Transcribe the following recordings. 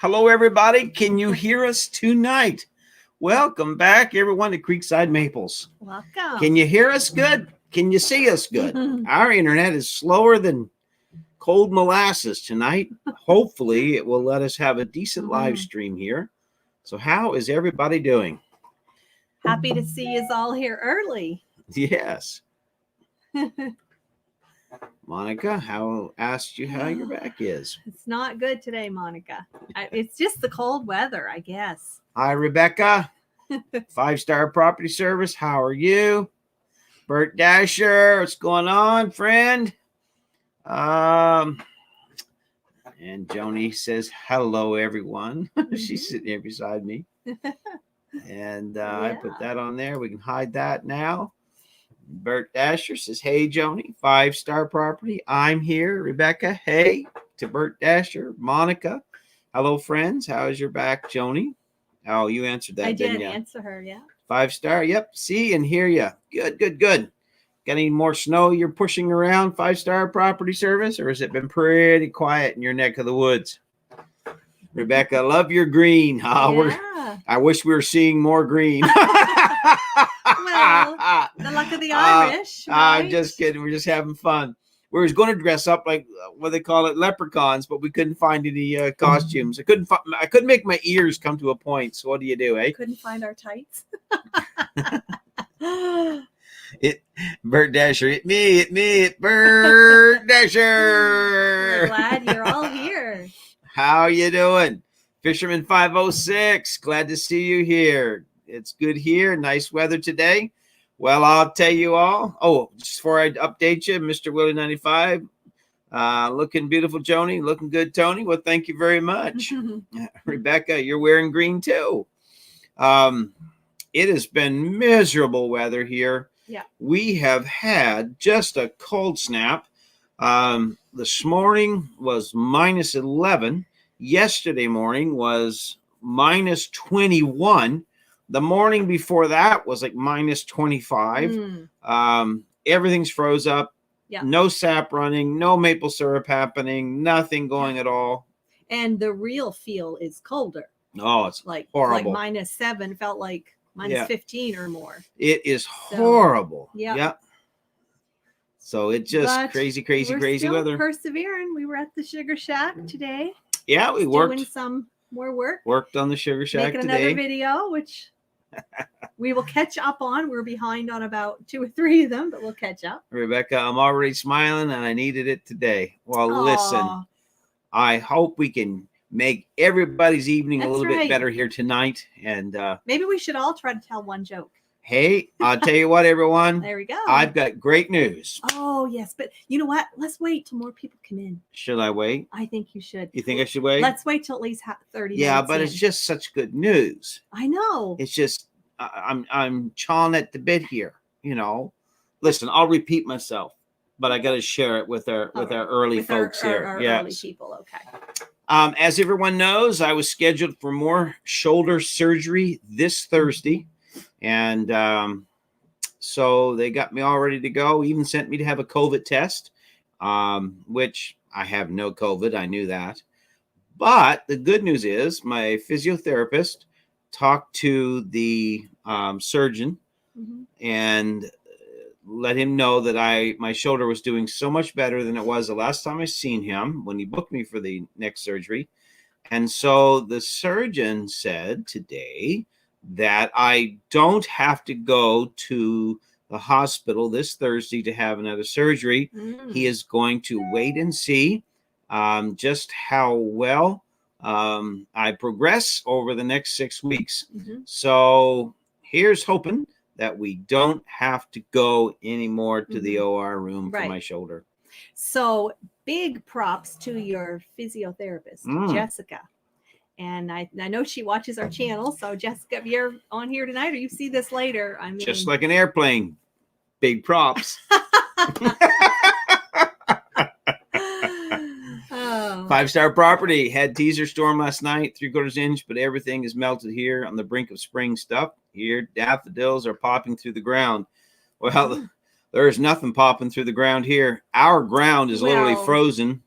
Hello, everybody. Can you hear us tonight? Welcome back, everyone, to Creekside Maples. Welcome. Can you hear us good? Can you see us good? Our internet is slower than cold molasses tonight. Hopefully, it will let us have a decent live stream here. So how is everybody doing? Happy to see you all here early. Yes. Monica, asked you how your back is. It's not good today, Monica. It's just the cold weather, I guess. Hi, Rebecca. 5-Star Property Service. How are you? Bert Dasher, what's going on, friend? And Joni says, hello, everyone. She's sitting here beside me. And I put that on there. We can hide that now. Bert Dasher says, hey, Joni, 5-Star Property. I'm here. Rebecca, hey to Bert Dasher. Monica, hello, friends. How is your back, Joni? Oh, you answered that, didn't you? I did answer her, yeah. 5-Star, yep. See and hear you. Good. Got any more snow you're pushing around, 5-Star Property Service, or has it been pretty quiet in your neck of the woods? Rebecca, love your green. I wish we were seeing more green. Well, the luck of the Irish. Right? I'm just kidding. We're just having fun. We were going to dress up like what they call it, leprechauns, but we couldn't find any costumes. I couldn't make my ears come to a point. So what do you do, eh? Couldn't find our tights. Bert Dasher, it me, Bert Dasher. We're glad you're all here. How you doing? Fisherman 506, glad to see you here. It's good here. Nice weather today. Well, I'll tell you all. Oh, just before I update you, Mr. Willie 95, looking beautiful, Joni. Looking good, Tony. Well, thank you very much. Rebecca, you're wearing green too. It has been miserable weather here. Yeah. We have had just a cold snap. This morning was minus 11. Yesterday morning was minus 21. The morning before that was like minus 25. Everything's froze up. Yeah. No sap running, no maple syrup happening, nothing going at all. And the real feel is colder. Oh, it's like horrible. Like -7 felt like minus 15 or more. It is horrible. Yeah. So it's just crazy weather. Persevering. We were at the Sugar Shack today. Yeah, we worked. Doing some more work. Worked on the Sugar Shack Making today. Another video, which we will catch up on. We're behind on about 2 or 3 of them, but we'll catch up. Rebecca, I'm already smiling and I needed it today. Well, listen, I hope we can make everybody's evening a little bit better here tonight. And maybe we should all try to tell one joke. Hey, I'll tell you what, everyone. There we go. I've got great news. Oh, yes. But you know what? Let's wait till more people come in. Should I wait? I think you should. You think I should wait? Let's wait till at least 30 minutes. Yeah, but it's just such good news. I know. It's just, I'm chawing at the bit here, you know. Listen, I'll repeat myself, but I got to share it with our early folks here. Our early people, okay. As everyone knows, I was scheduled for more shoulder surgery this Thursday. And so they got me all ready to go, even sent me to have a COVID test, which I have no COVID. I knew that. But the good news is my physiotherapist talked to the surgeon and let him know that my shoulder was doing so much better than it was the last time I seen him when he booked me for the next surgery. And so the surgeon said today that I don't have to go to the hospital this Thursday to have another surgery. He is going to wait and see just how well I progress over the next 6 weeks. So here's hoping that we don't have to go anymore to the OR room for my shoulder. So big props to your physiotherapist, Jessica. And I know she watches our channel. So Jessica, if you're on here tonight or you see this later, I mean, just like an airplane, big props. 5-Star Property had teaser storm last night, 3/4 inch, but everything is melted here on the brink of spring stuff. Here, daffodils are popping through the ground. Well, there is nothing popping through the ground here. Our ground is literally frozen.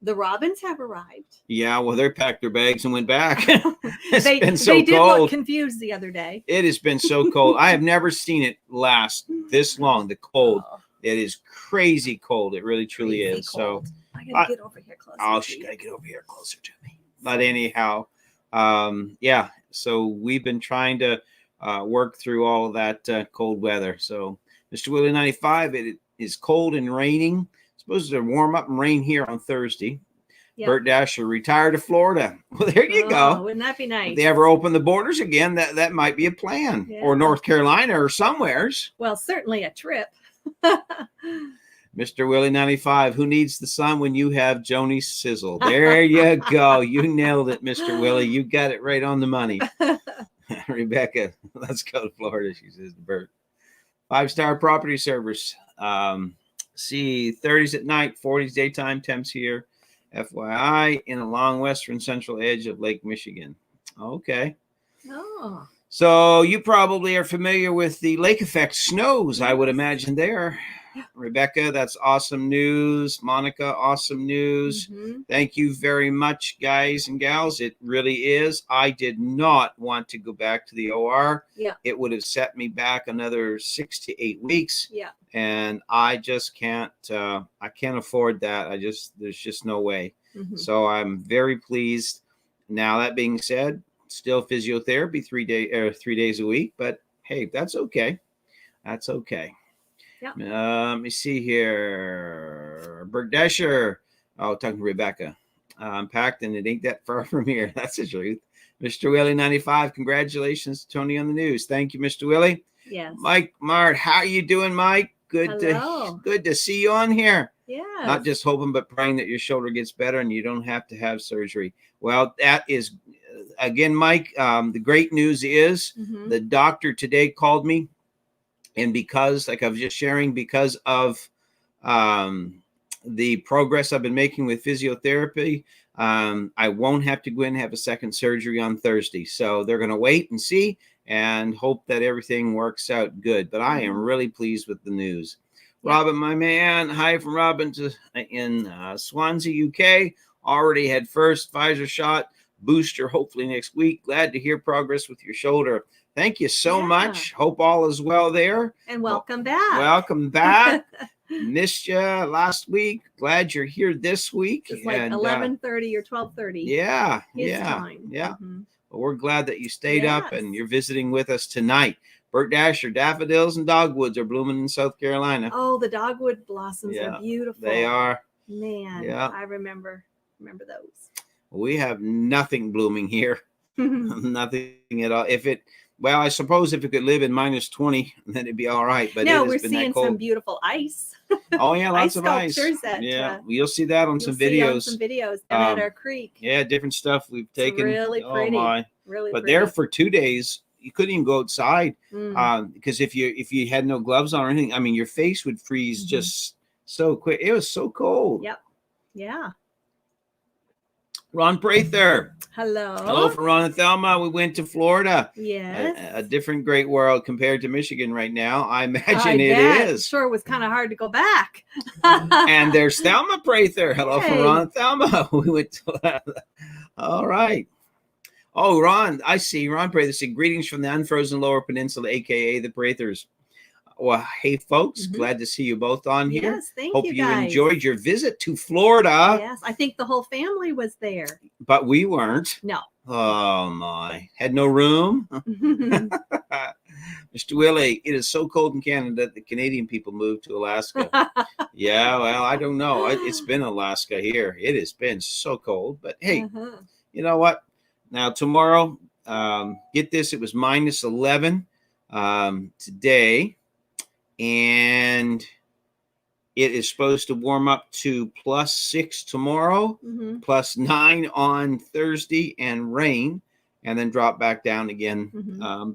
The robins have arrived. Yeah, well, they packed their bags and went back. It's they been so they did cold. look confused the other day. It has been so cold. I have never seen it last this long. The cold. Oh, It is crazy cold. It really, truly crazy is. cold. So I gotta get over here closer. I'll to you. gotta get over here closer to me. But anyhow, yeah. So we've been trying to work through all of that cold weather. So, Mr. Willie 95, it is cold and raining. It's supposed to warm up and rain here on Thursday. Yep. Bert Dasher retired to Florida. Well, there you go. Wouldn't that be nice? If they ever open the borders again, that might be a plan. Yeah. Or North Carolina or somewheres. Well, certainly a trip. Mr. Willie 95, who needs the sun when you have Joni Sizzle? There you go. You nailed it, Mr. Willie. You got it right on the money. Rebecca, let's go to Florida, she says to Bert. 5-star property service. See, 30s at night, 40s daytime, temps here. FYI, in a long western central edge of Lake Michigan. Okay. Oh. So you probably are familiar with the lake effect snows, I would imagine there. Rebecca, that's awesome news. Monica, awesome news. Mm-hmm. Thank you very much, guys and gals. It really is. I did not want to go back to the OR. Yeah. It would have set me back another 6 to 8 weeks. Yeah. And I just can't, I can't afford that. There's just no way. Mm-hmm. So I'm very pleased. Now, that being said, still physiotherapy 3 days a week, but hey, that's okay. That's okay. Yeah. Let me see here. Bert Desher. Oh, talking to Rebecca. I'm packed and it ain't that far from here. That's the truth. Mr. Willie 95. Congratulations to Tony on the news. Thank you, Mr. Willie. Yes. Mike Mart, how you doing, Mike? Good to see you on here. Yeah. Not just hoping, but praying that your shoulder gets better and you don't have to have surgery. Well, that is, again, Mike, the great news is the doctor today called me. And because, like I was just sharing, because of the progress I've been making with physiotherapy, I won't have to go in and have a second surgery on Thursday. So they're going to wait and see and hope that everything works out good. But I am really pleased with the news. Yeah. Robin, my man, hi from Robin in Swansea, UK. Already had first Pfizer shot, booster hopefully next week. Glad to hear progress with your shoulder. Thank you so much. Hope all is well there. And welcome back. Welcome back. Missed you last week. Glad you're here this week. It's like 11:30 or 12:30. Yeah. Time. Yeah. But we're glad that you stayed up and you're visiting with us tonight. Bert Dasher, daffodils and dogwoods are blooming in South Carolina. Oh, the dogwood blossoms are beautiful. They are. Man, I remember those. We have nothing blooming here. Nothing at all. Well, I suppose if it could live in -20, then it'd be all right. But no, we're seeing some beautiful ice. Oh yeah, lots of ice. You'll see that on some videos. Down at our creek. Yeah, different stuff we've taken. It's really pretty. Oh my! Really but pretty. there for 2 days, you couldn't even go outside because if you had no gloves on or anything, I mean, your face would freeze just so quick. It was so cold. Yep. Yeah. Ron Prather. Hello for Ron and Thelma. We went to Florida. Yes. A different great world compared to Michigan right now. I imagine it is. Sure, it was kind of hard to go back. And there's Thelma Prather. Hello for Ron and Thelma. We went to all right. Oh, Ron, I see. Ron Prather said, greetings from the unfrozen Lower Peninsula, a.k.a. the Prathers. Well, hey, folks, glad to see you both on here. Yes, thank you. Hope you enjoyed your visit to Florida. Yes, I think the whole family was there. But we weren't. No. Oh, my. Had no room. Mr. Willie, it is so cold in Canada that the Canadian people moved to Alaska. Yeah, well, I don't know. It's been Alaska here. It has been so cold. But, hey, you know what? Now, tomorrow, get this, it was -11 today. And it is supposed to warm up to +6 tomorrow, +9 on Thursday, and rain, and then drop back down again.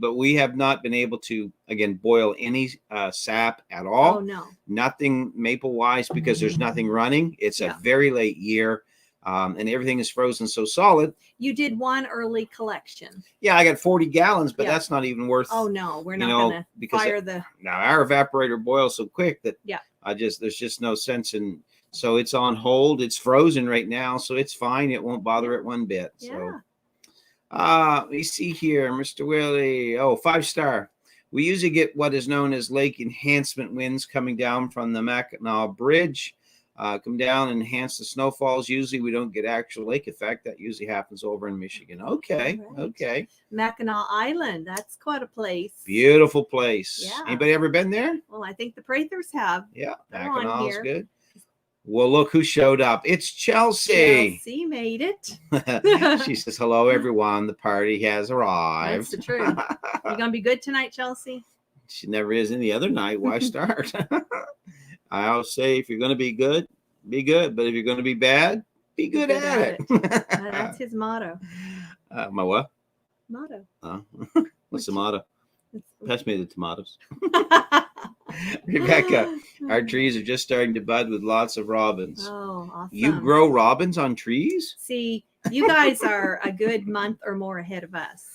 But we have not been able to, again, boil any sap at all. Oh, no. Nothing maple-wise because there's nothing running. It's a very late year. And everything is frozen so solid. You did one early collection. Yeah, I got 40 gallons, but that's not even worth. Oh no, we're not going to fire the. Now our evaporator boils so quick that there's just no sense in So it's on hold. It's frozen right now, so it's fine. It won't bother it one bit. Yeah. So we see here, Mr. Willie. Oh, 5-star. We usually get what is known as lake enhancement winds coming down from the Mackinac Bridge. Come down and enhance the snowfalls. Usually we don't get actual lake effect. That usually happens over in Michigan. Okay. All right. Okay. Mackinac Island. That's quite a place. Beautiful place. Yeah. Anybody ever been there? Well, I think the Prathers have. Yeah. They're on Mackinac's here. good. Well, look who showed up. It's Chelsea. Chelsea made it. She says, hello, everyone. The party has arrived. That's the truth. You gonna be good tonight, Chelsea? She never is any other night. Why start? I always say, if you're going to be good, be good. But if you're going to be bad, be good at it. That's his motto. My what? Motto. What's the motto? Pass me the tomatoes. Rebecca, our trees are just starting to bud with lots of robins. Oh, awesome. You grow robins on trees? See, you guys are a good month or more ahead of us.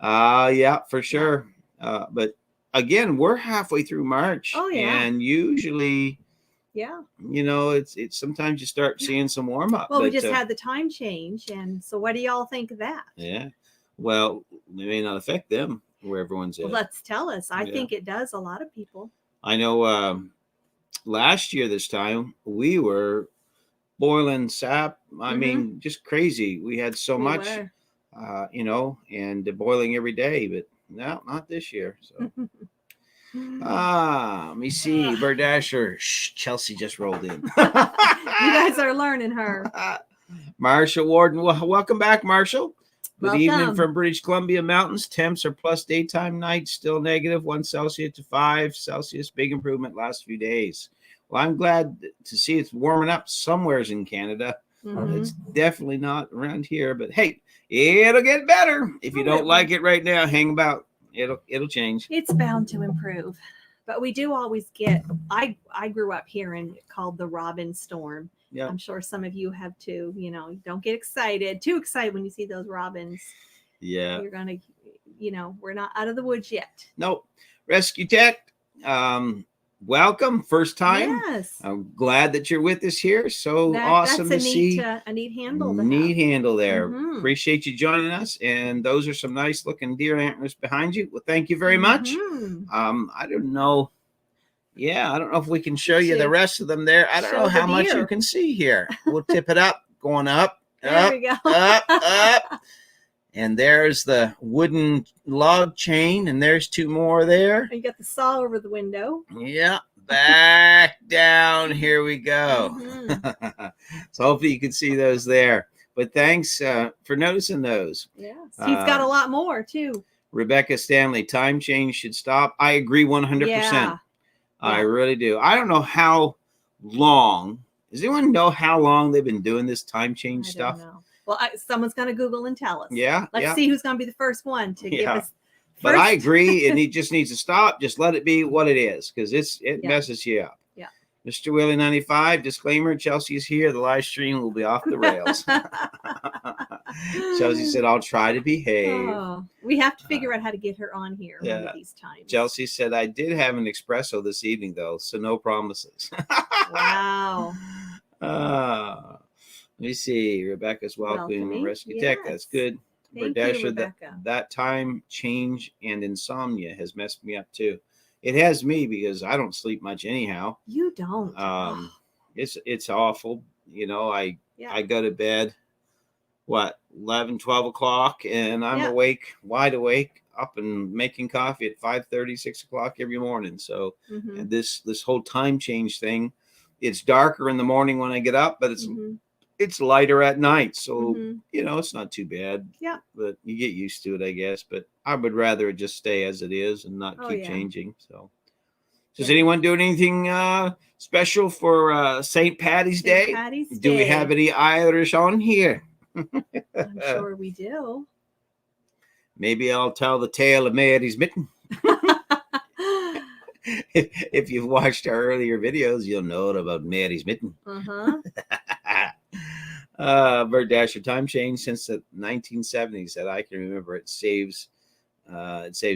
Yeah, for sure. But again, we're halfway through March. Oh, yeah. And usually, Yeah. you know, it's sometimes you start seeing some warm up. Well, we just had the time change. And so what do y'all think of that? Yeah. Well, it may not affect them where everyone's at. Well, let's tell us. I think it does a lot of people. I know last year this time we were boiling sap. I mean, just crazy. We had so much, you know, and boiling every day, but no, not this year. So, let me see. Berdasher. Shh, Chelsea just rolled in. You guys are learning her. Marshall Warden. Well, welcome back, Marshall. Good evening Welcome. from British Columbia mountains. Temps are plus daytime, nights still negative, 1 Celsius to 5 Celsius. Big improvement last few days. Well, I'm glad to see it's warming up somewheres in Canada. It's definitely not around here, but hey, it'll get better. If you don't like it right now, hang about. It'll change. It's bound to improve. But we do always get, I grew up here and called the Robin Storm. Yeah. I'm sure some of you have too. You know, don't get too excited when you see those robins. Yeah. You're going to, you know, we're not out of the woods yet. Nope. Rescue Tech, welcome. First time. Yes. I'm glad that you're with us here. So awesome to see. A neat handle. Neat handle there. Appreciate you joining us. And those are some nice looking deer antlers behind you. Well, thank you very much. I don't know. Yeah, I don't know if we can show you the rest of them there. I don't know how much you can see here. We'll tip it up, going up, there we go. up. And there's the wooden log chain, and there's 2 more there. You got the saw over the window. Yeah, back down. Here we go. So hopefully you can see those there. But thanks for noticing those. Yes, he's got a lot more too. Rebecca Stanley, time change should stop. I agree 100%. Yeah. I really do. I don't know how long. Does anyone know how long they've been doing this time change stuff? Don't know. Well, someone's going to Google and tell us. Yeah. Let's see who's going to be the first one to give us. But I agree, and it just needs to stop. Just let it be what it is, because it messes you up. Yeah. Mr. Willie 95, disclaimer, Chelsea's here. The live stream will be off the rails. Chelsea said, I'll try to behave. Oh, we have to figure out how to get her on here one of these times. Chelsea said, I did have an espresso this evening, though, so no promises. Wow. Let me see. Rebecca's welcoming Rescue Tech. That's good. Thank you, Rebecca. That time change and insomnia has messed me up too. It has me because I don't sleep much anyhow. You don't. It's awful. You know, I go to bed, 11, 12 o'clock, and I'm awake, wide awake, up and making coffee at 5:30, 6 o'clock every morning. So and this whole time change thing, it's darker in the morning when I get up, but it's lighter at night. So, you know, it's not too bad. Yeah. But you get used to it, I guess. But I would rather it just stay as it is and not keep changing. So, does anyone do anything special for St. Patty's Day? Do we have any Irish on here? I'm sure we do. Maybe I'll tell the tale of Mary's Mitten. If you've watched our earlier videos, you'll know about Mary's Mitten. Bird Dasher time change since the 1970s that I can remember. It saves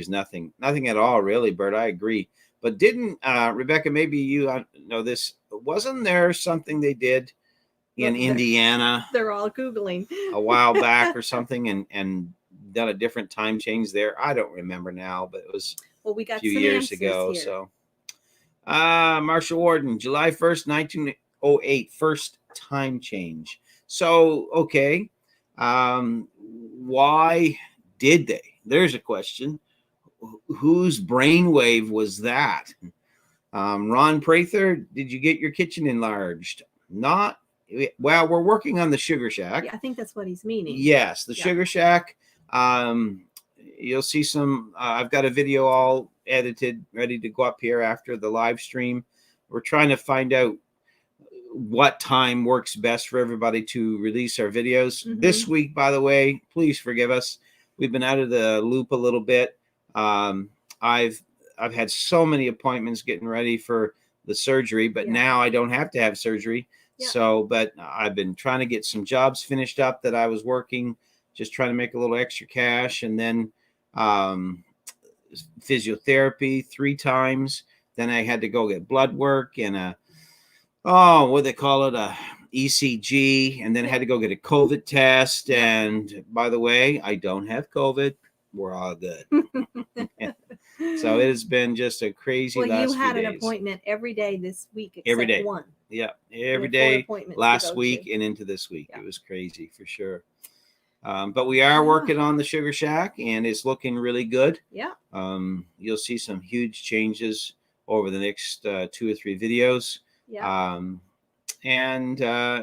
nothing at all, really, Bert. I agree. But didn't Rebecca? Maybe you know this. Wasn't there something they did in Look, Indiana they're all Googling a while back or something, and done a different time change there? I don't remember now, but it was Well, we a got few some years answers ago. here. So, Marshall Warden, July 1st, 1908, first time change. So, okay, why did they? There's a question. Whose brainwave was that? Ron Prather, did you get your kitchen enlarged? Not well. We're working on the Sugar Shack. Yeah, I think that's what he's meaning. Yes, the Sugar Shack. You'll see some. I've got a video all edited, ready to go up here after the live stream. We're trying to find out what time works best for everybody to release our videos. This week, by the way, please forgive us. We've been out of the loop a little bit. I've had so many appointments getting ready for the surgery, but now I don't have to have surgery. So, but I've been trying to get some jobs finished up that I was working, just trying to make a little extra cash, and then physiotherapy 3 times. Then I had to go get blood work and what they call it, a ECG, and then I had to go get a COVID test. And by the way, I don't have COVID. We're all good. So it has been just a crazy last few days. You had an appointment every day this week except every day. one. Yeah, every day last week and into this week. It was crazy for sure. But we are working on the Sugar Shack, and it's looking really good. Yeah. You'll see some huge changes over the next 2 or 3 videos. Yeah. And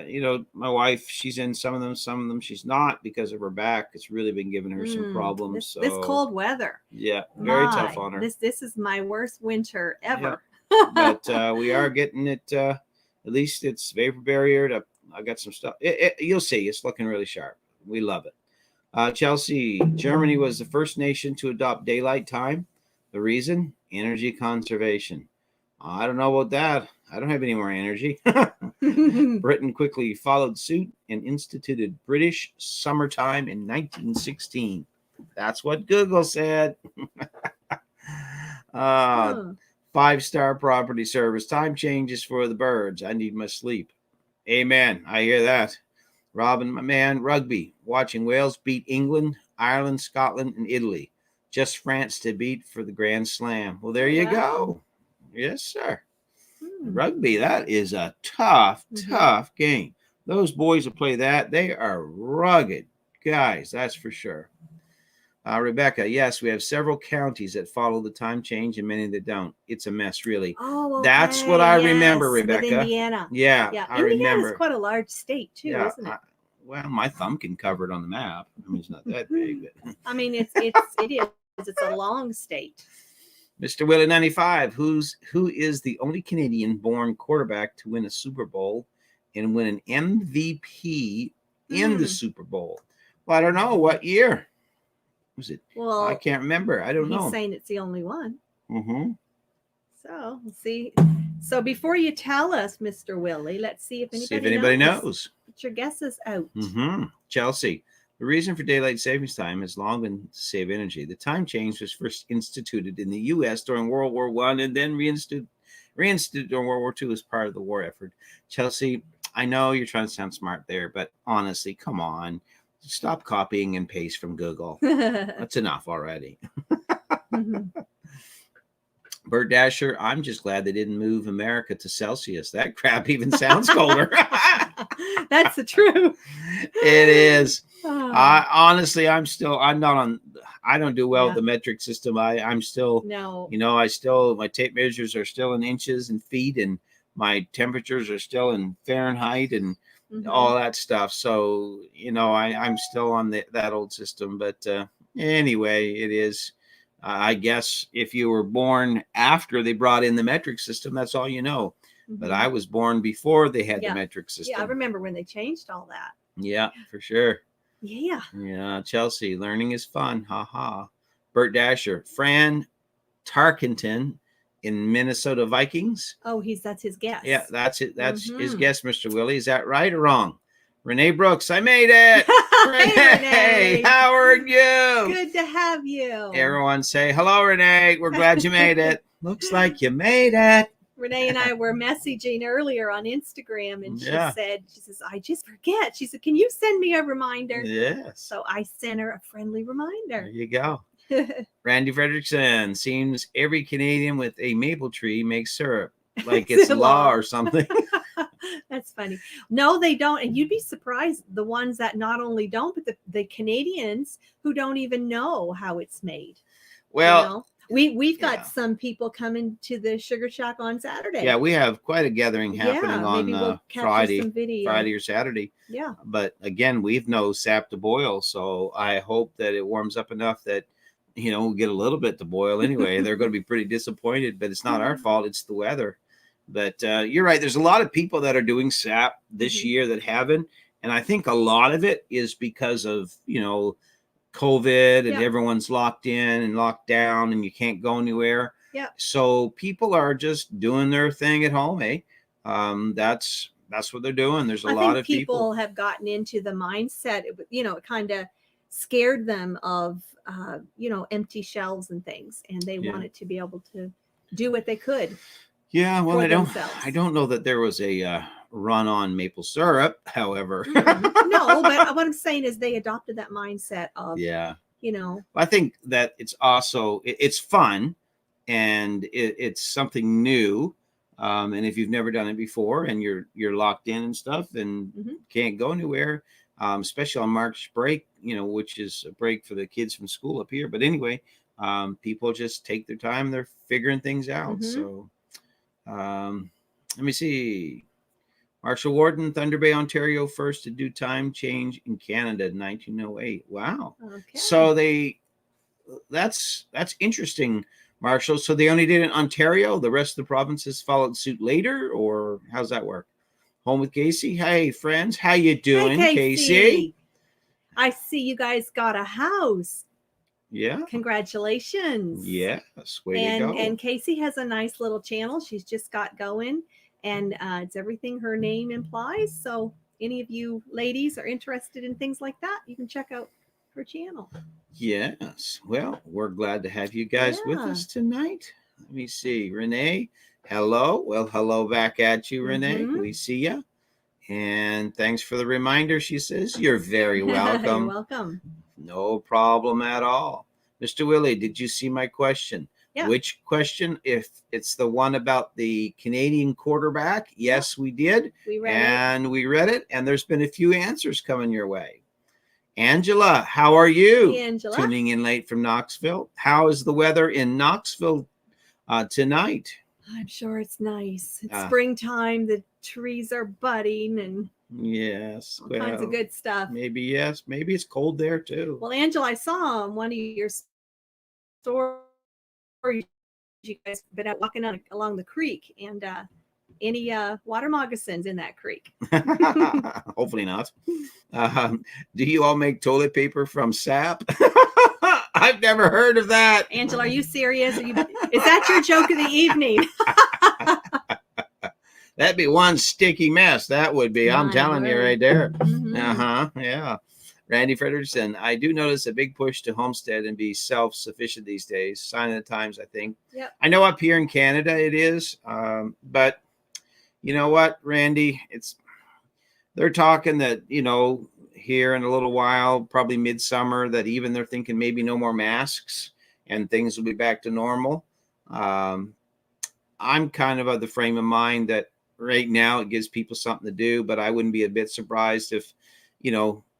you know, my wife, she's in some of them she's not, because of her back. It's really been giving her some problems. This cold weather. Yeah, very tough on her. This is my worst winter ever. Yeah. But we are getting it. At least it's vapor barriered. I got some stuff. You'll see, it's looking really sharp. We love it. Chelsea, Germany was the first nation to adopt daylight time. The reason? Energy conservation. I don't know about that. I don't have any more energy. Britain quickly followed suit and instituted British summertime in 1916. That's what Google said. 5-star property service. Time changes for the birds. I need my sleep. Amen. I hear that. Robin, my man, rugby. Watching Wales beat England, Ireland, Scotland, and Italy. Just France to beat for the Grand Slam. Well, there you go. Yes, sir. Rugby, that is a tough game. Those boys who play that, they are rugged guys, that's for sure. Rebecca, yes, we have several counties that follow the time change and many that don't. It's a mess, really. Oh, okay. That's what I remember, Rebecca. With Indiana. Yeah, I remember. Indiana's quite a large state, too, isn't it? Well, my thumb can cover it on the map. I mean, it's not that big. But... I mean, it is. It's a long state. Mr. Willie 95, who is the only Canadian-born quarterback to win a Super Bowl and win an MVP in the Super Bowl? Well, I don't know. What year was it? Well, I can't remember. I don't know. He's saying it's the only one. Mm-hmm. So, we'll see. So, before you tell us, Mr. Willie, let's see if anybody knows. Put your guesses out. Mm-hmm. Chelsea. The reason for daylight savings time has long been to save energy. The time change was first instituted in the U.S. during World War I and then reinstituted during World War II as part of the war effort. Chelsea, I know you're trying to sound smart there, but honestly, come on. Stop copying and paste from Google. That's enough already. Bert Dasher, I'm just glad they didn't move America to Celsius. That crap even sounds colder. That's the truth. It is. Honestly, I don't do well with the metric system. I'm still, my tape measures are still in inches and feet, and my temperatures are still in Fahrenheit and all that stuff. So, I'm still on that old system. But anyway, it is. I guess if you were born after they brought in the metric system, that's all you know. But I was born before they had the metric system. Yeah, I remember when they changed all that. Yeah, for sure. Yeah. Yeah, Chelsea, learning is fun. Ha ha. Bert Dasher, Fran Tarkenton in Minnesota Vikings. Oh, that's his guess. Yeah, that's it. That's his guess, Mr. Willie. Is that right or wrong? Renee Brooks, I made it. Renee, how are you? Good to have you. Everyone say hello, Renee. We're glad you made it. looks like you made it. Renee and I were messaging earlier on Instagram, and she says, I just forget. She said, can you send me a reminder? Yes. So I sent her a friendly reminder. There you go. Randy Frederickson, seems every Canadian with a maple tree makes syrup, like it's law or something. That's funny. No, they don't. And you'd be surprised the ones that not only don't, but the Canadians who don't even know how it's made. Well, we've got some people coming to the Sugar Shack on Saturday. Yeah, we have quite a gathering happening on Friday or Saturday. Yeah. But again, we've no sap to boil, so I hope that it warms up enough that we'll get a little bit to boil anyway. They're going to be pretty disappointed, but it's not our fault. It's the weather. But you're right. There's a lot of people that are doing sap this year that haven't. And I think a lot of it is because of, COVID and everyone's locked in and locked down and you can't go anywhere. Yeah. So people are just doing their thing at home, eh? That's what they're doing. There's a lot of people have gotten into the mindset, it kind of scared them of, empty shelves and things, and they wanted to be able to do what they could. Yeah, well, I don't know that there was a run on maple syrup, however. No, but what I'm saying is they adopted that mindset of, I think that it's also, it's fun and it's something new. And if you've never done it before and you're locked in and stuff and can't go anywhere, especially on March break, which is a break for the kids from school up here. But anyway, people just take their time. They're figuring things out. So let me see. Marshall Warden, Thunder Bay, Ontario, first to do time change in Canada in 1908. Wow. Okay. So that's interesting, Marshall. So they only did it in Ontario. The rest of the provinces followed suit later, or how's that work? Home with Casey. Hey, friends. How you doing, hey, Casey? I see you guys got a house. Yeah. Congratulations. Yes. Way to go. And Casey has a nice little channel she's just got going. And it's everything her name implies. So any of you ladies are interested in things like that, you can check out her channel. Yes. Well, we're glad to have you guys with us tonight. Let me see. Renee, hello. Well, hello back at you, Renee. We see you. And thanks for the reminder, she says. You're very welcome. You're welcome. No problem at all. Mr. Willie, did you see my question? Yeah. Which question? If it's the one about the Canadian quarterback, yes, we did. We read it. And there's been a few answers coming your way. Angela, how are you? Hey, Angela. Tuning in late from Knoxville. How is the weather in Knoxville tonight? I'm sure it's nice. It's springtime. The trees are budding and yes, all kinds of good stuff. Maybe yes. Maybe it's cold there too. Well, Angela, I saw on one of your stories you guys been out walking along the creek, and any water moccasins in that creek? Hopefully not. Do you all make toilet paper from sap? I've never heard of that. Angela, are you serious? Is that your joke of the evening? That'd be one sticky mess. That would be. I'm telling you right there. Yeah. Randy Frederickson, I do notice a big push to homestead and be self-sufficient these days. Sign of the times, I think. Yep. I know up here in Canada it is, but you know what, Randy? They're talking that, here in a little while, probably midsummer, that even they're thinking maybe no more masks and things will be back to normal. I'm kind of the frame of mind that right now it gives people something to do, but I wouldn't be a bit surprised if,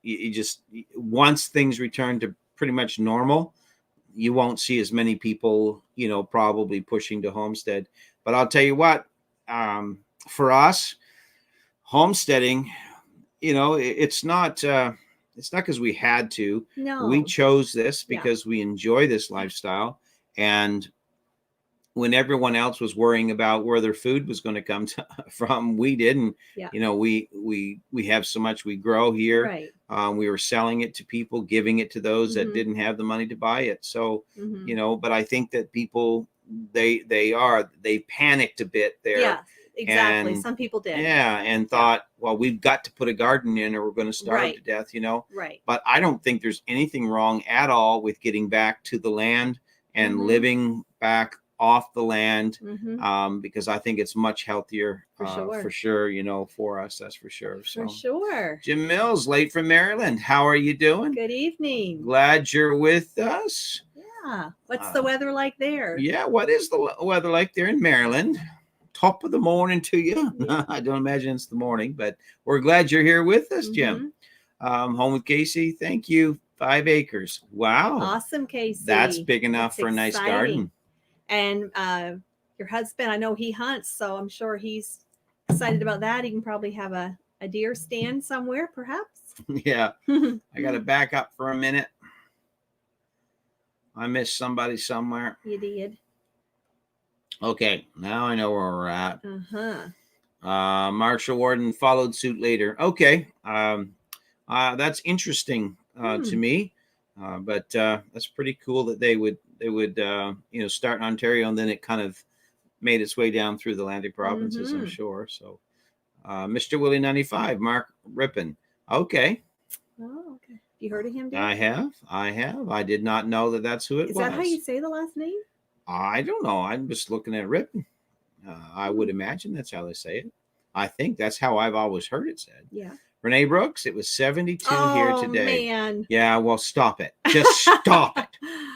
you just, once things return to pretty much normal, you won't see as many people, probably pushing to homestead. But I'll tell you what, for us, homesteading, it's not because we had to. No. We chose this because we enjoy this lifestyle. And when everyone else was worrying about where their food was going to come from, we didn't. Yeah. We have so much we grow here. Right. We were selling it to people, giving it to those that didn't have the money to buy it. So, but I think that people, they panicked a bit there. Yeah, exactly. And, some people did. Yeah. And thought, well, we've got to put a garden in or we're going to starve to death, Right. But I don't think there's anything wrong at all with getting back to the land and living back off the land, Mm-hmm. because I think it's much healthier For for sure, you know, for us. That's for sure. So For sure. Jim Mills, late from Maryland. How are you doing? Good evening. Glad you're with us. Yeah. What's the weather like there? Yeah, what is the weather like there in Maryland? Top of the morning to you. Yeah. I don't imagine it's the morning, but we're glad you're here with us, Jim. Home with Casey. Thank you. 5 acres. Wow. Awesome, Casey. That's big enough That's for a nice exciting. garden. And your husband, I know he hunts, so I'm sure he's excited about that. He can probably have a deer stand somewhere, perhaps. Yeah. I got to back up for a minute. I missed somebody somewhere. You did. Okay, now I know where we're at. Uh-huh. Marshall Warden followed suit later. Okay, that's interesting to me, but that's pretty cool that they would start in Ontario, and then it kind of made its way down through the landing provinces. I'm sure. So, Mr. Willie 95, Mark Rippon. Okay. Oh, okay. You heard of him, Dave? I have. I did not know that that's who it was. Is that how you say the last name? I don't know. I'm just looking at Rippon. I would imagine that's how they say it. I think that's how I've always heard it said. Yeah. Renee Brooks, it was 72 here today. Man. Yeah, well, stop it. Just stop it.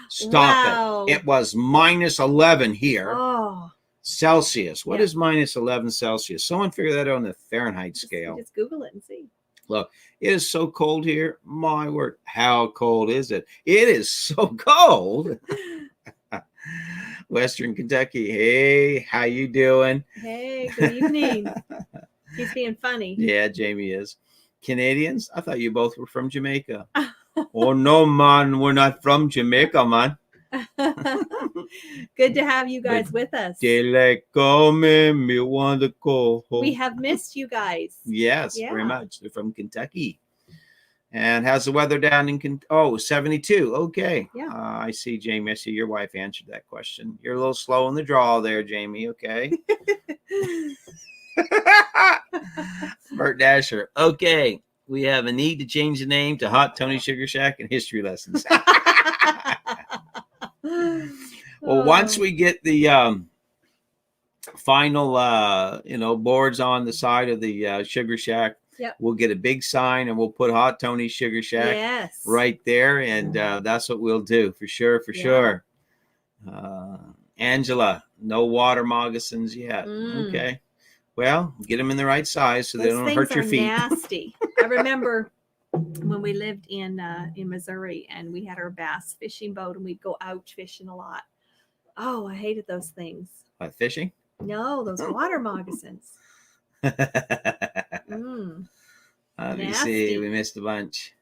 Stop it. It was minus 11 here. Oh. Celsius. What is minus 11 Celsius? Someone figure that out on the Fahrenheit scale. Just Google it and see. Look, it is so cold here. My word. How cold is it? It is so cold. Western Kentucky. Hey, how you doing? Hey, good evening. He's being funny. Yeah, Jamie is. Canadians? I thought you both were from Jamaica. Oh, no, man. We're not from Jamaica, man. Good to have you guys with us. Daylight coming, me want to go home. We have missed you guys. Yes, very much. They're from Kentucky. And how's the weather down in Kentucky? Oh, 72. Okay. Yeah. I see, Jamie. I see your wife answered that question. You're a little slow in the draw there, Jamie. Okay. Bert Dasher. Okay. We have a need to change the name to Hot Tony Sugar Shack and history lessons. Well, once we get the final boards on the side of the Sugar Shack, we'll get a big sign and we'll put Hot Tony Sugar Shack right there, and that's what we'll do for sure. Angela, no water moccasins yet. Okay, well, get them in the right size so they don't hurt your feet. Nasty. I remember when we lived in Missouri and we had our bass fishing boat and we'd go out fishing a lot. Oh, I hated those things. Fishing? No, those water moccasins. Let me see. We missed a bunch.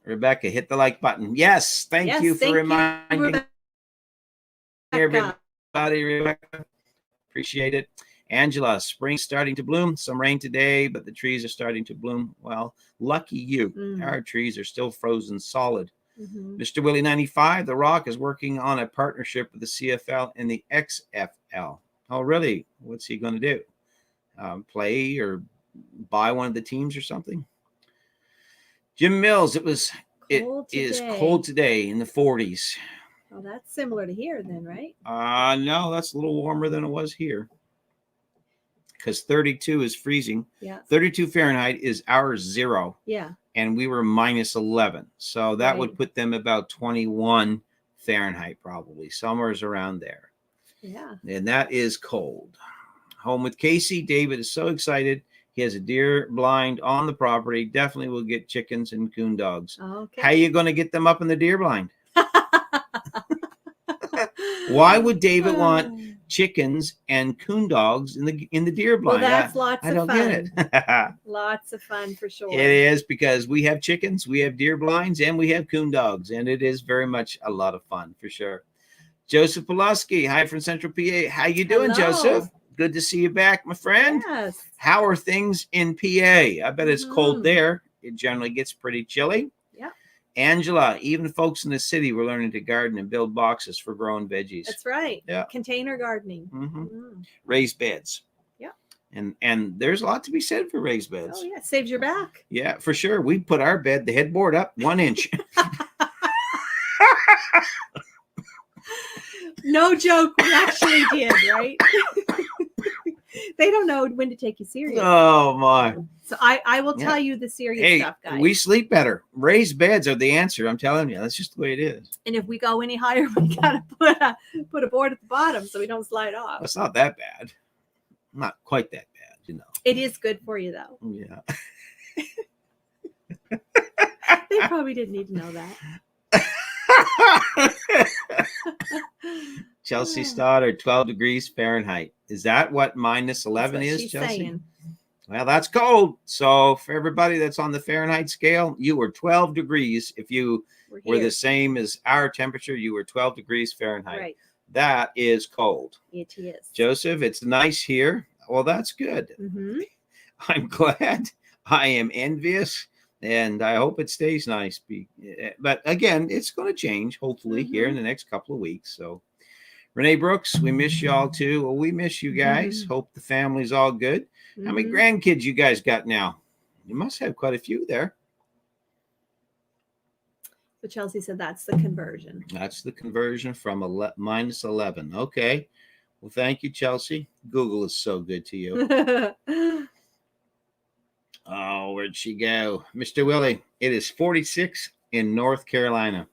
Rebecca, hit the like button. Yes, thank you for reminding everybody, Rebecca. Appreciate it. Angela, spring's starting to bloom. Some rain today, but the trees are starting to bloom. Well, lucky you. Our trees are still frozen solid. Mr. Willie 95, The Rock is working on a partnership with the CFL and the XFL. Oh, really? What's he going to do? Play or buy one of the teams or something? Jim Mills, it is cold today in the 40s. Oh, that's similar to here then, right? No, that's a little warmer than it was here. Because 32 is freezing. Yeah. 32 Fahrenheit is our 0. Yeah. And we were minus 11. So that would put them about 21 Fahrenheit, probably. Somewhere's around there. Yeah. And that is cold. Home with Casey. David is so excited. He has a deer blind on the property. Definitely will get chickens and coon dogs. Okay. How are you going to get them up in the deer blind? Why would David want chickens and coon dogs in the deer blind? Well, that's lots of fun. I don't get it. Lots of fun for sure. It is, because we have chickens, we have deer blinds, and we have coon dogs, and it is very much a lot of fun for sure. Joseph Pulaski, hi from Central PA. How you doing, Joseph? Good to see you back, my friend. Yes. How are things in PA? I bet it's cold there. It generally gets pretty chilly. Yeah. Angela, even folks in the city were learning to garden and build boxes for growing veggies. That's right. Yeah. Container gardening. Raised beds. Yeah. And there's a lot to be said for raised beds. Oh, yeah. Saves your back. Yeah, for sure. We put our bed, the headboard up 1 inch. No joke. We actually did, right? They don't know when to take you serious. Oh my. So I will tell Yeah. you the serious Hey, stuff, guys. we sleep better. Raised beds are the answer. I'm telling you. That's just the way it is. And if we go any higher, we gotta put a board at the bottom so we don't slide off. It's not that bad. Not quite that bad, you know. It is good for you though. Yeah. They probably didn't need to know that. Chelsea Stoddard, 12 degrees Fahrenheit. Is that what minus 11 That's what is, she's Chelsea? saying. Well, that's cold. So for everybody that's on the Fahrenheit scale, you were 12 degrees. If you were the same as our temperature, you were 12 degrees Fahrenheit. Right. That is cold. It is. Joseph, it's nice here. Well, that's good. Mm-hmm. I'm glad. I am envious, and I hope it stays nice. But again, it's going to change, hopefully, here in the next couple of weeks. So, Renee Brooks, we miss y'all too. Well, we miss you guys. Hope the family's all good. How many grandkids you guys got now? You must have quite a few there. So Chelsea said that's the conversion. That's the conversion from minus 11. Okay. Well, thank you, Chelsea. Google is so good to you. Oh, where'd she go? Mr. Willie, it is 46 in North Carolina.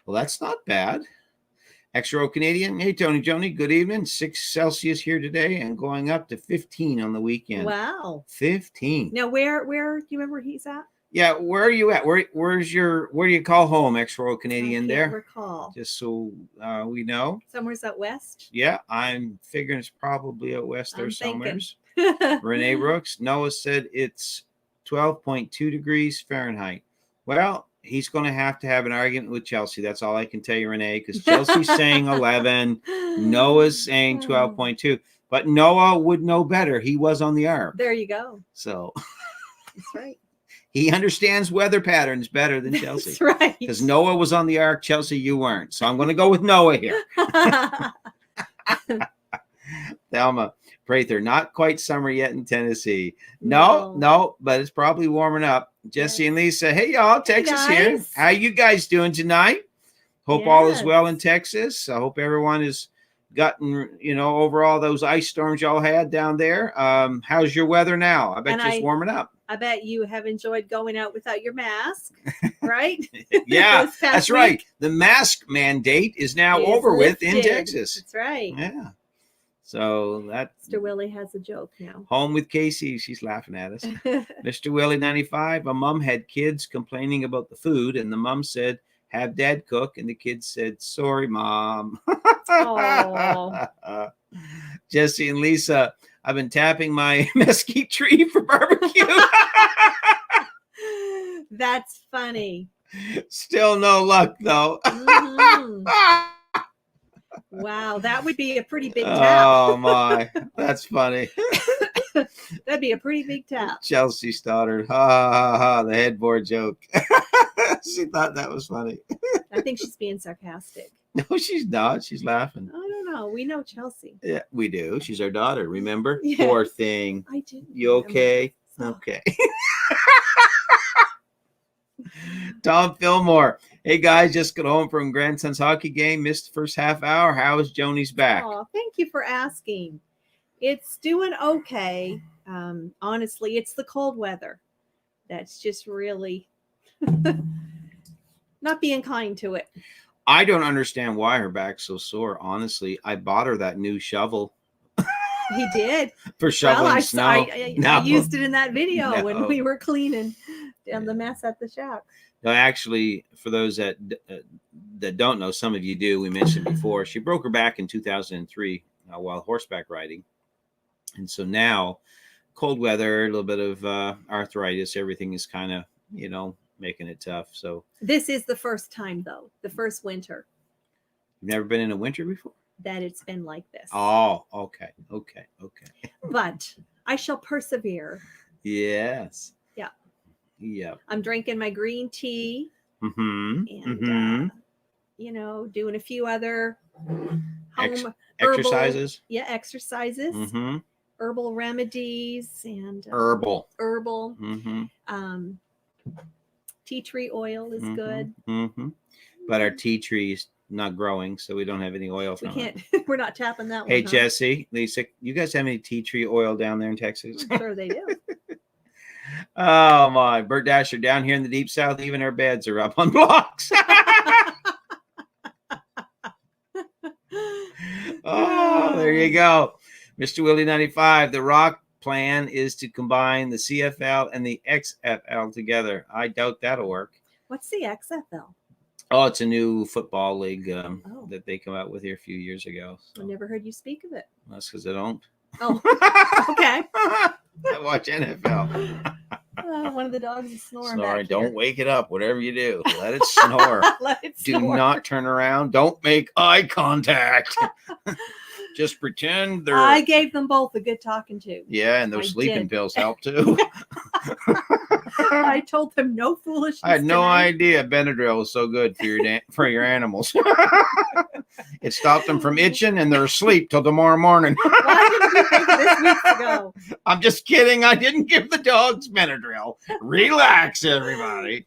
Well, that's not bad. Extra Canadian. Hey, Tony Joni, good evening. 6 Celsius here today and going up to 15 on the weekend. Wow. 15. Now, where do you remember where he's at? Yeah, where are you at? Where do you call home, Extra Canadian I there? can't recall. Just so we know. Somewhere's out west? Yeah, I'm figuring it's probably out west there somewhere. Thinking. Renee Brooks. Noah said it's 12.2 degrees Fahrenheit. Well, he's going to have an argument with Chelsea. That's all I can tell you, Renee, because Chelsea's saying 11. Noah's saying 12.2. But Noah would know better. He was on the ark. There you go. So that's right. He understands weather patterns better than Chelsea. That's right. Because Noah was on the ark, Chelsea, you weren't. So I'm going to go with Noah here. Thelma Prather, not quite summer yet in Tennessee. No, but it's probably warming up. Jesse and Lisa, hey y'all, Texas here. How you guys doing tonight? Hope all is well in Texas. I hope everyone has gotten, over all those ice storms y'all had down there. How's your weather now? I bet it's warming up. I bet you have enjoyed going out without your mask, right? Yeah, that's right. The mask mandate is now over with in Texas. That's right. Yeah. So that Mr. Willie has a joke now. Home with Casey. She's laughing at us. Mr. Willie 95. A mom had kids complaining about the food, and the mom said, "Have Dad cook," and the kids said, "Sorry, Mom." Jesse and Lisa, I've been tapping my mesquite tree for barbecue. That's funny. Still no luck though. Wow, that would be a pretty big tap. Oh my, that's funny. That'd be a pretty big tap. Chelsea Stoddard, ha ha ha, the headboard joke. She thought that was funny. I think she's being sarcastic. No, she's not. She's laughing. I don't know. We know Chelsea. Yeah, we do. She's our daughter. Remember? Yeah. Poor thing. I do. You okay? Okay. Tom Fillmore. Hey guys, just got home from grandson's hockey game. Missed the first half hour. How is Joni's back? Oh, thank you for asking. It's doing okay. Honestly, it's the cold weather that's just really not being kind to it. I don't understand why her back's so sore. Honestly, I bought her that new shovel. He did. For shoveling snow. I used it in that video when we were cleaning down the mess at the shack. No, actually, for those that don't know, some of you do, we mentioned before, she broke her back in 2003 while horseback riding. And so now, cold weather, a little bit of arthritis, everything is kind of, making it tough. So this is the first time, though, the first winter. You've never been in a winter before? That it's been like this. Oh, okay. But I shall persevere. Yes. Yeah. Yeah. I'm drinking my green tea. Mm-hmm. And, doing a few other home exercises. Exercises. Mm-hmm. Herbal remedies and herbal. Mm-hmm. Tea tree oil is good. Mm-hmm. But our tea trees not growing, so we don't have any oil We from it. can't. We're not tapping that one. Hey, huh? Jesse, Lisa, you guys have any tea tree oil down there in Texas? I'm sure they do. Oh my, Bert Dasher, down here in the deep south, even our beds are up on blocks. Oh, there you go. Mr. Willie 95, the rock plan is to combine the CFL and the XFL together. I doubt that'll work. What's the XFL? Oh, it's a new football league Oh. that they come out with here a few years ago. I never heard you speak of it. That's because I don't. Oh, okay. I watch NFL. One of the dogs is snoring. Snoring. Back here. Don't wake it up. Whatever you do, let it snore. Let it Do snore. not turn around. Don't make eye contact. Just pretend they're. I gave them both a good talking to. Yeah, and I those sleeping did. pills help too. I told them no foolishness. I had no tonight. idea Benadryl was so good for your animals. It stopped them from itching, and they're asleep till tomorrow morning. Why didn't you think of this weeks ago? I'm just kidding. I didn't give the dogs Benadryl. Relax, everybody.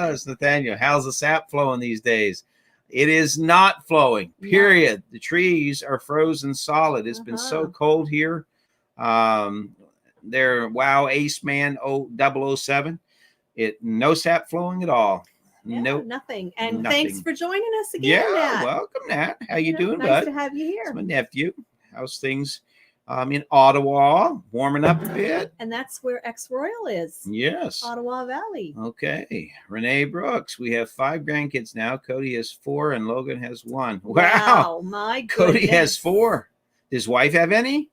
It's Nathaniel. How's the sap flowing these days? It is not flowing, period. The trees are frozen solid. It's been so cold here. They're Ace Man 007. No sap flowing at all. Yeah, Nope. nothing. And Nothing. thanks for joining us again. Yeah, Nat. welcome, Nat. How you doing, nice bud? to have you It's here. my nephew. How's things in Ottawa? Warming up a bit? And that's where Ex Royal is. Yes. Ottawa Valley. Okay. Renee Brooks. We have 5 grandkids now. Cody has 4 and Logan has 1. Wow. Wow, my goodness. Cody has 4. Does his wife have any?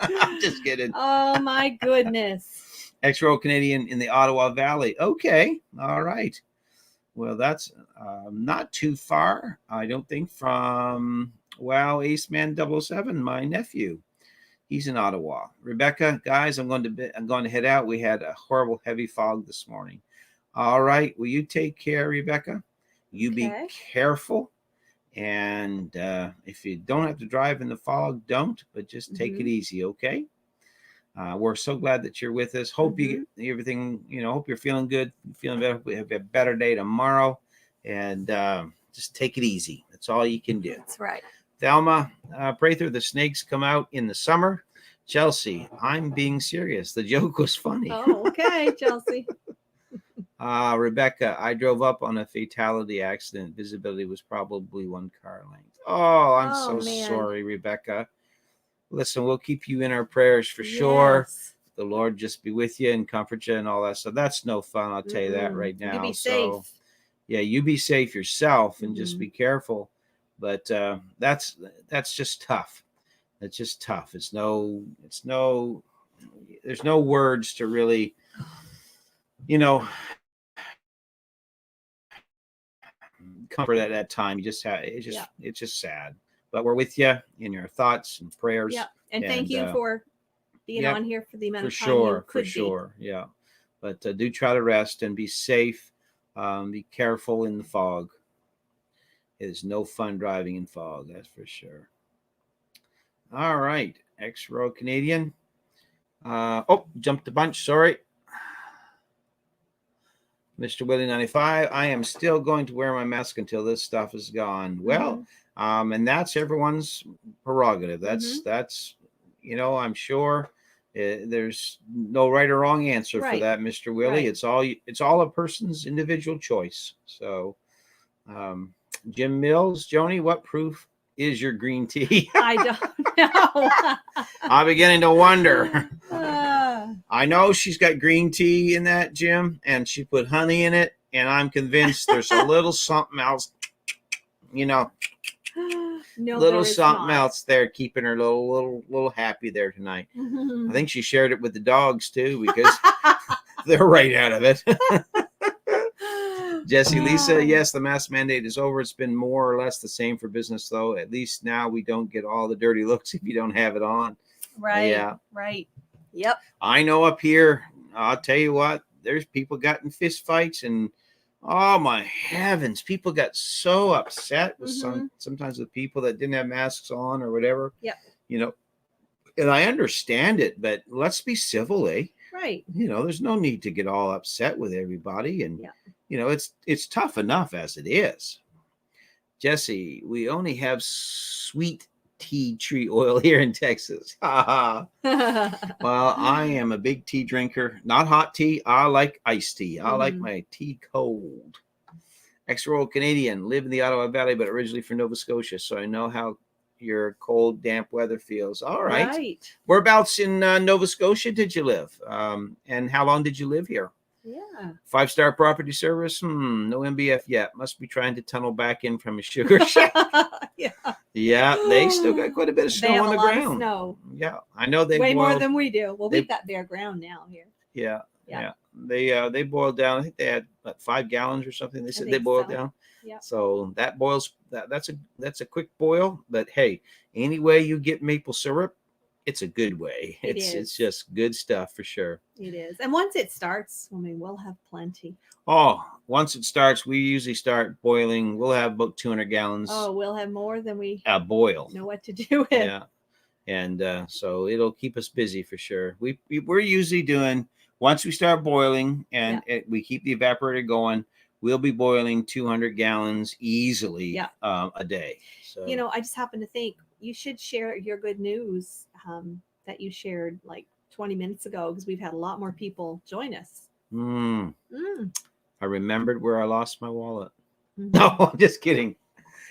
I'm just kidding. Oh my goodness. Ex-Royal Canadian in the Ottawa Valley. Okay. All right. Well, that's not too far, I don't think, from Ace Man 007, my nephew. He's in Ottawa. Rebecca, guys, I'm going to head out. We had a horrible heavy fog this morning. All right. Will you take care, Rebecca? You be careful. And if you don't have to drive in the fog, don't, but just take it easy, okay? We're so glad that you're with us. Hope you everything, hope you're feeling good, feeling better. We have a better day tomorrow, and just take it easy. That's all you can do. That's right. Thelma, Prather, the snakes come out in the summer. Chelsea, I'm being serious. The joke was funny. Oh, okay, Chelsea. Rebecca, I drove up on a fatality accident. Visibility was probably 1 car length. Oh, I'm so sorry, Rebecca. Listen, we'll keep you in our prayers for sure. The Lord just be with you and comfort you and all that. So that's no fun. I'll tell you that right now. You be safe. Yeah, you be safe yourself and just be careful. But that's just tough. That's just tough. There's no words to really, comfort at that time. You just have it's just sad. But we're with you in your thoughts and prayers. Yeah, and thank you for being on here for the amount of time you could be. For sure, yeah. But do try to rest and be safe. Be careful in the fog. It is no fun driving in fog, that's for sure. All right, Ex-Royal Canadian. Jumped a bunch, sorry. Mr. Willie 95, I am still going to wear my mask until this stuff is gone. Well, and that's everyone's prerogative. That's I'm sure there's no right or wrong answer for that, Mr. Willie. Right. It's all a person's individual choice. So, Jim Mills, Joni, what proof is your green tea? I don't know. I'm beginning to wonder. I know she's got green tea in that, Jim, and she put honey in it, and I'm convinced there's a little something else, little something else there keeping her little happy there tonight. I think she shared it with the dogs too, because they're right out of it. Jesse, Lisa, yes, the mask mandate is over. It's been more or less the same for business, though. At least now we don't get all the dirty looks if you don't have it on. Right. Yeah. Right. Yep. I know up here, I'll tell you what, there's people got in fist fights, and oh my heavens, people got so upset with sometimes with people that didn't have masks on or whatever. Yeah. And I understand it, but let's be civil, eh? Right. You know, there's no need to get all upset with everybody. And, Yeah. you know, it's tough enough as it is. Jesse, we only have sweet tea tree oil here in Texas. Well, I am a big tea drinker. Not hot tea. I like iced tea. I like my tea cold. Ex-Royal Canadian, live in the Ottawa Valley, but originally from Nova Scotia. So I know how your cold, damp weather feels. All right. Right. Whereabouts in Nova Scotia did you live? And how long did you live here? Yeah. 5-star property service? No MBF yet. Must be trying to tunnel back in from a sugar shack. Yeah. Yeah, they still got quite a bit of They snow have on a the lot of ground. snow. Yeah, I know they Way more boiled. than we do. Well, they- we've got bare ground now here. Yeah, Yeah. they boiled down. I think they had 5 gallons or something. They said they think boiled so. down. Yeah. So that boils. That's a quick boil. But hey, any way you get maple syrup, it's a good way. It's just good stuff for sure. It is. And once it starts, I mean, we'll have plenty. Oh, once it starts, we usually start boiling. We'll have about 200 gallons. Oh, we'll have more than we boil. know what to do with. Yeah, and so it'll keep us busy for sure. We're usually doing, once we start boiling and we keep the evaporator going, we'll be boiling 200 gallons easily a day. So You know, I just happen to think you should share your good news that you shared like 20 minutes ago, because we've had a lot more people join us. I remembered where I lost my wallet. Mhm. No, I'm just kidding.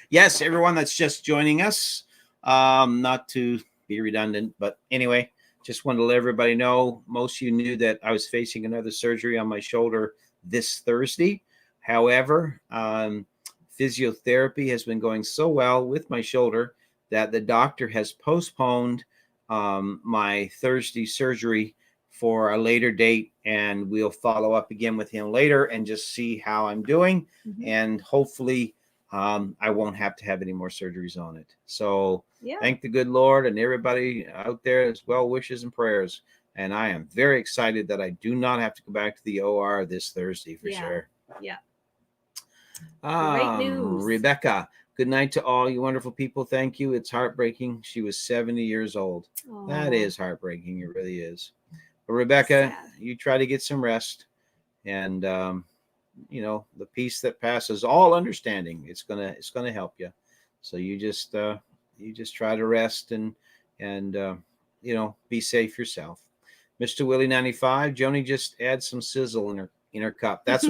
Yes, everyone that's just joining us, not to be redundant, but anyway, just wanted to let everybody know, most of you knew that I was facing another surgery on my shoulder this Thursday. However, physiotherapy has been going so well with my shoulder that the doctor has postponed my Thursday surgery for a later date, and we'll follow up again with him later and just see how I'm doing. And hopefully I won't have to have any more surgeries on it. So thank the good Lord, and everybody out there as well, wishes and prayers. And I am very excited that I do not have to go back to the OR this Thursday for sure. Yeah. Great news. Rebecca, good night to all you wonderful people. Thank you. It's heartbreaking. She was 70 years old. Oh. That is heartbreaking. It really is. But Rebecca, you try to get some rest, and you know, the peace that passes all understanding, it's gonna help you. So you just try to rest and you know, be safe yourself. Mr. Willie 95, Joni just add some sizzle in her cup. That's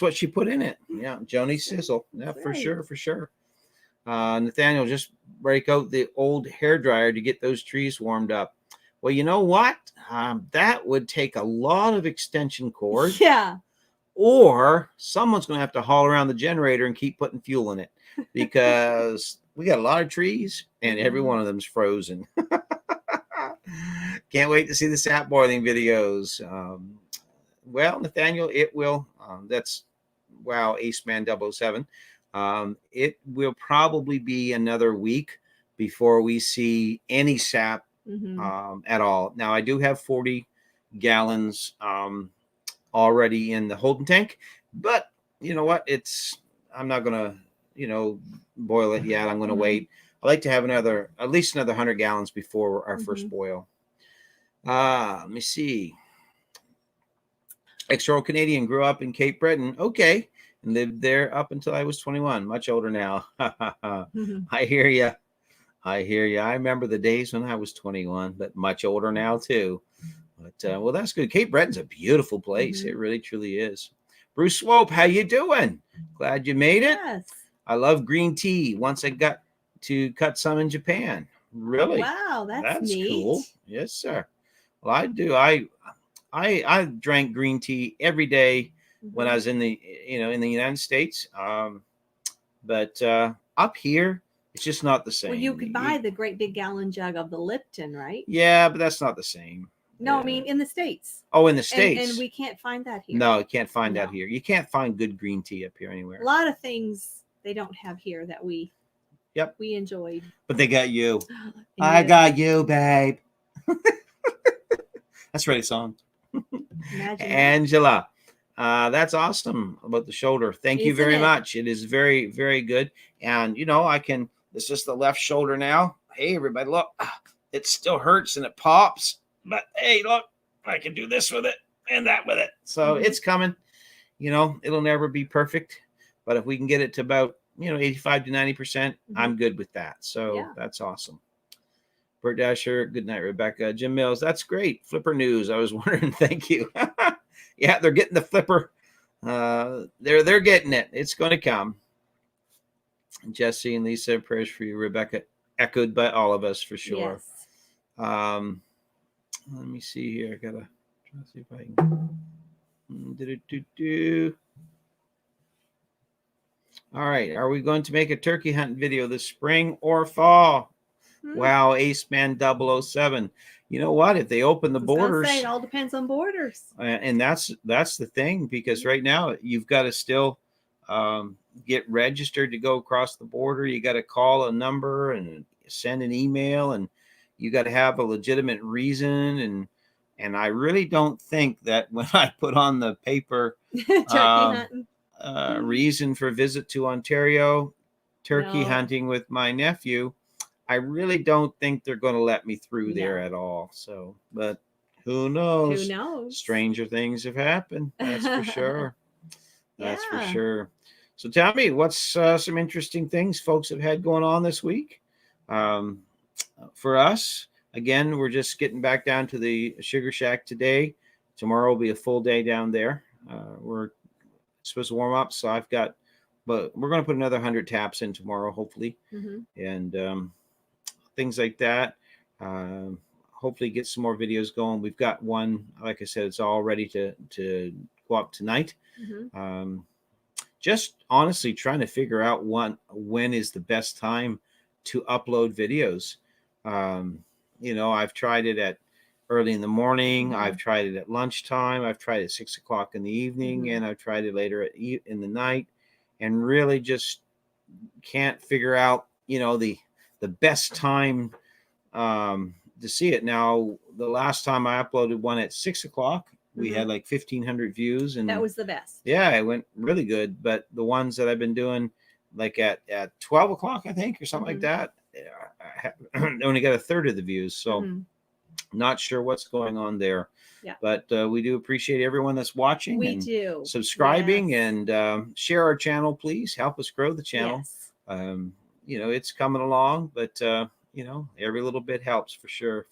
what she put in it. Yeah, Joni sizzle. Yeah, That's for right. sure. Nathaniel, just break out the old hair dryer to get those trees warmed up. Well, you know what? That would take a lot of extension cord. Yeah. Or someone's going to have to haul around the generator and keep putting fuel in it, because we got a lot of trees and every one of them's frozen. Can't wait to see the sap boiling videos. Well, Nathaniel, it will. That's wow, Aceman 007. It will probably be another week before we see any sap at all. Now, I do have 40 gallons already in the holding tank, but you know what? I'm not gonna, you know, boil it yet. I'm gonna wait. I like to have at least another 100 gallons before our first boil. Let me see. Ex-Royal Canadian, grew up in Cape Breton. Okay. And lived there up until I was 21. Much older now. I hear you. I remember the days when I was 21, but much older now too. But well, that's good. Cape Breton's a beautiful place. It really, truly is. Bruce Swope, how you doing? Glad you made it. Yes. I love green tea. Once I got to cut some in Japan. Really? Wow, that's neat. Cool. Yes, sir. Well, I do. I drank green tea every day when I was in the United States. But up here, it's just not the same. Well, you could buy the great big gallon jug of the Lipton, right? Yeah, but that's not the same. No, I mean in the States. Oh, in the States. And we can't find that here. No, you can't find that here. You can't find good green tea up here anywhere. A lot of things they don't have here that we enjoyed. But they got you. I got you, babe. That's right, song. Angela. That's awesome about the shoulder. Thank you very much. It is very, very good. And you know, this is the left shoulder now. Hey, everybody, look. It still hurts and it pops. But hey, look, I can do this with it and that with it. So it's coming. You know, it'll never be perfect, but if we can get it to about, 85 to 90%, I'm good with that. So that's awesome. Bert Dasher, good night, Rebecca. Jim Mills, that's great. Flipper news. I was wondering, thank you. Yeah, they're getting the flipper. They're getting it. It's going to come. Jesse and Lisa, prayers for you. Rebecca, echoed by all of us for sure. Yes. Let me see here. I gotta try to see if I can. All right. Are we going to make a turkey hunt video this spring or fall? Wow, Ace Man 007. You know what? If they open the borders, it all depends on borders. And that's the thing, because right now you've got to still get registered to go across the border. You got to call a number and send an email, and you got to have a legitimate reason. And I really don't think that when I put on the paper reason for visit to Ontario, turkey hunting with my nephew, I really don't think they're going to let me through there at all. So, but who knows? Who knows? Stranger things have happened. That's for sure. That's for sure. So tell me, what's some interesting things folks have had going on this week? For us, again, we're just getting back down to the Sugar Shack today. Tomorrow will be a full day down there. We're supposed to warm up, so but we're going to put another 100 taps in tomorrow, hopefully, and things like that. Hopefully get some more videos going. We've got one, like I said, it's all ready to go up tonight. Just honestly trying to figure out when is the best time to upload videos. I've tried it at early in the morning. I've tried it at lunchtime. I've tried it at 6 o'clock in the evening, and I've tried it later in the night, and really just can't figure out, the best time to see it. Now, the last time I uploaded one at 6 o'clock, we had like 1,500 views, and that was the best. Yeah, it went really good. But the ones that I've been doing, like at 12 o'clock, I think, or something like that, I only got a third of the views. So not sure what's going on there. Yeah. But we do appreciate everyone that's watching. We do. Subscribing and share our channel, please. Help us grow the channel. Yes. It's coming along, but every little bit helps for sure.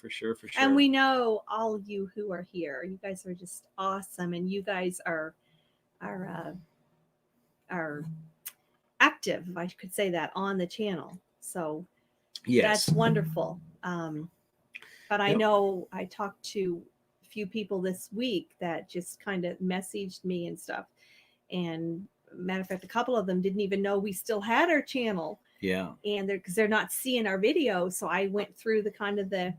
And we know all of you who are here. You guys are just awesome, and you guys are active, if I could say that, on the channel. So that's wonderful. But I know I talked to a few people this week that just kind of messaged me and stuff. And matter of fact, a couple of them didn't even know we still had our channel. Yeah. And because they're not seeing our video. So I went through the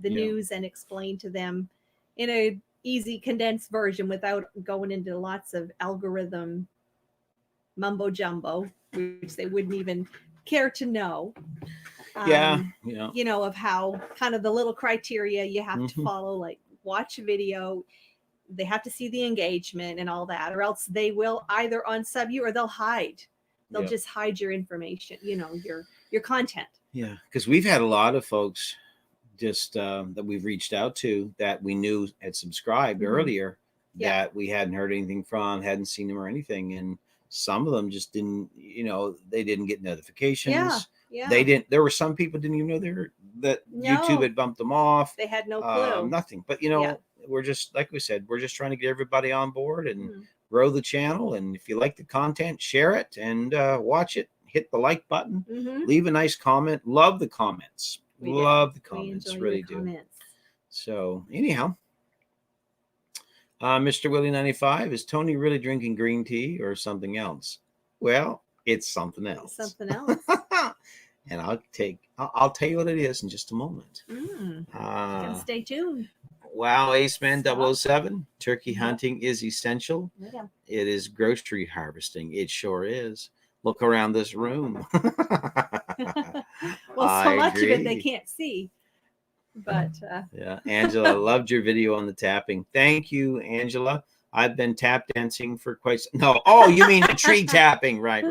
news and explained to them in a easy condensed version without going into lots of algorithm mumbo jumbo, which they wouldn't even care to know. Of how kind of the little criteria you have to follow, like watch a video, they have to see the engagement and all that, or else they will either unsub you or they'll hide. They'll just hide your information, your content. Yeah, because we've had a lot of folks just that we've reached out to that we knew had subscribed earlier that we hadn't heard anything from, hadn't seen them or anything. And some of them just didn't, they didn't get notifications. Yeah. They didn't. There were some people didn't even know YouTube had bumped them off. They had no clue. Nothing. But we're just, like we said, we're just trying to get everybody on board and grow the channel. And if you like the content, share it and watch it. Hit the like button. Leave a nice comment. Love the comments. Love the comments. Really do. Comments. So anyhow, Mr. Willie 95, is Tony really drinking green tea or something else? Well, it's something else. Something else. And I'll tell you what it is in just a moment. Stay tuned. Wow, Ace Man 007, turkey hunting is essential. Yeah. It is grocery harvesting. It sure is. Look around this room. Well, so much of it they can't see. But yeah, Angela, loved your video on the tapping. Thank you, Angela. I've been tap dancing for you mean the tree tapping. Right.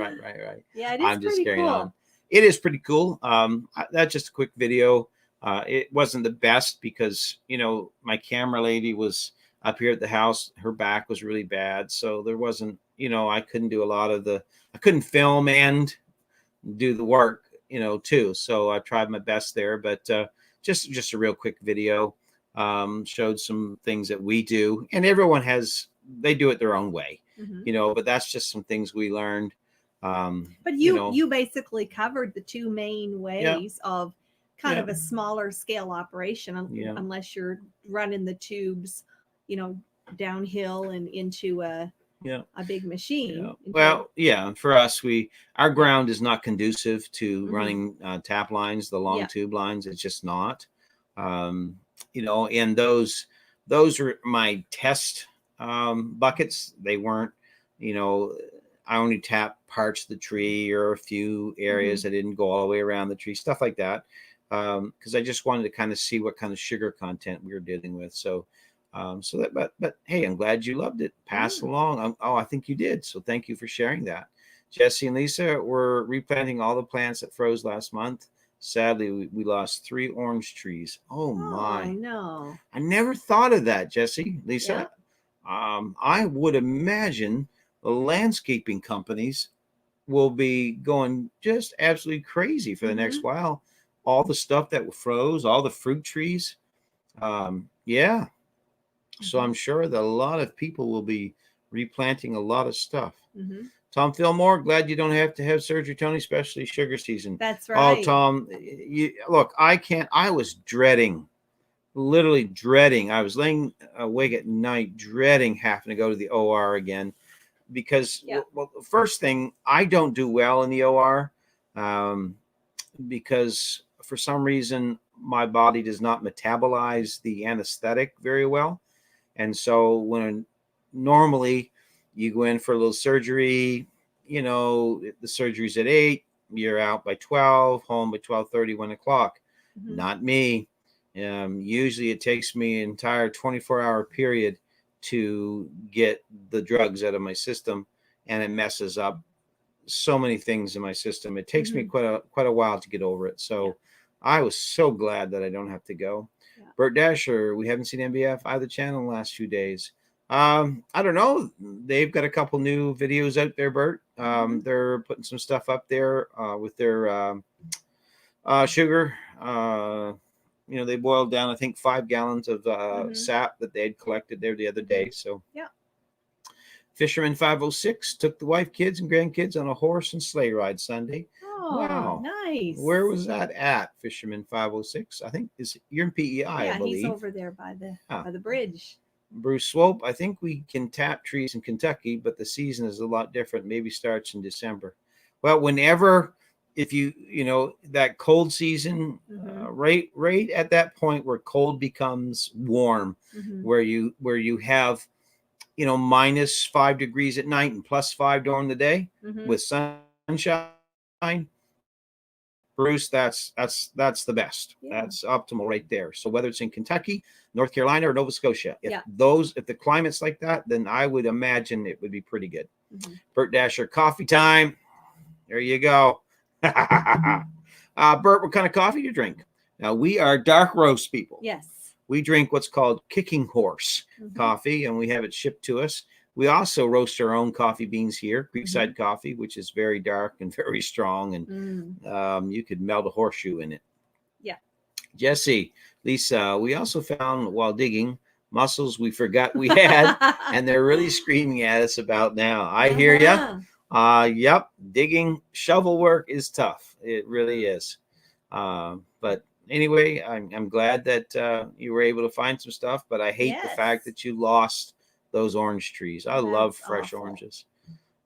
Yeah, it is. I'm just carrying on. It is pretty cool. That's just a quick video. It wasn't the best because, my camera lady was up here at the house. Her back was really bad. So there wasn't, I couldn't do a lot of I couldn't film and do the work, too. So I tried my best there, but just a real quick video, showed some things that we do, and everyone they do it their own way, but that's just some things we learned. But you basically covered the two main ways of kind of a smaller scale operation, unless you're running the tubes, downhill and into a big machine. Well, for us, our ground is not conducive to running tap lines, the long tube lines. It's just not. And those are my test buckets. They weren't, I only tapped parts of the tree or a few areas. I didn't go all the way around the tree, stuff like that. Because I just wanted to kind of see what kind of sugar content we were dealing with. So, but hey, I'm glad you loved it. Pass along. I think you did. So thank you for sharing that. Jesse and Lisa were replanting all the plants that froze last month. Sadly, we lost 3 orange trees. Oh my! No, I never thought of that, Jesse. Lisa, I would imagine the landscaping companies will be going just absolutely crazy for the next while. All the stuff that froze, all the fruit trees. So I'm sure that a lot of people will be replanting a lot of stuff. Tom Fillmore, glad you don't have to have surgery, Tony, especially sugar season. That's right. Oh, Tom, look, I was literally dreading. I was laying awake at night, dreading having to go to the OR again. Because, well, the first thing, I don't do well in the OR because for some reason my body does not metabolize the anesthetic very well. And so when normally you go in for a little surgery, the surgery's at 8, you're out by 12, home by 12:30, 1 o'clock. Not me. Usually it takes me an entire 24-hour period to get the drugs out of my system, and it messes up so many things in my system. It takes me quite a while to get over it. So I was so glad that I don't have to go. Bert Dasher, we haven't seen MBF either channel in the last few days. I don't know. They've got a couple new videos out there, Bert. They're putting some stuff up there with their sugar. They boiled down, I think, 5 gallons of sap that they had collected there the other day. So Fisherman 506 took the wife, kids, and grandkids on a horse and sleigh ride Sunday. Oh, wow, nice. Where was that at, Fisherman 506? I think you're in PEI, I believe. He's over there by the bridge. Bruce Swope, I think we can tap trees in Kentucky, but the season is a lot different. Maybe starts in December. Well, whenever, if that cold season, right at that point where cold becomes warm, where you have, -5 degrees at night and +5 during the day with sunshine, Bruce, that's the best. That's optimal right there. So whether it's in Kentucky, North Carolina, or Nova Scotia, if the climate's like that, then I would imagine it would be pretty good. Bert Dasher, coffee time. There you go. Bert, what kind of coffee do you drink? Now, we are dark roast people. Yes. We drink what's called Kicking Horse coffee, and we have it shipped to us. We also roast our own coffee beans here, Creekside coffee, which is very dark and very strong, and you could melt a horseshoe in it. Yeah. Jesse, Lisa, we also found while digging mussels we forgot we had, and they're really screaming at us about now. I hear you. Yep, digging shovel work is tough. It really is. But anyway, I'm glad that you were able to find some stuff, but I hate the fact that you lost those orange trees. I love fresh oranges.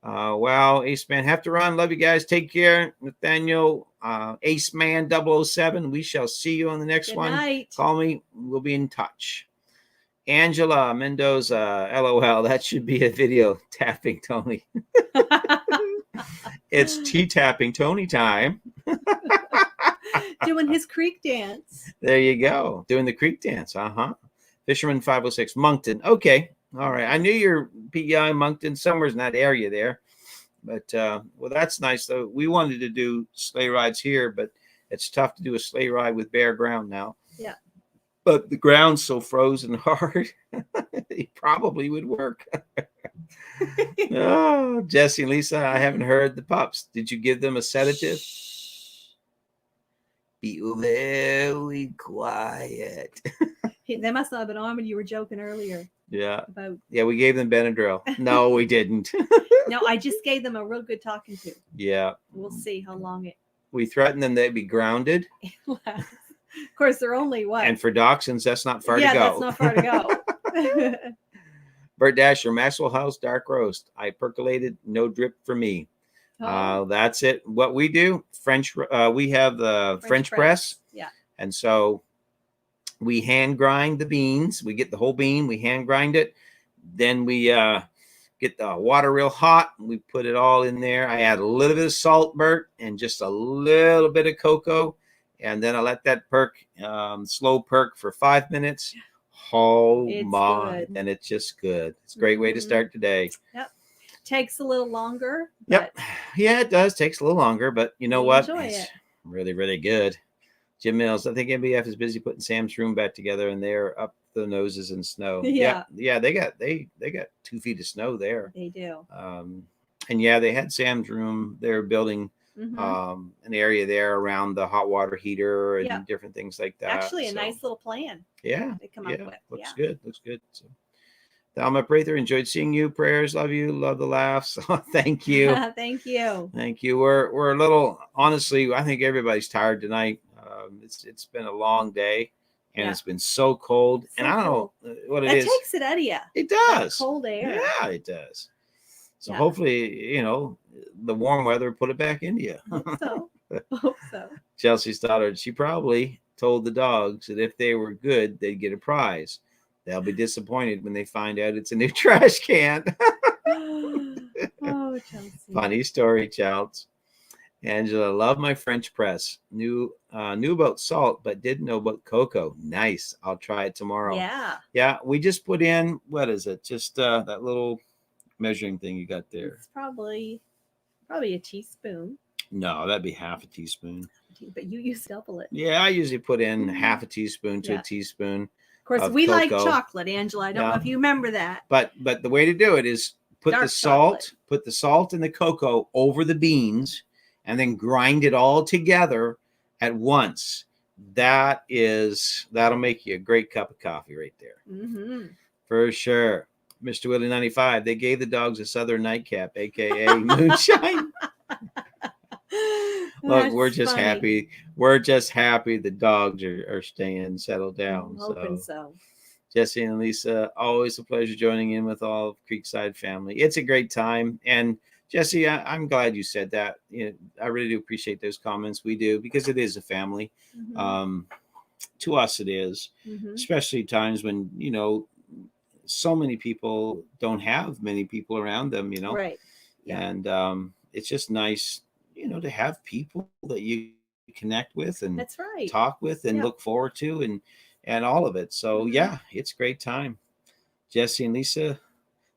Wow, Ace Man, have to run. Love you guys. Take care. Nathaniel, Ace Man 007. We shall see you on the next one. Night. Call me. We'll be in touch. Angela Mendoza, LOL. That should be a video. Tapping Tony. It's tea tapping Tony time. Doing his creek dance. There you go. Doing the creek dance. Fisherman 506, Moncton. Okay. All right. I knew you're PEI, Moncton, somewhere's in that area there. But, well, that's nice, though. We wanted to do sleigh rides here, but It's tough to do a sleigh ride with bare ground now. Yeah. But the ground's so frozen hard, it probably would work. Oh, Jesse and Lisa, I haven't heard the pups. Did you give them a sedative? Be very quiet. They must not have been on when you were joking earlier. Yeah. About Yeah, we gave them Benadryl. No, we didn't. no, I just gave them a real good talking to. Yeah. We'll see how long it We threatened them they'd be grounded. lasts. Of course, they're only what? And for dachshunds, that's not far to go. Yeah, that's not far to go. Bert Dasher, Maxwell House dark roast. I percolated, no drip for me. Oh, That's it. What we do, we have the French press. Yeah. And so we hand grind the beans. We get the whole bean, we hand grind it. Then we get the water real hot. We put it all in there. I add a little bit of salt, Bert, and just a little bit of cocoa. And then I let that slow perk for 5 minutes. Oh It's my, good. and it's just good. It's a great way to start today. Yep. Takes a little longer. Yep. Yeah, it does. Takes a little longer, but you know what? Enjoy It's it. really, really good. Jim Mills, I think MBF is busy putting Sam's room back together, and they're up the noses in snow. Yeah. Yeah. They got 2 feet of snow there. They do. And yeah, they had Sam's room. They're building Mhm. an area there around the hot water heater and Yeah. different things like that. Actually, a So, nice little plan yeah. they come up with. Looks good. Looks good. So, Thelma Prather, enjoyed seeing you. Prayers, love you, love the laughs. Thank you. Thank you. Thank you. We're a little, honestly, I think everybody's tired tonight. It's been a long day, and Yeah. it's been so cold. And So I don't know what it That is. takes it out of you. It That does. cold air. Yeah, it does. So Yeah. hopefully, the warm weather put it back into you. Hope so. Hope so. Chelsea's daughter, she probably told the dogs that if they were good, they'd get a prize. They'll be disappointed when they find out it's a new trash can. Oh, Chelsea. Funny story, Childs. Angela, love my French press. Knew about salt, but didn't know about cocoa. Nice. I'll try it tomorrow. Yeah. Yeah, we just put in, what is it? Just that little measuring thing you got there. It's probably a teaspoon, No, that'd be half a teaspoon. but you use double it. Yeah, I usually put in half a teaspoon to Yeah. a teaspoon. Of course, Of we like cocoa. chocolate, Angela. I don't know Yeah. if you remember that. But the way to do it is put Dark the salt, chocolate. put the salt and the cocoa over the beans, and then grind it all together at once. That'll make you a great cup of coffee right there. Mm-hmm. For sure. Mr. Willie 95, they gave the dogs a southern nightcap, aka moonshine. Look, we're just happy. We're just happy the dogs are staying settled down. I'm hoping so. Jesse and Lisa, always a pleasure joining in with all of Creekside family. It's a great time. And Jesse, I'm glad you said that. I really do appreciate those comments. We do, because it is a family. Mhm. To us, it is, Mhm. especially times when, so many people don't have many people around them, Right. Yeah. and it's just nice, to have people that you connect with and That's right. talk with and Yeah. look forward to and all of it. So Mhm. yeah, it's a great time. Jesse and Lisa,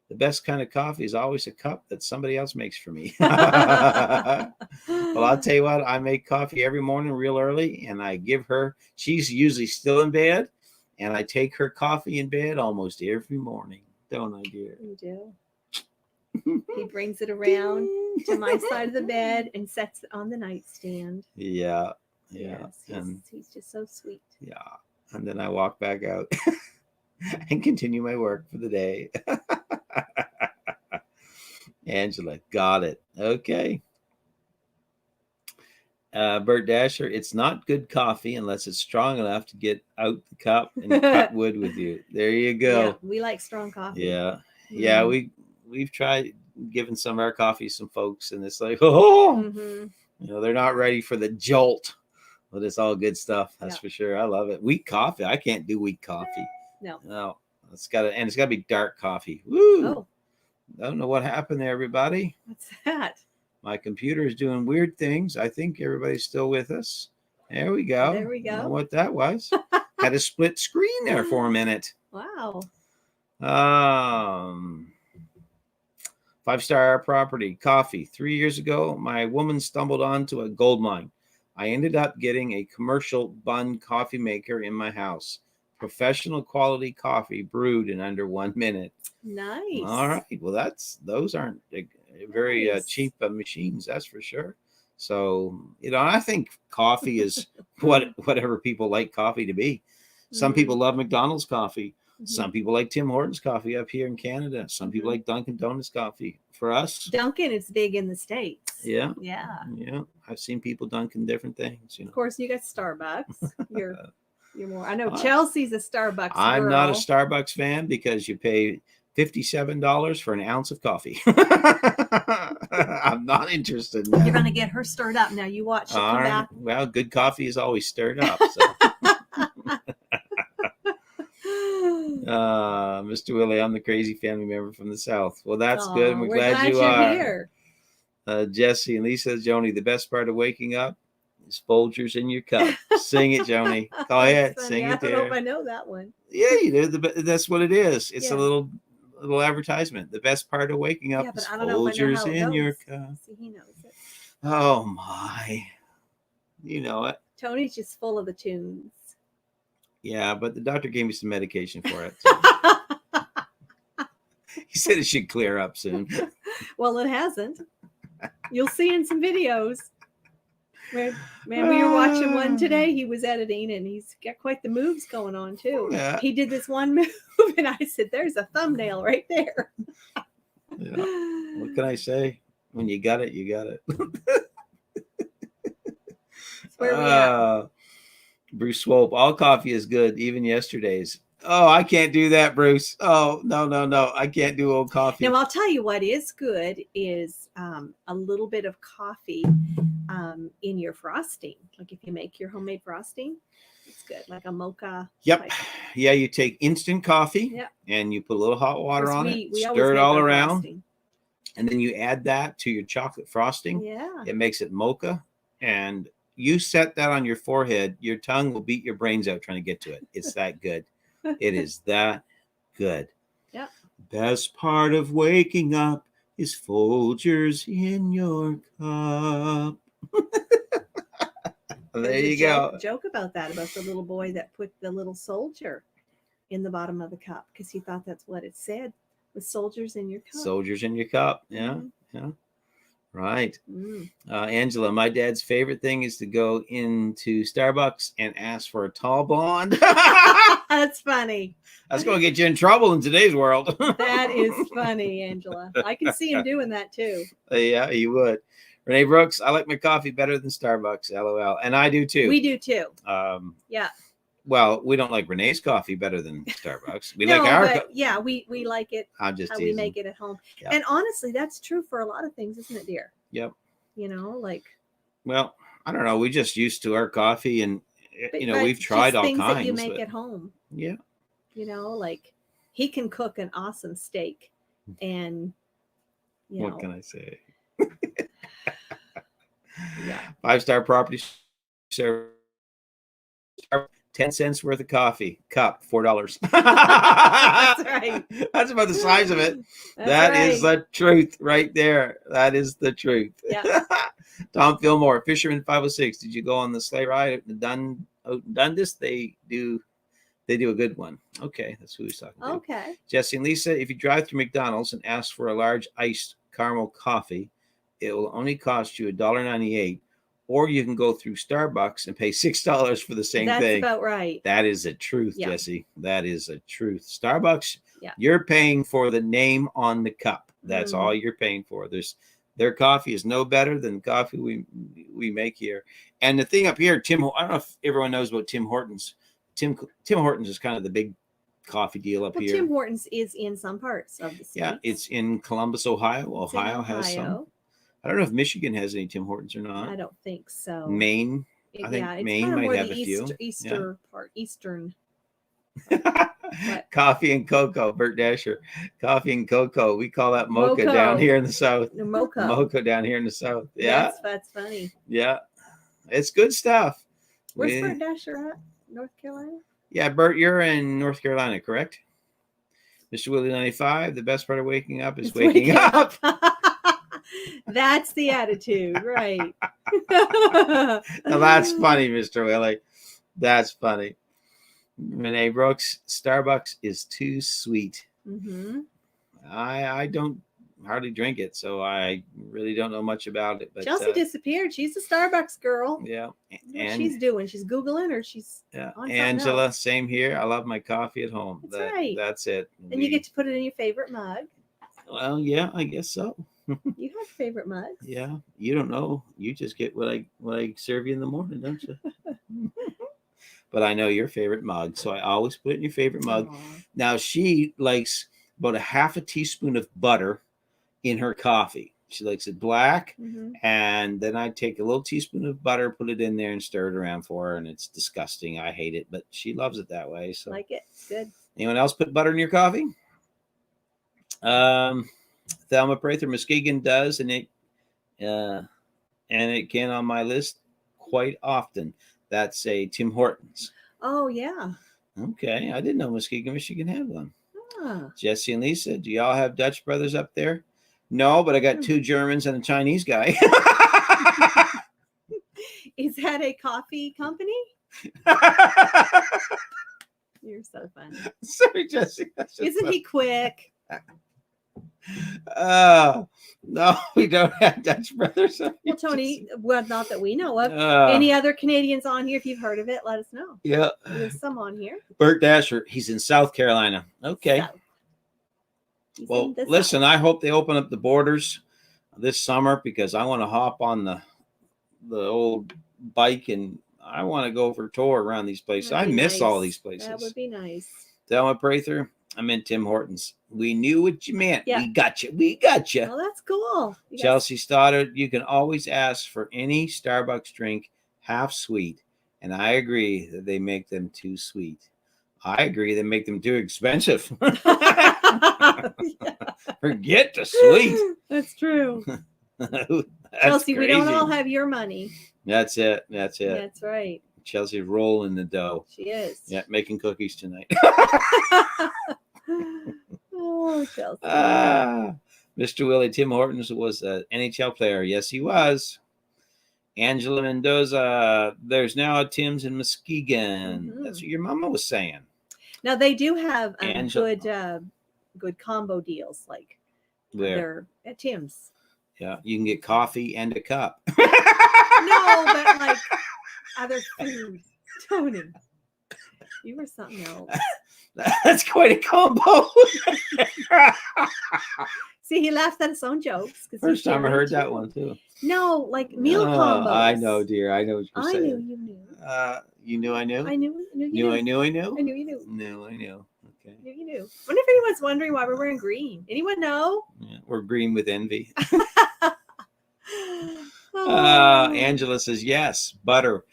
the best kind of coffee is always a cup that somebody else makes for me. Well, I'll tell you what, I make coffee every morning real early, and I give her, she's usually still in bed, and I take her coffee in bed almost every morning. Don't I, dear? You do. He brings it around to my side of the bed and sets it on the nightstand. Yeah. Yes, he's just so sweet. Yeah. And then I walk back out and continue my work for the day. Angela, got it. Okay. Bert Dasher, it's not good coffee unless it's strong enough to get out the cup and cut wood with you. There you Yeah, go. we like strong coffee. Yeah. Mhm. Yeah, we've tried giving some of our coffee some folks, and it's like, oh, Mhm. they're not ready for the jolt. But it's all good stuff. That's Yeah. for sure. I love it. Weak coffee. I can't do weak coffee. No. It's gotta be dark coffee. Woo! Oh, I don't know what happened there, everybody. what's that? My computer is doing weird things. I think everybody's still with us. There we go. There we Don't know go. what that was. Had a split screen there for a minute. Wow. 5-star property, coffee. 3 years ago, my woman stumbled onto a gold mine. I ended up getting a commercial bun coffee maker in my house. Professional quality coffee brewed in under 1 minute. Nice. All right. Well, those aren't very Nice. cheap machines, that's for sure. So, I think coffee is whatever people like coffee to be. Some people love McDonald's coffee. Some people like Tim Hortons coffee up here in Canada. Some people like Dunkin' Donuts coffee. For us, Dunkin' is big in the States. Yeah. I've seen people Dunkin' different things. Of course, you got Starbucks. You're more. I know Chelsea's a Starbucks. I'm not a Starbucks fan because you pay $57 for an ounce of coffee. I'm not interested in that. You're going to get her stirred up. Now you watch. Come back. Well, good coffee is always stirred up. So. Mr. Willie, I'm the crazy family member from the South. Well, that's good. We're glad you are here. Jesse and Lisa, Joni, the best part of waking up is Folgers in your cup. Sing it, Joni. Go ahead, sing it there. I don't know if I know that one. Yeah, you do. That's what it is. It's a little advertisement. The best part of waking up is Folgers in your cup. See, he knows it. Oh my, you know it. Tony's just full of the tunes. Yeah, but the doctor gave me some medication for it. He said it should clear up soon. Well, it hasn't. You'll see in some videos. Man, we were watching one today. He was editing, and he's got quite the moves going on too. Yeah. He did this one move, and I said, "There's a thumbnail right there." Yeah. What can I say? When you got it, you got it. Where we at? Bruce Swope, all coffee is good, even yesterday's. Oh, I can't do that, Bruce. Oh, no. I can't do old coffee. Now, I'll tell you what is good is a little bit of coffee in your frosting. Like if you make your homemade frosting, it's good. Like a mocha. Yep. Type. Yeah, you take instant coffee and you put a little hot water on it, stir it all around, frosting. And then you add that to your chocolate frosting. Yeah. It makes it mocha. And you set that on your forehead, your tongue will beat your brains out trying to get to it. It's that good. It is that good. Yeah. Best part of waking up is Folgers in your cup. There you go. Joke about that, about the little boy that put the little soldier in the bottom of the cup because he thought that's what it said, with soldiers in your cup. Soldiers in your cup. Yeah. Yeah. Right. Angela, my dad's favorite thing is to go into Starbucks and ask for a tall blonde. That's funny. That's going to get you in trouble in today's world. That is funny, Angela. I can see him doing that too. Yeah, you would. Renee Brooks, I like my coffee better than Starbucks. LOL. And I do too. We do too. Yeah. Well, we don't like Renee's coffee better than Starbucks. We like our yeah, we like it. I'm just how teasing. We make it at home. Yep. And honestly, that's true for a lot of things, isn't it, dear? Yep. You know, like. Well, I don't know. We just used to our coffee, and we've tried all things kinds. That you make at home. Yeah. You know, like he can cook an awesome steak, and what can I say? Yeah. 5-star property service. 10 cents worth of coffee cup, $4. That's right. That's about the size of it. That is the truth right there. That is the truth. Yeah. Tom Fillmore, Fisherman 506. Did you go on the sleigh ride at Dundas? They do a good one. Okay, that's who he's talking to. Okay. Jesse and Lisa, if you drive through McDonald's and ask for a large iced caramel coffee, it will only cost you $1.98. Or you can go through Starbucks and pay $6 for the same thing. That's about right. That is a truth, Jesse. That is a truth. Starbucks, you're paying for the name on the cup. That's all you're paying for. Their coffee is no better than the coffee we make here. And the thing up here, I don't know if everyone knows about Tim Hortons. Tim Hortons is kind of the big coffee deal up here. Tim Hortons is in some parts of the state. Yeah, it's in Columbus, Ohio. Ohio has some. I don't know if Michigan has any Tim Hortons or not. I don't think so. Maine, I think Maine might have a few. Eastern. Coffee and cocoa, Bert Dasher. Coffee and cocoa. We call that mocha down here in the South. Mocha down here in the South. Yeah. That's funny. Yeah. It's good stuff. Where's Bert Dasher at? North Carolina? Yeah, Bert, you're in North Carolina, correct? Mr. Willie 95, the best part of waking up is waking up. That's the attitude, right? Now that's funny, Mr. Willie. That's funny. Renee Brooks, Starbucks is too sweet. Mm-hmm. I don't hardly drink it, so I really don't know much about it. But Chelsea disappeared. She's a Starbucks girl. yeah, What she's doing? She's Googling or she's on Angela, else. same here. I love my coffee at home. That's right. That's it. And you get to put it in your favorite mug. Well, yeah, I guess so. You have favorite mugs. Yeah, you don't know. You just get what I serve you in the morning, don't you? But I know your favorite mug, so I always put it in your favorite mug. Aww. Now she likes about a half a teaspoon of butter in her coffee. She likes it black, and then I take a little teaspoon of butter, put it in there, and stir it around for her. And it's disgusting. I hate it, but she loves it that way. So like it. Good. Anyone else put butter in your coffee? Thelma Prather Muskegon does, and it can on my list quite often. That's a Tim Hortons. Oh yeah. Okay, I didn't know Muskegon, Michigan had one. Ah. Jesse and Lisa, do y'all have Dutch brothers up there? No, but I got 2 Germans and a Chinese guy. Is that a coffee company? You're so funny. Sorry, Jesse. Isn't he quick? No, we don't have Dutch brothers. Well, Tony, well, not that we know of. Any other Canadians on here? If you've heard of it, let us know. Yeah. There's some on here. Bert Dasher, he's in South Carolina. Okay. Well, listen, I hope they open up the borders this summer because I want to hop on the old bike and I want to go for a tour around these places. I miss all these places. That would be nice. Thelma Prather, I'm in Tim Hortons. We knew what you meant. Yeah. We got you. We got you. Well, that's cool. Chelsea Stoddard, you can always ask for any Starbucks drink half sweet. And I agree that they make them too sweet. I agree they make them too expensive. Forget the sweet. That's true. That's Chelsea, crazy. we don't all have your money. That's it. That's right. Chelsea's rolling the dough. She is. Yeah, making cookies tonight. Oh, Chelsea. Mr. Willie, Tim Hortons was an NHL player. Yes, he was. Angela Mendoza, there's now a Tim's in Muskegon. That's what your mama was saying. Now they do have good combo deals, like they're at Tim's. Yeah, you can get coffee and a cup. No, but like other food. Tony, you were something else. That's quite a combo. See, he laughed at his own jokes. First time I heard that one too. No, like meal combos. I know, dear. I know what you're saying. I knew you knew. You knew I knew? I knew you knew. I knew I knew? I knew you knew. No, I knew. Okay. I knew you knew. Wonder if anyone's wondering why we're wearing green. Anyone know? Yeah, we're green with envy. Oh. Angela says yes. Butter.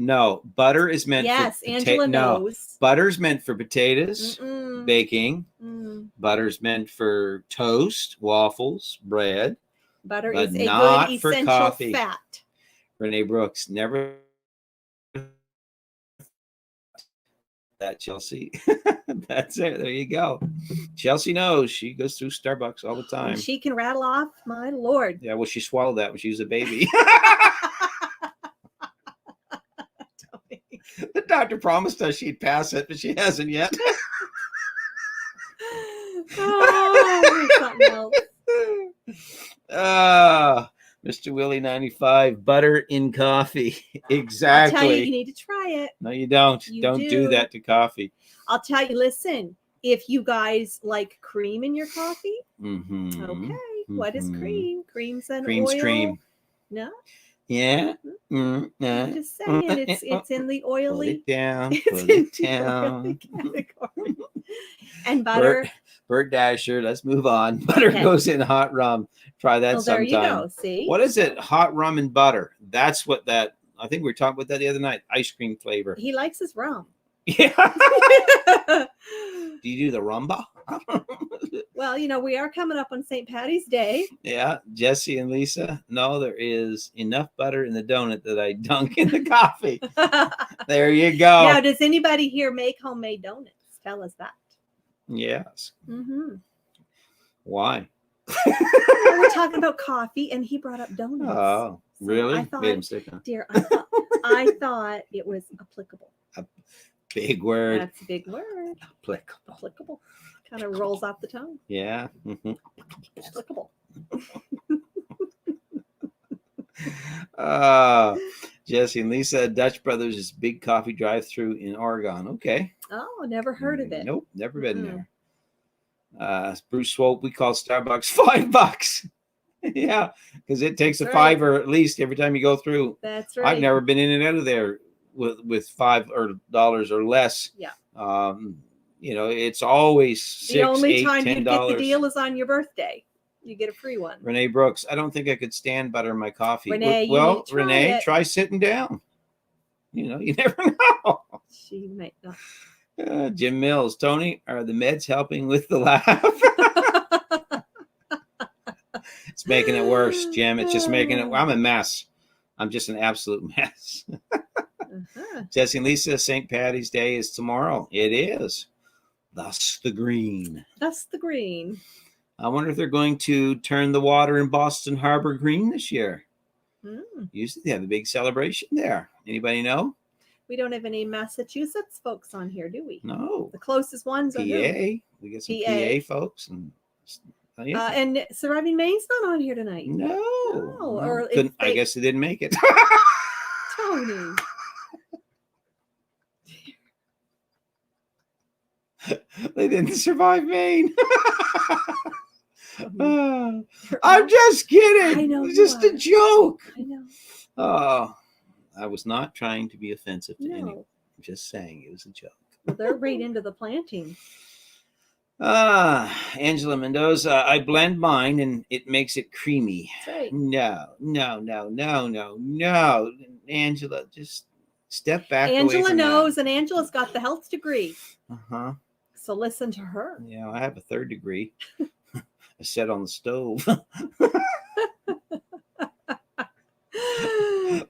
No, butter is meant yes, for Angela knows. Butter's meant for potatoes, baking. Butter's meant for toast, waffles, bread. Butter is a not good for essential coffee. fat. Renee Brooks, never that, Chelsea. That's it. There you go. Chelsea knows. She goes through Starbucks all the time. And she can rattle off, my Lord. Yeah, well, she swallowed that when she was a baby. The doctor promised us she'd pass it, but she hasn't yet. Oh, something else. Mr. Willie 95, butter in coffee. Exactly. I'll tell you, you need to try it. No, you don't. You don't do that to coffee. I'll tell you, listen, if you guys like cream in your coffee, okay. What is cream? Cream's an Cream's oil. Cream. No? Yeah. I'm just saying, it's in the oily. Put it down. It's Put in it the down. oily category. And butter. Bert Dasher, let's move on. Butter goes in hot rum. Try that sometime. There you go. See? What is it? Hot rum and butter. That's what that, I think we were talking about that the other night. Ice cream flavor. He likes his rum. Yeah. Do you do the rumba? Well, we are coming up on St. Patty's Day. Yeah. Jesse and Lisa. No, there is enough butter in the donut that I dunk in the coffee. There you go. Now, does anybody here make homemade donuts? Tell us that. Yes. Why? we're talking about coffee, and he brought up donuts. Oh, So really? I thought, Made a mistake, huh? dear, I thought it was applicable. Big word. That's a big word. Applicable. Applicable. Kind of rolls off the tongue. Yeah. Mm-hmm. Applicable. Jesse and Lisa, Dutch Brothers is big coffee drive-through in Oregon. Okay. Oh, never heard of it. Nope, never been Mm-mm. there. Bruce Swope, we call Starbucks $5. Yeah, because it takes That's a right. $5 at least every time you go through. That's right. I've never been in and out of there with $5 or less. Yeah. You know, it's always $6, The only $8, time you $10. get the deal is on your birthday. You get a free one. Renee Brooks, I don't think I could stand butter in my coffee. Renee, you well, need to try Renee, it. try sitting down. You know, you never know. She might not. Jim Mills, Tony, are the meds helping with the laugh? It's making it worse, Jim. It's just making it. I'm a mess. I'm just an absolute mess. Jesse and Lisa, St. Patty's Day is tomorrow. It is. Thus the green. Thus the green. I wonder if they're going to turn the water in Boston Harbor green this year. Usually they have a big celebration there. Anybody know? We don't have any Massachusetts folks on here, do we? No. The closest ones PA. are who? We get some PA. PA folks. And And Surviving Maine's not on here tonight. no. Or if Couldn't- I they- guess they didn't make it. Tony. They didn't survive Maine. I'm just kidding. I know It's you just a are. joke. I know. Oh, I was not trying to be offensive to anyone. No. I'm just saying it was a joke. Well, they're right into the planting. Angela Mendoza, I blend mine and it makes it creamy. That's right. No. Angela, just step back. away Angela from knows, and Angela's got the health degree. that. Uh-huh. So listen to her. Yeah, I have a 3rd degree. I set on the stove.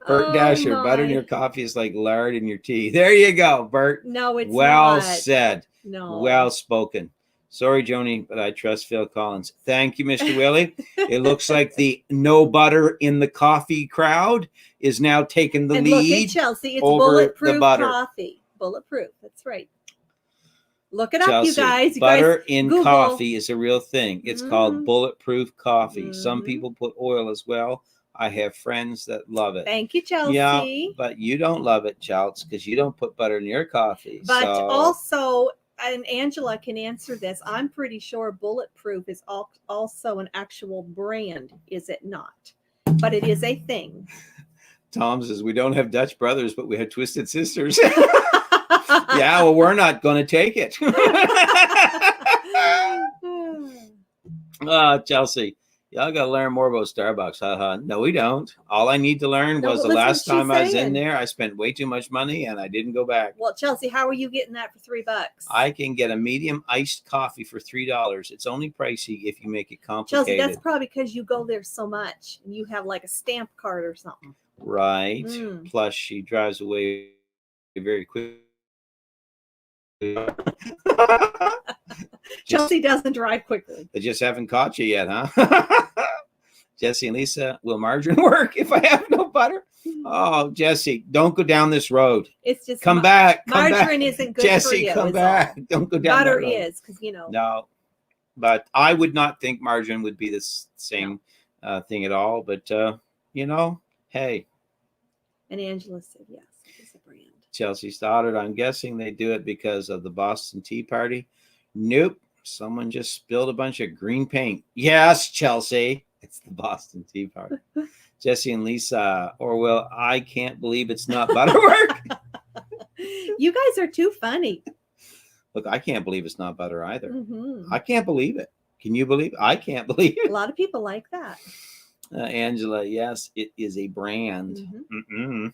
Bert Dasher, butter in your coffee is like lard in your tea. There you go, Bert. No, it's well not. said. No. Well spoken. Sorry, Joni, but I trust Phil Collins. Thank you, Mr. Willie. It looks like the no butter in the coffee crowd is now taking the and lead. look at Chelsea. It's over the bulletproof butter. coffee. Bulletproof. That's right. Look it up, Chelsea, you guys. You butter guys in Google. coffee is a real thing. It's called Mhm. bulletproof coffee. Some Mhm. people put oil as well. I have friends that love it. Thank you, Chelsea. Yeah, but you don't love it, Chelsea, because you don't put butter in your coffee. But so. also, and Angela can answer this, I'm pretty sure Bulletproof is also an actual brand, is it not? But it is a thing. Tom says, we don't have Dutch brothers, but we have twisted sisters. Yeah, well, we're not going to take it. Chelsea, y'all got to learn more about Starbucks. No, we don't. All I need to learn No, was but the listen last what she's time I was in saying. there, I spent way too much money and I didn't go back. Well, Chelsea, how are you getting that for $3? I can get a medium iced coffee for $3. It's only pricey if you make it Chelsea, complicated. that's probably because you go there so much and you have like a stamp card or something. Right. Mm. Plus, she drives away very quickly. Chelsea doesn't drive quickly. They just haven't caught you yet, huh? Jesse and Lisa, will margarine work if I have no butter? Oh, Jesse, don't go down this road. It's just Come back. Come margarine back. isn't good Jesse, for you. come is back. all. Don't go down Butter that road. is because No, but I would not think margarine would be the same thing at all. But, hey. And Angela said yes, it's a brand. Chelsea Stoddard, I'm guessing they do it because of the Boston Tea Party. Nope. Someone just spilled a bunch of green paint. Yes, Chelsea. It's the Boston Tea Party. Jesse and Lisa, Orwell, I can't believe it's not butterwork. You guys are too funny. Look, I can't believe it's not butter either. Mm-hmm. I can't believe it. Can you believe it? I can't believe A it. lot of people like that. Angela, yes, it is a brand. Mhm.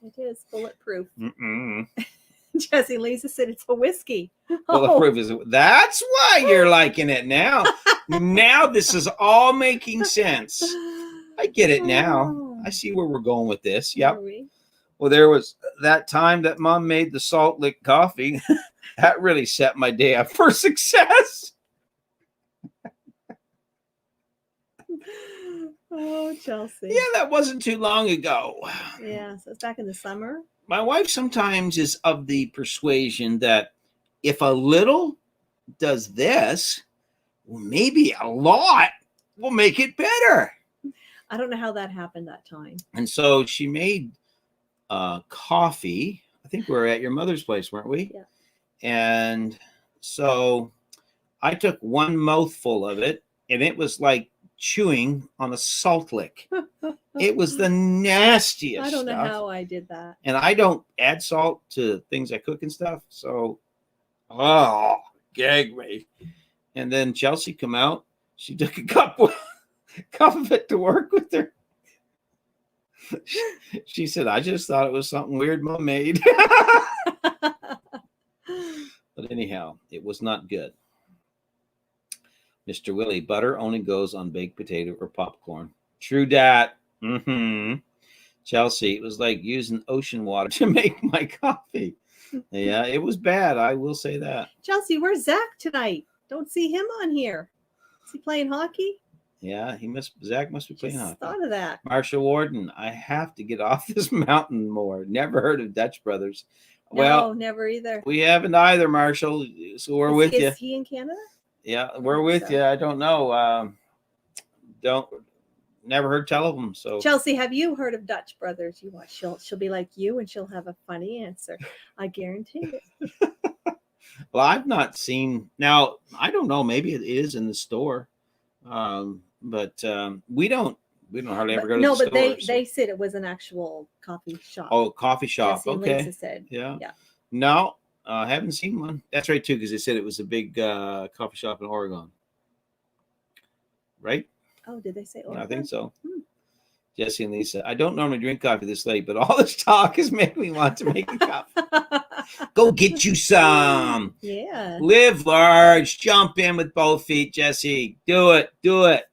It is bulletproof. Mm-mm. Jesse and Lisa said it's a whiskey. Bulletproof is. That's why you're liking it now. Now this is all making sense. I get it now. I see where we're going with this. Yep. Are we? Well, there was that time that Mom made the salt lick coffee. That really set my day up for success. Oh, Chelsea. Yeah, that wasn't too long ago. Yeah, so it's back in the summer. My wife sometimes is of the persuasion that if a little does this, well, maybe a lot will make it better. I don't know how that happened that time. And so she made coffee. I think we were at your mother's place, weren't we? Yeah. And so I took one mouthful of it, and it was like chewing on a salt lick. It was the nastiest I don't know stuff. how I did that. And I don't add salt to things I cook and stuff. So, gag me. And then Chelsea come out. She took a cup of it to work with her. She said, I just thought it was something weird Mom made. But anyhow, it was not good. Mr. Willie, butter only goes on baked potato or popcorn. True dat. Chelsea, it was like using ocean water to make my coffee. Yeah, it was bad. I will say that. Chelsea, where's Zach tonight? Don't see him on here. Is he playing hockey? Yeah, Zach must be playing hockey. Thought of that. Marshall Warden, I have to get off this mountain more. Never heard of Dutch Brothers. No, Well, never either. we haven't either, Marshall. So we're with you. Is he in Canada? Yeah, we're with you. I don't know. Never heard tell of them. So Chelsea, have you heard of Dutch Brothers? You watch. She'll be like you, and she'll have a funny answer. I guarantee it. well, I've not seen. Now I don't know. Maybe it is in the store, but we don't hardly ever go to the store. No, but they said it was an actual coffee shop. Oh, coffee shop. Jesse and Okay. Lisa said. Yeah. Yeah. No, I haven't seen one. That's right too, because they said it was a big coffee shop in Oregon. Right? Oh, did they say Oregon? I think so. Jesse and Lisa, I don't normally drink coffee this late, but all this talk is making me want to make a coffee. Go get you some. Yeah. Live large. Jump in with both feet, Jesse. Do it. Do it.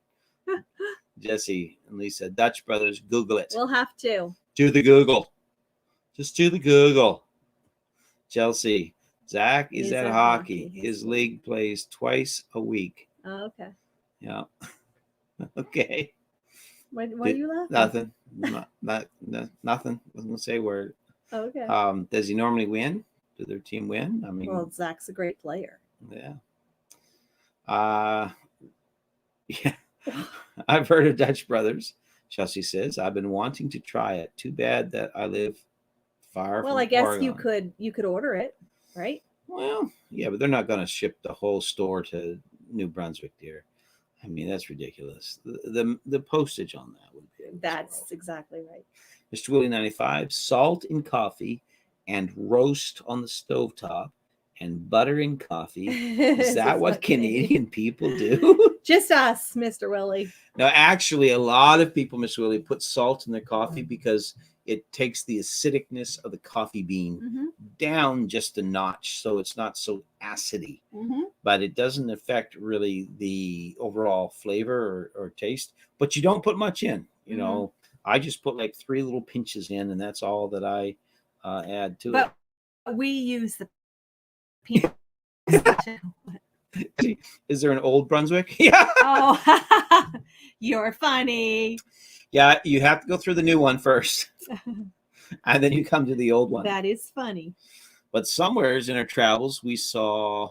Jesse and Lisa, Dutch Brothers, Google it. We'll have to. Do the Google. Just do the Google. Chelsea, Zach is at hockey. His league plays twice a week. Oh, okay. Yeah. Okay. Why are you laughing? Nothing. Nothing. Wasn't gonna say a word. Okay. Does he normally win? Does their team win? I mean, well, Zach's a great player. Yeah. Yeah. I've heard of Dutch Brothers. Chelsea says, I've been wanting to try it. Too bad that I live far from Well, I guess Oregon. you could order it, right? Well, yeah, but they're not going to ship the whole store to New Brunswick, dear. I mean, that's ridiculous. The postage on that would be. That's exactly right. Mr. Willie 95, salt in coffee and roast on the stovetop and butter in coffee. Is that what Canadian people do? Just us, Mr. Willie. No, actually, a lot of people, Mr. Willie, put salt in their coffee because it takes the acidicness of the coffee bean down just a notch, so it's not so acidy. But it doesn't affect really the overall flavor or taste. But you don't put much in. You know, I just put like 3 little pinches in, and that's all that I add to it. But we use the peanut. Is there an Old Brunswick? Yeah. Oh, you're funny. Yeah, you have to go through the new one first, and then you come to the old one. That is funny. But somewheres in our travels, we saw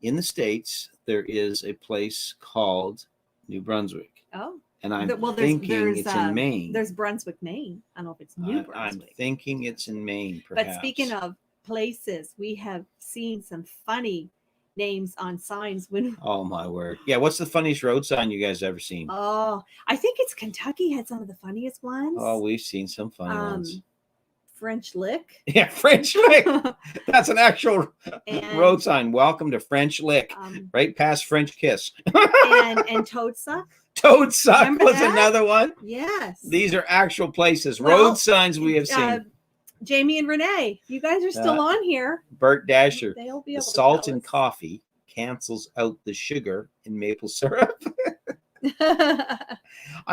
in the States, there is a place called New Brunswick. Oh. And I'm thinking it's in Maine. There's Brunswick, Maine. I don't know if it's New Brunswick. I'm thinking it's in Maine, perhaps. But speaking of places, we have seen some funny names on signs when. Oh my word! Yeah, what's the funniest road sign you guys ever seen? Oh, I think it's Kentucky had some of the funniest ones. Oh, we've seen some funny ones. French Lick. Yeah, French Lick. That's an actual road sign. Welcome to French Lick. Right past French Kiss. and Toad Suck. Toad Suck was that? another one. Yes. These are actual places. Road signs we have seen. Jamie and Renee, you guys are still on here. Bert Dasher. They'll be the able to salt tell in us. coffee cancels out the sugar in maple syrup. I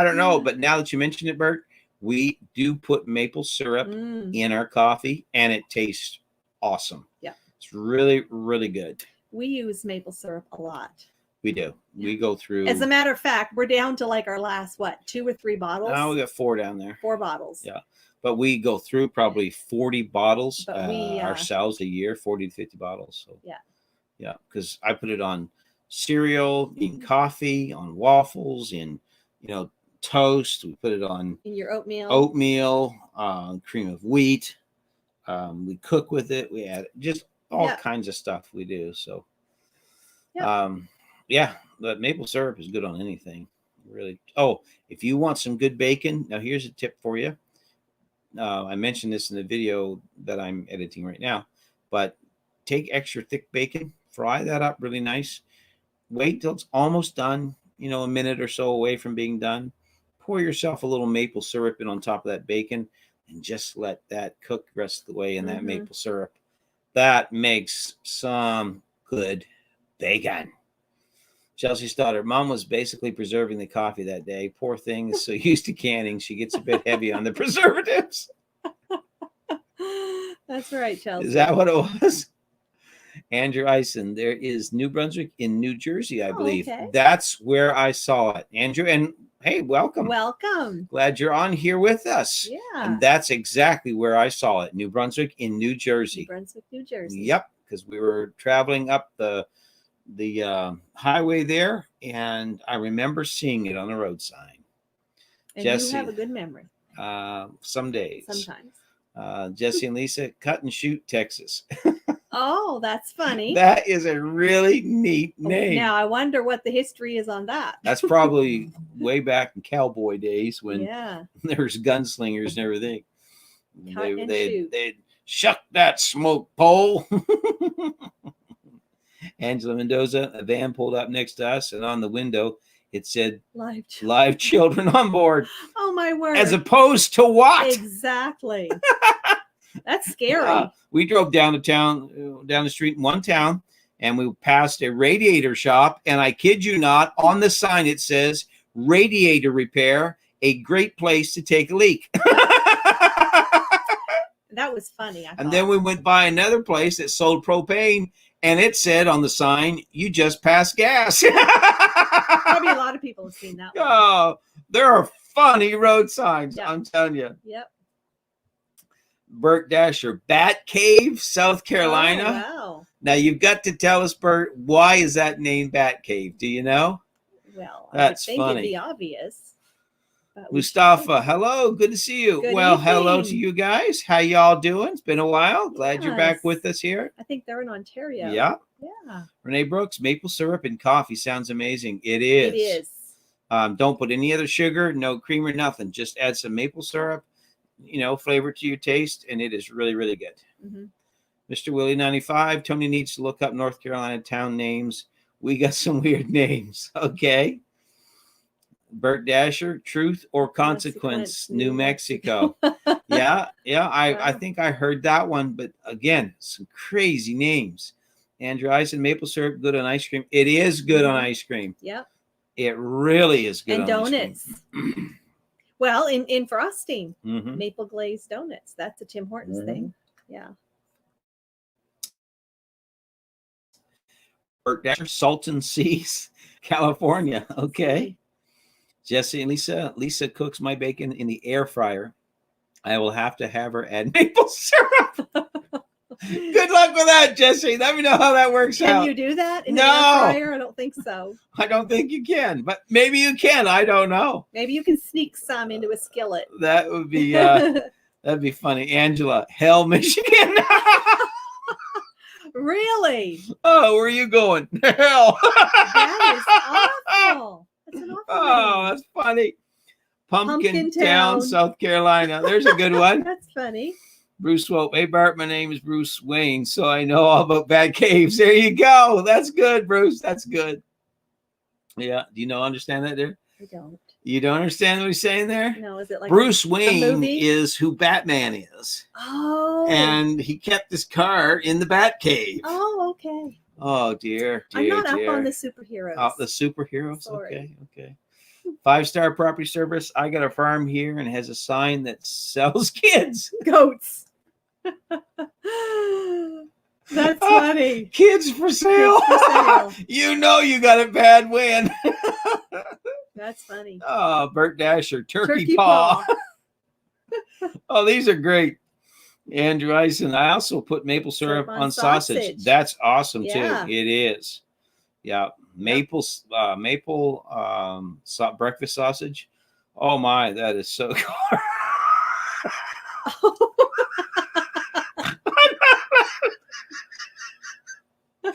don't know, but now that you mention it, Bert, we do put maple syrup in our coffee, and it tastes awesome. Yeah. It's really, really good. We use maple syrup a lot. We do. We go through. As a matter of fact, we're down to like our last, 2 or 3 bottles? Now we got 4 down there. 4 bottles. Yeah. But we go through probably 40 bottles But we, ourselves a year, 40 to 50 bottles. So yeah. Yeah. Because I put it on cereal, in coffee, on waffles, in, toast. We put it on In your oatmeal. Cream of wheat. We cook with it. We add just all Yeah. kinds of stuff we do. So, Yeah. but maple syrup is good on anything, really. Oh, if you want some good bacon, now here's a tip for you. I mentioned this in the video that I'm editing right now, but take extra thick bacon, fry that up really nice. Wait till it's almost done, a minute or so away from being done. Pour yourself a little maple syrup in on top of that bacon and just let that cook the rest of the way in that maple syrup. That makes some good bacon. Chelsea's daughter, Mom was basically preserving the coffee that day. Poor thing is so used to canning, she gets a bit heavy on the preservatives. That's right, Chelsea. Is that what it was? Andrew Eisen, there is New Brunswick in New Jersey, I believe. Okay. That's where I saw it. Andrew, and hey, welcome. Welcome. Glad you're on here with us. Yeah. And that's exactly where I saw it. New Brunswick in New Jersey. New Brunswick, New Jersey. Yep, because we were traveling up the highway there, and I remember seeing it on the road sign. And Jesse, you have a good memory. Some days. Sometimes. Jesse and Lisa, Cut and Shoot, Texas. Oh, that's funny. That is a really neat name. Now, I wonder what the history is on that. That's probably way back in cowboy days when Yeah. there's gunslingers and everything. Cut They'd shuck that smoke pole. Angela Mendoza, a van pulled up next to us, and on the window it said live children on board. Oh, my word. As opposed to what? Exactly. That's scary. We drove down the street in one town, and we passed a radiator shop, and I kid you not, on the sign it says radiator repair, a great place to take a leak. That was funny. And then we went by another place that sold propane, and it said on the sign, you just passed gas. Probably a lot of people have seen that one. Oh, there are funny road signs, Yep. I'm telling you. Yep. Bert Dasher, Bat Cave, South Carolina. Oh, wow. Now you've got to tell us, Bert, why is that named Bat Cave? Do you know? Well, That's I would think funny. it'd be obvious. Mustafa, hello, good to see you. Good Hello evening. to you guys. How y'all doing? It's been a while. Glad you're back Yes. with us here. I think they're in Ontario. Yeah. Yeah. Renee Brooks, maple syrup and coffee sounds amazing. It is. It is. Don't put any other sugar, no cream or nothing. Just add some maple syrup, flavor to your taste, and it is really, really good. Mm-hmm. Mr. Willie 95, Tony needs to look up North Carolina town names. We got some weird names. Okay. Bert Dasher, Truth or Consequence, New Mexico. Yeah. I think I heard that one, but again, some crazy names. Andrew Eisen, maple syrup, good on ice cream. It is good on ice cream. Yep. It really is good And on donuts. ice cream. Well, in frosting, Mhm. maple glazed donuts. That's a Tim Hortons thing. Yeah. Bert Dasher, Salton Seas, California. Okay. Jesse and Lisa cooks my bacon in the air fryer. I will have to have her add maple syrup. Good luck with that, Jesse. Let me know how that works out. Can you do that in No. an air fryer? I don't think so. I don't think you can, but maybe you can. I don't know. Maybe you can sneak some into a skillet. That would be that'd be funny. Angela, Hell, Michigan. Really? Oh, where are you going? Hell. That is awful. That's an awful Oh, name. that's funny. Pumpkin Pumpkin Town, Town. South Carolina. There's a good one. That's funny. Bruce Swope. Hey, Bart, my name is Bruce Wayne, so I know all about bad caves. There you go. That's good, Bruce. That's good. Yeah. Do you understand that there? I don't. You don't understand what he's saying there? No, is it like Bruce a Wayne movie? is who Batman is. Oh. And he kept his car in the Batcave. Oh, okay. Oh, dear. I'm not dear. up on the superheroes. Oh, the superheroes? Sorry. Okay. 5-star property service. I got a farm here and has a sign that sells kids. Goats. That's funny. Kids for sale. Kids for sale. You know you got a bad win. That's funny. Oh, Bert Dasher, turkey paw. Oh, these are great. Andrew Eisen. I also put maple syrup on sausage. That's awesome too. It is. Yeah. Maple breakfast sausage. Oh my, that is so good.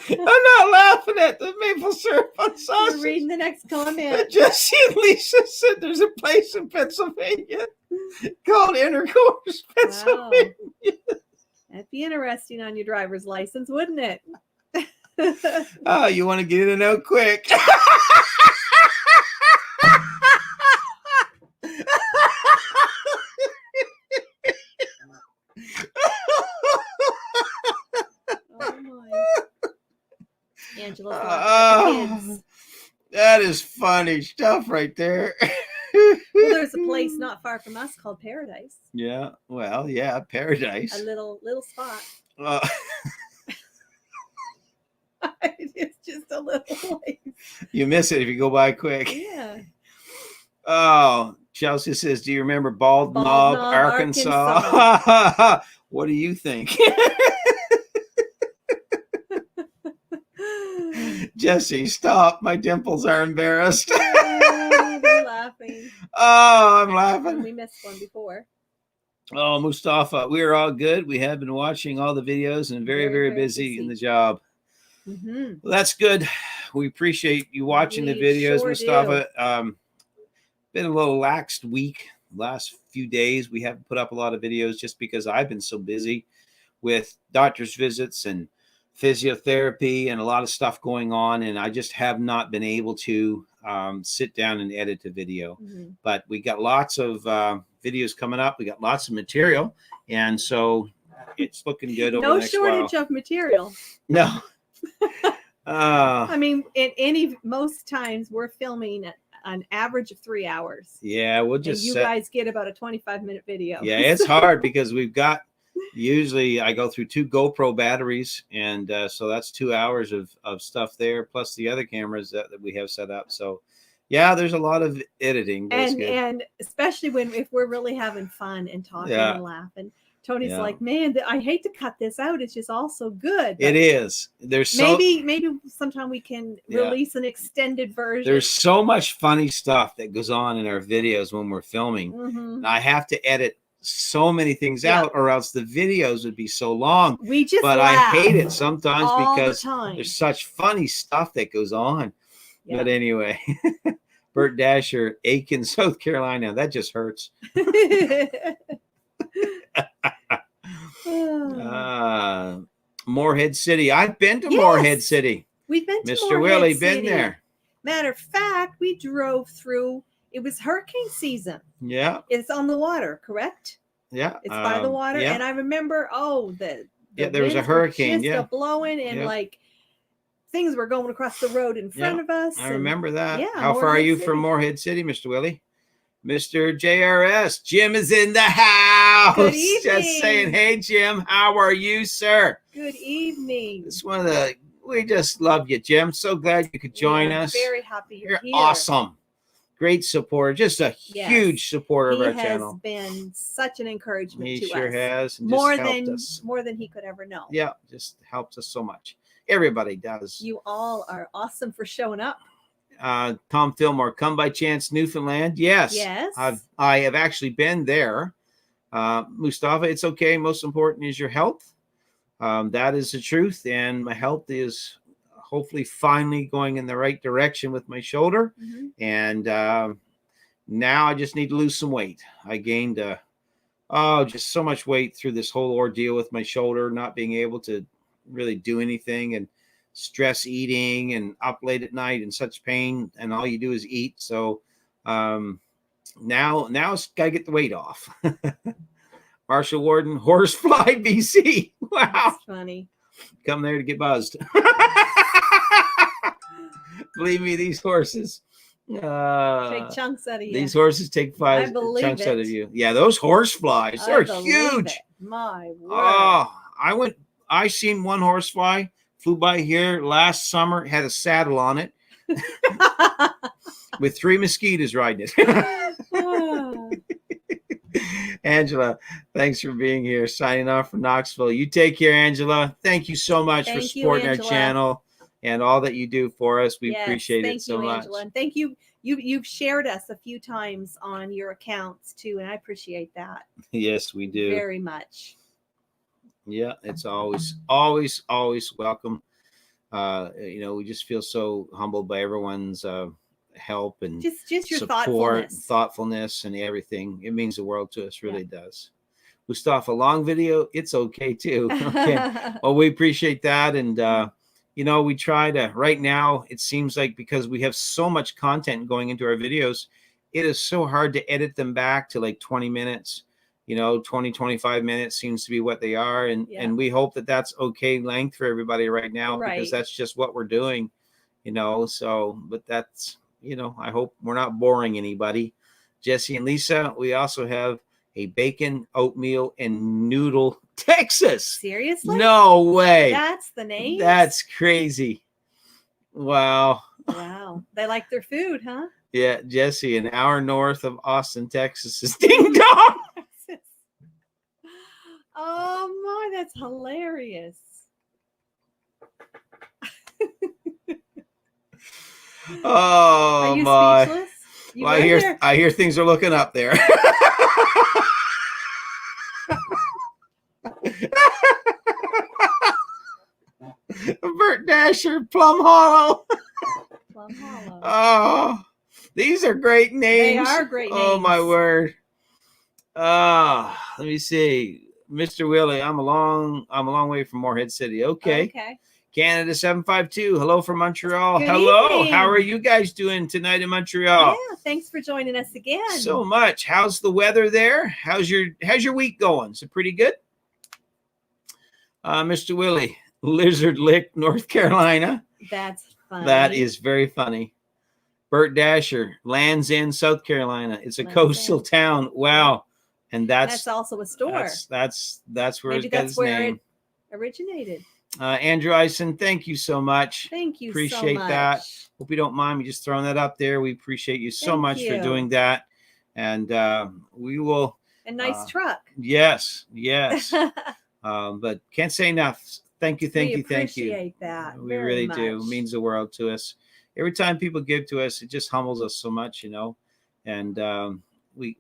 I'm not laughing at the maple syrup on sausage. You're reading the next comment. Jesse and Lisa said there's a place in Pennsylvania called Intercourse, Pennsylvania. Wow. That'd be interesting on your driver's license, wouldn't it? Oh, you want to get in and out quick. Angela's laughing at the kids. That is funny stuff right there. Well, there's a place not far from us called Paradise. Yeah, well, yeah, Paradise. A little spot. It's just a little place. You miss it if you go by quick. Yeah. Oh, Chelsea says, do you remember Bald Knob, Arkansas? What do you think? Jesse, stop. My dimples are embarrassed. Oh, they're laughing. Oh, I'm laughing. We missed one before. Oh, Mustafa, we are all good. We have been watching all the videos and very busy in the job. Mm-hmm. Well, that's good. We appreciate you watching the videos, sure, Mustafa. Been a little laxed week. Last few days, we haven't put up a lot of videos just because I've been so busy with doctor's visits and physiotherapy and a lot of stuff going on, and I just have not been able to sit down and edit a video. Mm-hmm. But we got lots of videos coming up. We got lots of material, and so it's looking good. Over the next shortage of material. No. I mean, most times we're filming an average of 3 hours. Yeah, we'll just. And you guys get about a 25-minute video. Yeah, it's hard because we've got. Usually I go through 2 GoPro batteries, and so that's 2 hours of stuff there, plus the other cameras that we have set up. So yeah, there's a lot of editing. And especially if we're really having fun and talking and laughing. Tony's like, man, I hate to cut this out. It's just all so good. It is. There's maybe sometime we can release an extended version. There's so much funny stuff that goes on in our videos when we're filming. Mm-hmm. I have to edit so many things out, or else the videos would be so long. But I hate it sometimes because there's such funny stuff that goes on. Yeah. But anyway, Bert Dasher, Aiken, South Carolina. That just hurts. Morehead City. I've been to Morehead City. We've been to Mr. Willie, been there. Matter of fact, we drove through. It was hurricane season. Yeah. It's on the water, correct? Yeah. It's by the water. Yeah. And I remember, there was a hurricane. Just blowing, and like things were going across the road in front of us. I remember that. Yeah. How far are you from Morehead City, Mr. Willie? Mr. JRS. Jim is in the house. Good evening. Just saying, hey, Jim, how are you, sir? Good evening. It's we just love you, Jim. So glad you could join us. Very happy you're here. Awesome. Great supporter, just a huge supporter of our channel. He has been such an encouragement to us. He sure has. And more than he could ever know. Yeah, just helps us so much. Everybody does. You all are awesome for showing up. Tom Fillmore, come by chance Newfoundland? Yes. I have actually been there. Mustafa, it's okay. Most important is your health. That is the truth, and my health is hopefully finally going in the right direction with my shoulder. Mm-hmm. And now I just need to lose some weight. I gained just so much weight through this whole ordeal with my shoulder, not being able to really do anything, and stress eating, and up late at night in such pain, and all you do is eat. So now it's got to get the weight off. Marshall Warden, Horsefly, BC. Wow. That's funny. Come there to get buzzed. Believe me, these horses take chunks out of you. These horses take 5 chunks out of you. Yeah, those horse flies, they're huge. My word. Oh, I seen one horsefly flew by here last summer, had a saddle on it with 3 mosquitoes riding it. Angela, thanks for being here. Signing off from Knoxville. You take care, Angela. Thank you so much for supporting our channel and all that you do for us. We appreciate it so much. Angela. And thank you. You've shared us a few times on your accounts too, and I appreciate that. Yes, we do. Very much. Yeah, it's always welcome. We just feel so humbled by everyone's help and just your support, thoughtfulness and everything. It means the world to us, really does. Gustav, a long video, it's okay too. Okay. Well, we appreciate that. And we try to, right now, it seems like because we have so much content going into our videos, it is so hard to edit them back to like 20 minutes. 20, 25 minutes seems to be what they are. And we hope that that's okay length for everybody right now, because that's just what we're doing, but that's, I hope we're not boring anybody. Jesse and Lisa, we also have a bacon, oatmeal, and noodle Texas. Seriously? No way. That's the name? That's crazy. Wow. Wow. They like their food, huh? Yeah, Jesse, an hour north of Austin, Texas is Ding Dong. Oh my, that's hilarious. Oh, are you my. Speechless? You Well, I hear things are looking up there. Bert Dasher, Plum Hollow. Plum Hollow. Oh, these are great names. They are great names. Oh, my word. Let me see. Mr. Willie, I'm a long way from Morehead City. Okay. Canada 752. Hello from Montreal. Good Hello. evening. How are you guys doing tonight in Montreal? Yeah, thanks for joining us again. So much. How's the weather there? How's your week going? Is it pretty good? Mr. Willie, Lizard Lick, North Carolina. That's funny. That is very funny. Bert Dasher, Land's End, South Carolina. It's a coastal town. Wow. And that's also a store. That's where Maybe it's got that's its where name. it originated. Andrew Eisen, thank you so much. Thank you appreciate so much. that. Hope you don't mind me just throwing that up there. We appreciate you so much for doing that. And we will. A nice truck. Yes. But can't say enough. Thank you. We appreciate that. We really do. It means the world to us. Every time people give to us, it just humbles us so much, and we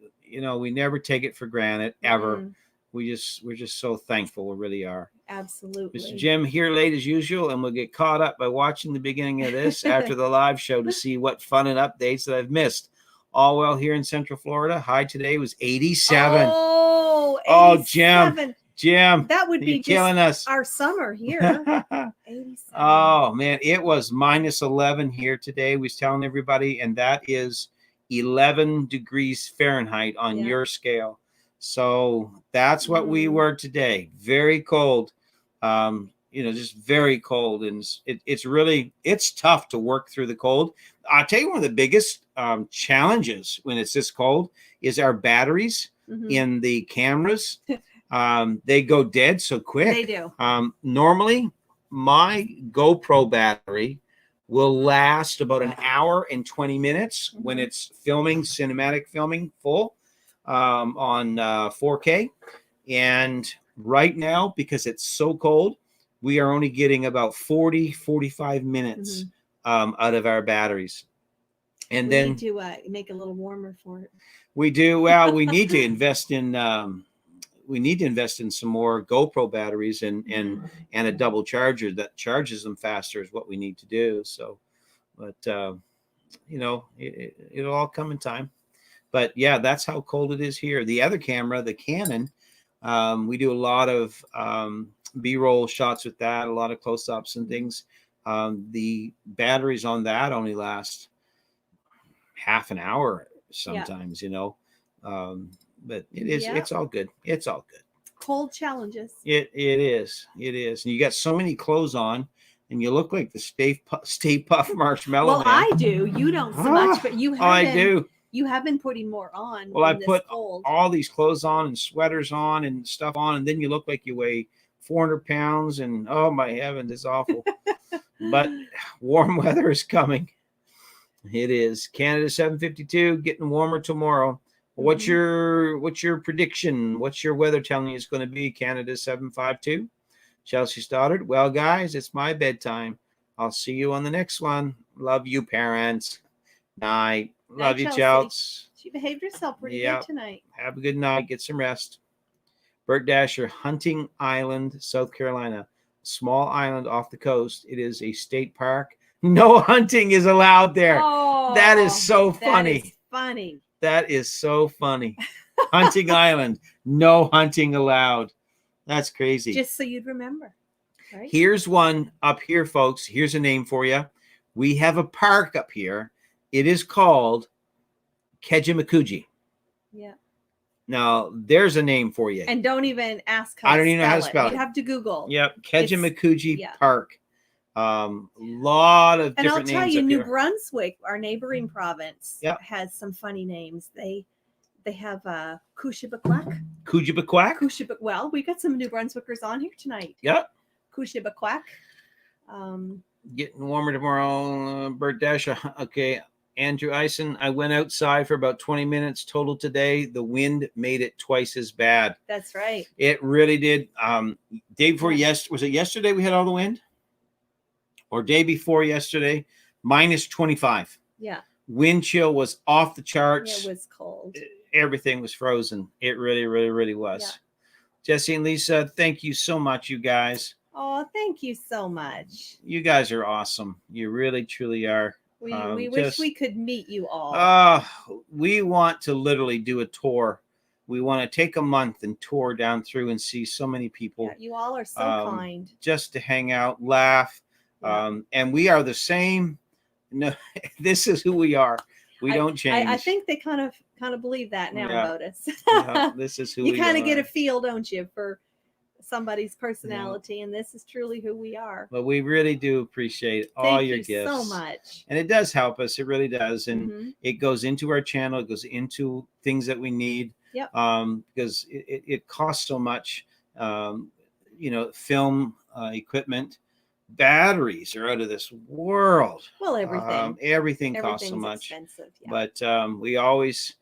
never take it for granted ever. Mm-hmm. We're just so thankful. We really are. Absolutely. Mr. Jim here late as usual, and we'll get caught up by watching the beginning of this after the live show to see what fun and updates that I've missed. All well here in Central Florida. High today was 87. Oh, 87. Jim, that would be killing us. Our summer here. 87. Oh man, it was minus 11 here today. We was telling everybody, and that is 11 degrees Fahrenheit on your scale. So that's what we were today. Very cold. Just very cold, and it's tough to work through the cold. I'll tell you, one of the biggest challenges when it's this cold is our batteries in the cameras. They go dead so quick. They do. Normally, my GoPro battery will last about an hour and 20 minutes when it's filming, cinematic filming full on 4K. And right now, because it's so cold, we are only getting about 45 minutes out of our batteries. And we need to make a little warmer for it. We do. Well, we need to invest in some more GoPro batteries and a double charger that charges them faster is what we need to do. So, but it'll all come in time. But yeah, that's how cold it is here. The other camera, the Canon, we do a lot of B-roll shots with that, a lot of close-ups and things. The batteries on that only last half an hour sometimes, but it's all good. It's all good. Cold challenges. It is. And you got so many clothes on, and you look like the Stay Puft Marshmallow Well, Man. I do. You don't so much, but you have. I do. You have been putting more on. Well, I put all these clothes on and sweaters on and stuff on, and then you look like you weigh 400 pounds, and oh my heavens, it's awful. But warm weather is coming. It is. Canada 752, getting warmer tomorrow. What's your prediction? What's your weather telling you it's going to be? Canada 752. Chelsea Stoddard. Well, guys, it's my bedtime. I'll see you on the next one. Love you, parents. Night. Love you, Chelsea. She behaved herself pretty good tonight. Have a good night. Get some rest. Bert Dasher, Hunting Island, South Carolina. Small island off the coast. It is a state park. No hunting is allowed there. Oh, that is so funny. That is funny. That is so funny. Hunting Island. No hunting allowed. That's crazy. Just so you'd remember. Right? Here's one up here, folks. Here's a name for you. We have a park up here. It is called Kejimkujee. Yeah. Now, there's a name for you. And don't even ask how I don't even know how to spell it. You have to Google. Yep. Kejimkujee Park. Lot of and different names. And I'll tell you, up New here. Brunswick, our neighboring province, Yep. has some funny names. They have Kushibakwak. Kujibaquack? Well, we got some New Brunswickers on here tonight. Yep. Kushibakwak. Getting warmer tomorrow. Bert Dasher. Okay. Andrew Eisen. I went outside for about 20 minutes total today. The wind made it twice as bad. That's right. It really did. Day before was it yesterday we had all the wind? Or day before yesterday? Minus 25. Yeah. Wind chill was off the charts. It was cold. Everything was frozen. It really, really, really was. Yeah. Jesse and Lisa, thank you so much, you guys. Oh, thank you so much. You guys are awesome. You really, truly are. We wish we could meet you all. We want to literally do a tour. We want to take a month and tour down through and see so many people. Yeah, you all are so kind. Just to hang out, laugh. Yeah. And we are the same. No, this is who we are. We don't change. I think they kind of believe that now about us. This is who we are. You kind of get a feel, don't you, for somebody's personality, and this is truly who we are. But we really do appreciate all your gifts. Thank you so much. And it does help us. It really does. And it goes into our channel. It goes into things that we need. Yep. Because it costs so much. Film equipment. Batteries are out of this world. Well, everything costs so much. Expensive, yeah. But we always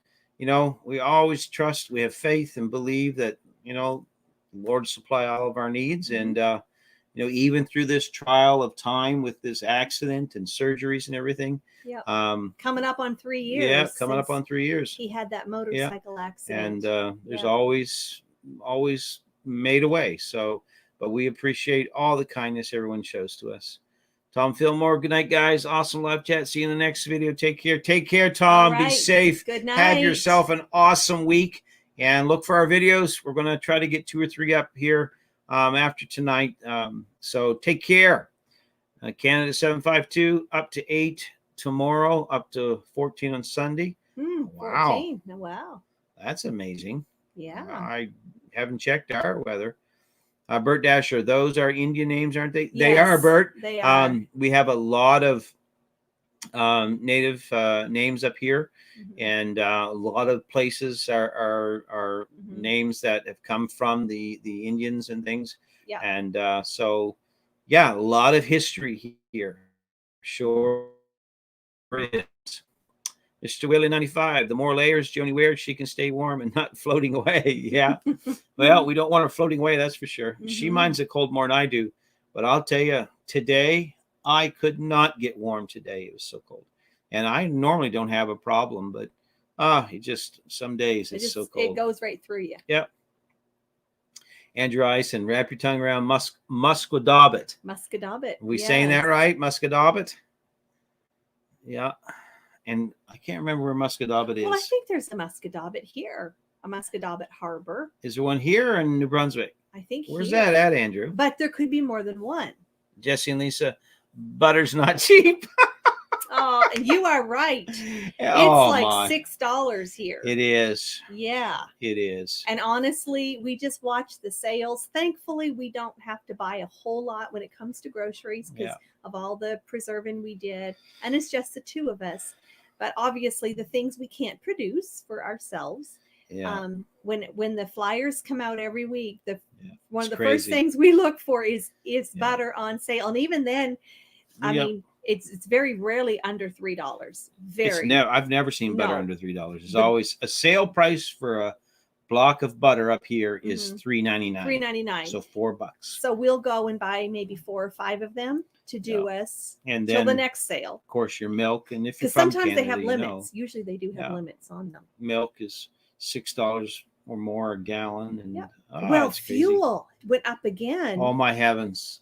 trust. We have faith and believe that Lord supply all of our needs. And even through this trial of time with this accident and surgeries and everything. Yeah. Coming up on 3 years. Yeah, coming up on 3 years. He had that motorcycle accident. And there's always made a way. So, but we appreciate all the kindness everyone shows to us. Tom Fillmore, good night, guys. Awesome live chat. See you in the next video. Take care. Take care, Tom. Be safe. Good night. Have yourself an awesome week. And look for our videos. We're going to try to get 2 or 3 up here after tonight. So take care. Canada 752 up to 8 tomorrow, up to 14 on Sunday. Wow. 14. Wow. That's amazing. Yeah. I haven't checked our weather. Bert Dasher, those are Indian names, aren't they? Yes, they are, Bert. They are. We have a lot of native names up here, and a lot of places are names that have come from the Indians and things. Yeah. And so, yeah, a lot of history here. Sure is. Mr. Willie 95, the more layers Joni wears, she can stay warm and not floating away. Yeah. Well, we don't want her floating away, that's for sure. She minds the cold more than I do. But I'll tell you, today, I could not get warm today. It was so cold. And I normally don't have a problem, but it just, some days it's so cold. It goes right through you. Yep. Andrew Ison, wrap your tongue around Musquodobbit. Musquodobbit. Are we saying that right? Musquodobbit? Yeah. And I can't remember where Musquodobbit is. Well, I think there's a Musquodobbit here, a Musquodobbit harbor. Is there one here or in New Brunswick? I think Where's here. that at, Andrew? But there could be more than one. Jesse and Lisa, butter's not cheap. Oh, you are right. It's like $6 here. It is. Yeah. It is. And honestly, we just watch the sales. Thankfully, we don't have to buy a whole lot when it comes to groceries because of all the preserving we did. And it's just the 2 of us. But obviously, the things we can't produce for ourselves, Yeah. When the flyers come out every week, one of the crazy. first things we look for is Yeah. butter on sale. And even then, I mean, it's very rarely under $3. Very. I've never seen butter No. under $3. It's always a sale price for a block of butter up here is $3.99. $3.99. So $4. So we'll go and buy maybe 4 or 5 of them to do us and till then the next sale. Of course, your milk, and if you're Because from sometimes Canada, they have you limits. know, Usually they do have limits on them. milk is $6 or more a gallon, and well, it's fuel went up again. Oh my heavens!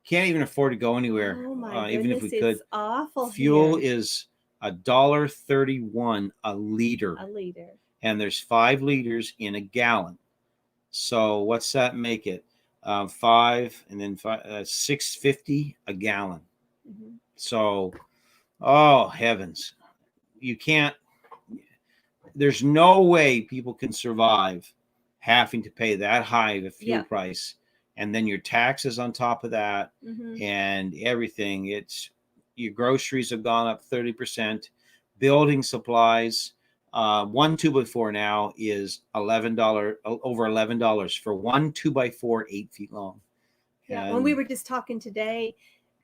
Can't even afford to go anywhere. Oh my even if goodness, we could. it's awful. Fuel here. is $1.31 a liter. A liter. And there's 5 liters in a gallon. So what's that make it? 5 and then $6.50 a gallon. Mm-hmm. So, oh heavens, you can't. There's no way people can survive having to pay that high of a fuel price, and then your taxes on top of that, and everything. It's your groceries have gone up 30%. Building supplies, 1 2x4 now is $11, over $11 for 1 2x4 8 feet long. Yeah, when we were just talking today,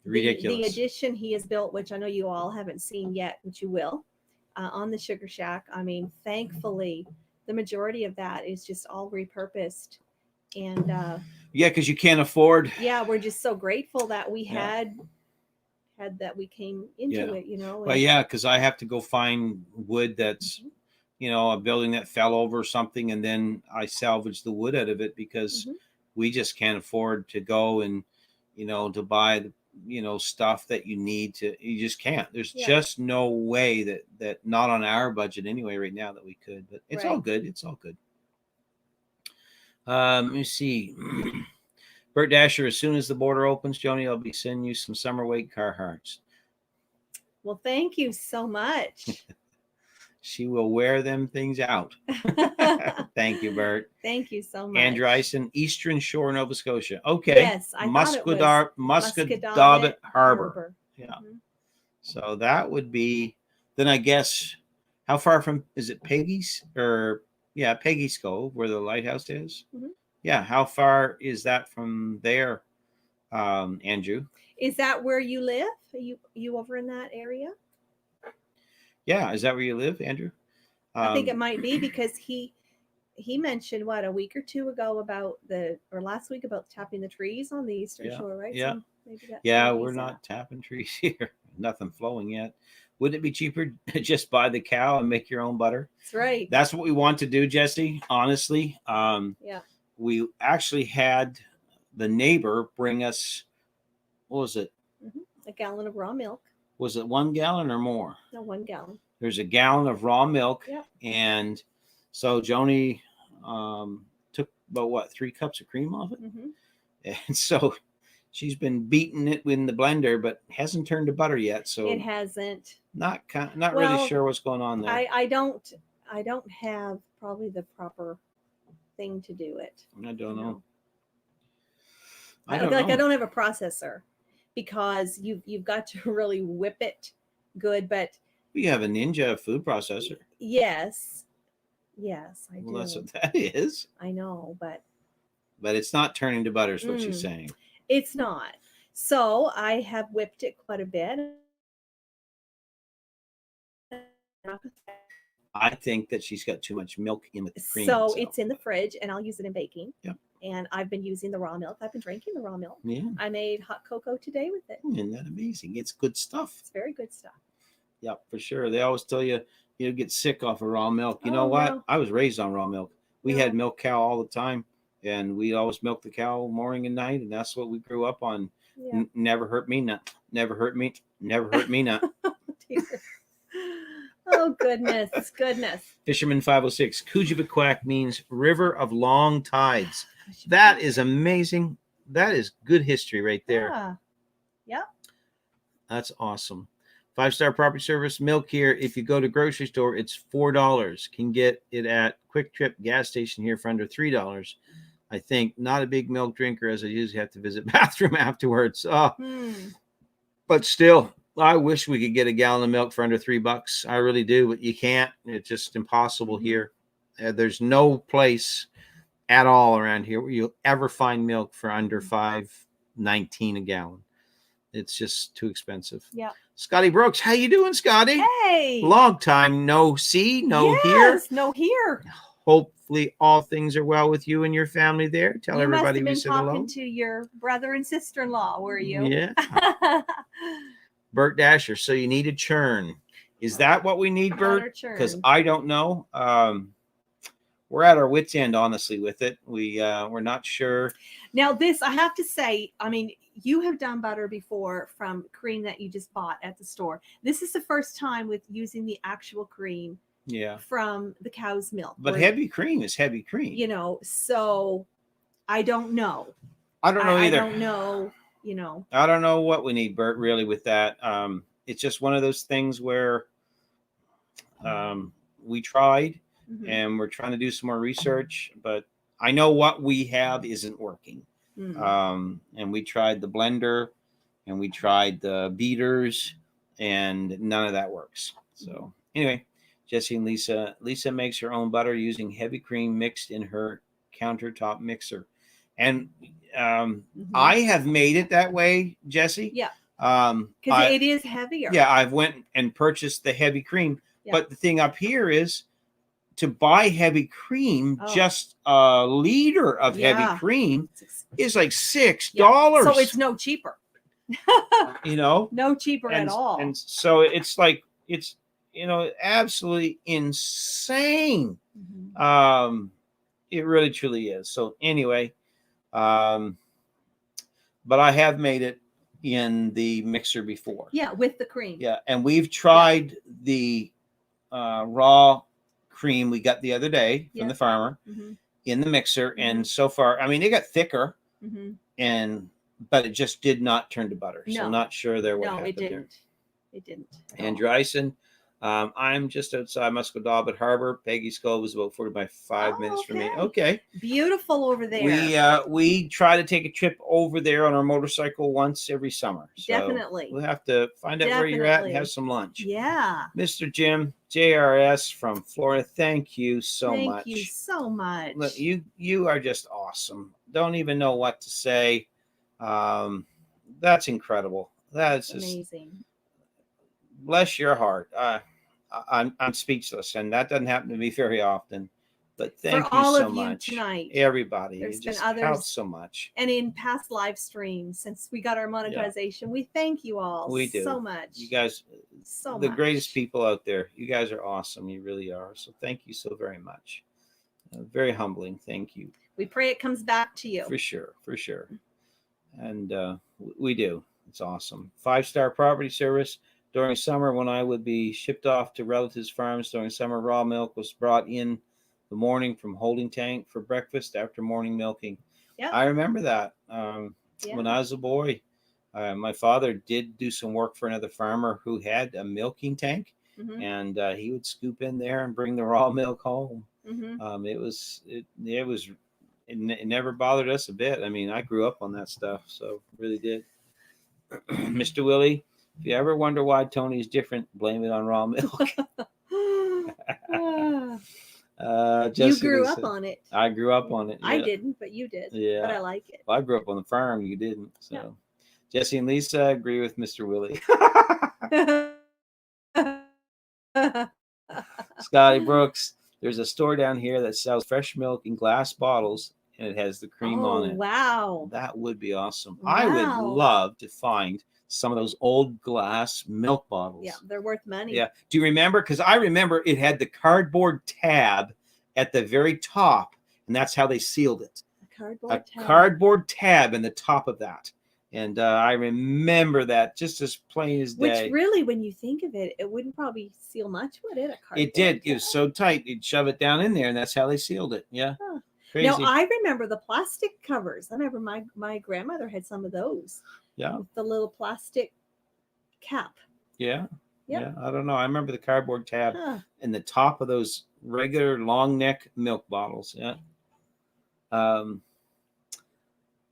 ridiculous. The addition he has built, which I know you all haven't seen yet, which you will, on the Sugar Shack. I mean, thankfully, the majority of that is just all repurposed. And yeah, because you can't afford. Yeah, we're just so grateful that we had that we came into it, you know. Well, yeah, because I have to go find wood that's, you know, a building that fell over or something, and then I salvage the wood out of it because we just can't afford to go and, you know, to buy the, you know, stuff that you need to. You just can't. There's just no way that not on our budget anyway right now that we could. But it's all good. It's all good. Let me see. Bert Dasher, as soon as the border opens, Joni, I'll be sending you some summer weight Carhartts. Well, thank you so much. She will wear them things out. Thank you, Bert. Thank you so much. Andrew Ison, Eastern Shore, Nova Scotia. Okay. Yes, I thought it was Musquodoboit Harbor. Yeah. So that would be, then I guess, how far from, is it Peggy's? Or, yeah, Peggy's Cove, where the lighthouse is? Yeah, how far is that from there, Andrew? Is that where you live? Are you over in that area? Yeah, is that where you live, Andrew? I think it might be because he mentioned a week or two ago about last week about tapping the trees on the Eastern Shore, right? Yeah. So maybe we're not tapping trees here. Nothing flowing yet. Wouldn't it be cheaper to just buy the cow and make your own butter? That's right. That's what we want to do, Jesse. Honestly, we actually had the neighbor bring us. What was it? A gallon of raw milk. Was it 1 gallon or more? No, 1 gallon. There's a gallon of raw milk. Yeah. And so Joni took about 3 cups of cream off it. And so she's been beating it in the blender, but hasn't turned to butter yet. So it hasn't. Not really sure what's going on there. I don't have probably the proper thing to do it. I don't know. I don't have a processor because you've got to really whip it good, but we have a Ninja food processor. Yes, I do. Well, that's what that is. I know, but it's not turning to butter is what she's saying. It's not. So I have whipped it quite a bit. I think that she's got too much milk in the cream. So it's in the fridge, and I'll use it in baking. Yeah. And I've been using the raw milk. I've been drinking the raw milk. Yeah. I made hot cocoa today with it. Isn't that amazing? It's good stuff. It's very good stuff. Yeah, for sure. They always tell you get sick off of raw milk. You know what? No. I was raised on raw milk. We had milk cow all the time, and we always milked the cow morning and night, and that's what we grew up on. Yeah. Never hurt me nut. Never hurt me. Never hurt me nut. Oh, goodness. Fisherman 506. Kujibaquak means river of long tides. That is amazing. That is good history right there. Yeah. That's awesome. 5-star property service milk here. If you go to grocery store, it's $4. Can get it at Quick Trip gas station here for under $3. I think not a big milk drinker, as I usually have to visit bathroom afterwards. But still, I wish we could get a gallon of milk for under $3. I really do, but you can't. It's just impossible here. There's no place at all around here where you'll ever find milk for under $5.19 a gallon. It's just too expensive. Yeah. Scotty Brooks, how you doing, Scotty? Hey. Long time no see, no Yes, no here. Hopefully all things are well with you and your family there. Tell You everybody we must said have been hello. talking to your brother and sister-in-law, were you? Yeah. Bert Dasher, so you need a churn. Is that what we need, Bert? Because I don't know. We're at our wits' end, honestly, with it. We're not sure. Now, this, I have to say, I mean, you have done butter before from cream that you just bought at the store. This is the first time with using the actual cream from the cow's milk. But heavy cream is heavy cream. You know, so I don't know. I don't know either. I don't know, you know. I don't know what we need, Bert, really, with that. It's just one of those things where we tried and we're trying to do some more research, but I know what we have isn't working. And we tried the blender and we tried the beaters and none of that works. So anyway, Jesse and Lisa makes her own butter using heavy cream mixed in her countertop mixer. And I have made it that way, Jesse. Yeah. Because it is heavier. Yeah, I've went and purchased the heavy cream. Yeah. But the thing up here is to buy heavy cream, just a liter of heavy cream is like $6. Yeah. So it's no cheaper. You know? No cheaper at all. And so it's like, it's, you know, absolutely insane. It really, truly is. So anyway, but I have made it in the mixer before. Yeah, with the cream. Yeah, and we've tried the raw cream we got the other day from the farmer in the mixer, and so far, I mean, it got thicker, but it just did not turn to butter. So I'm not sure what happened it didn't. there. It didn't. Andrew Ison, I'm just outside Musquodoboit Harbor. Peggy's Cove is about 45 minutes from me. Okay. Beautiful over there. We try to take a trip over there on our motorcycle once every summer. So definitely. We'll have to find out where you're at and have some lunch. Yeah. Mr. Jim, JRS from Florida, thank you so much. Thank you so much. Look, you are just awesome. Don't even know what to say. That's incredible. That's amazing. Bless your heart. I'm speechless, and that doesn't happen to me very often. But thank you so much, tonight. Everybody. There's just been others helps so much. And in past live streams, since we got our monetization, we thank you all. We do so much. You guys, the greatest people out there. You guys are awesome. You really are. So thank you so very much. Very humbling. Thank you. We pray it comes back to you. For sure. For sure. And we do. It's awesome. 5-star property service. During summer, when I would be shipped off to relatives' farms during summer, raw milk was brought in the morning from holding tank for breakfast after morning milking. Yeah, I remember that. When I was a boy, my father did do some work for another farmer who had a milking tank, and he would scoop in there and bring the raw milk home. It never bothered us a bit. I mean, I grew up on that stuff, so really did. Mr. Willie, if you ever wonder why Tony is different, blame it on raw milk. You grew up on it. I grew up on it. Yeah. I didn't, but you did. Yeah. But I like it. Well, I grew up on the farm. You didn't. So yeah. Jesse and Lisa agree with Mr. Willie. Scotty Brooks, there's a store down here that sells fresh milk in glass bottles, and it has the cream on it. Wow. That would be awesome. Wow. I would love to find some of those old glass milk bottles. Yeah, they're worth money. Yeah. Do you remember? Because I remember it had the cardboard tab at the very top, and that's how they sealed it. A cardboard tab in the top of that. And I remember that just as plain as day. Which really, when you think of it, it wouldn't probably seal much, would it? It did. It was so tight. You'd shove it down in there, and that's how they sealed it. Yeah. Huh. Crazy. Now, I remember the plastic covers. I remember my grandmother had some of those. Yeah. With the little plastic cap. Yeah. Yep. Yeah. I don't know. I remember the cardboard tab in the top of those regular long neck milk bottles. Yeah.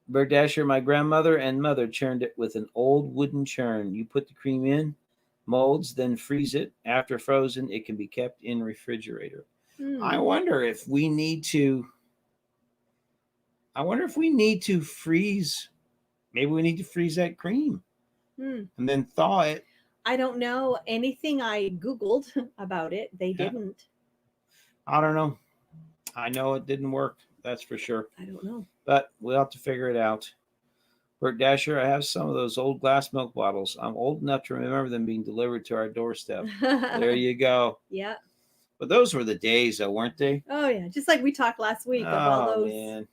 Bert Dasher, my grandmother and mother churned it with an old wooden churn. You put the cream in, molds, then freeze it. After frozen, it can be kept in refrigerator. I wonder if we need to. I wonder if we need to freeze. Maybe we need to freeze that cream and then thaw it. I don't know anything. I Googled about it. They didn't. I don't know. I know it didn't work. That's for sure. I don't know. But we'll have to figure it out. Bert Dasher, I have some of those old glass milk bottles. I'm old enough to remember them being delivered to our doorstep. There you go. Yeah. But those were the days, though, weren't they? Oh yeah, just like we talked last week of all those. Man.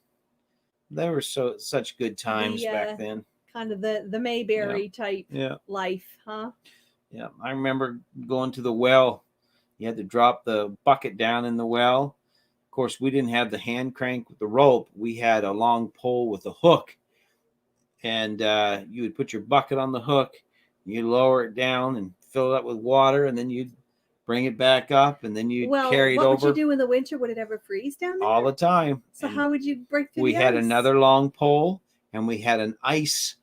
They were such good times back then. Kind of the Mayberry type life, huh? Yeah, I remember going to the well. You had to drop the bucket down in the well. Of course, we didn't have the hand crank with the rope. We had a long pole with a hook. And you would put your bucket on the hook. You lower it down and fill it up with water. And then you'd bring it back up. And then you'd carry it over. What would you do in the winter? Would it ever freeze down there? All the time. So how would you break through the ice? We had another long pole. And we had an ice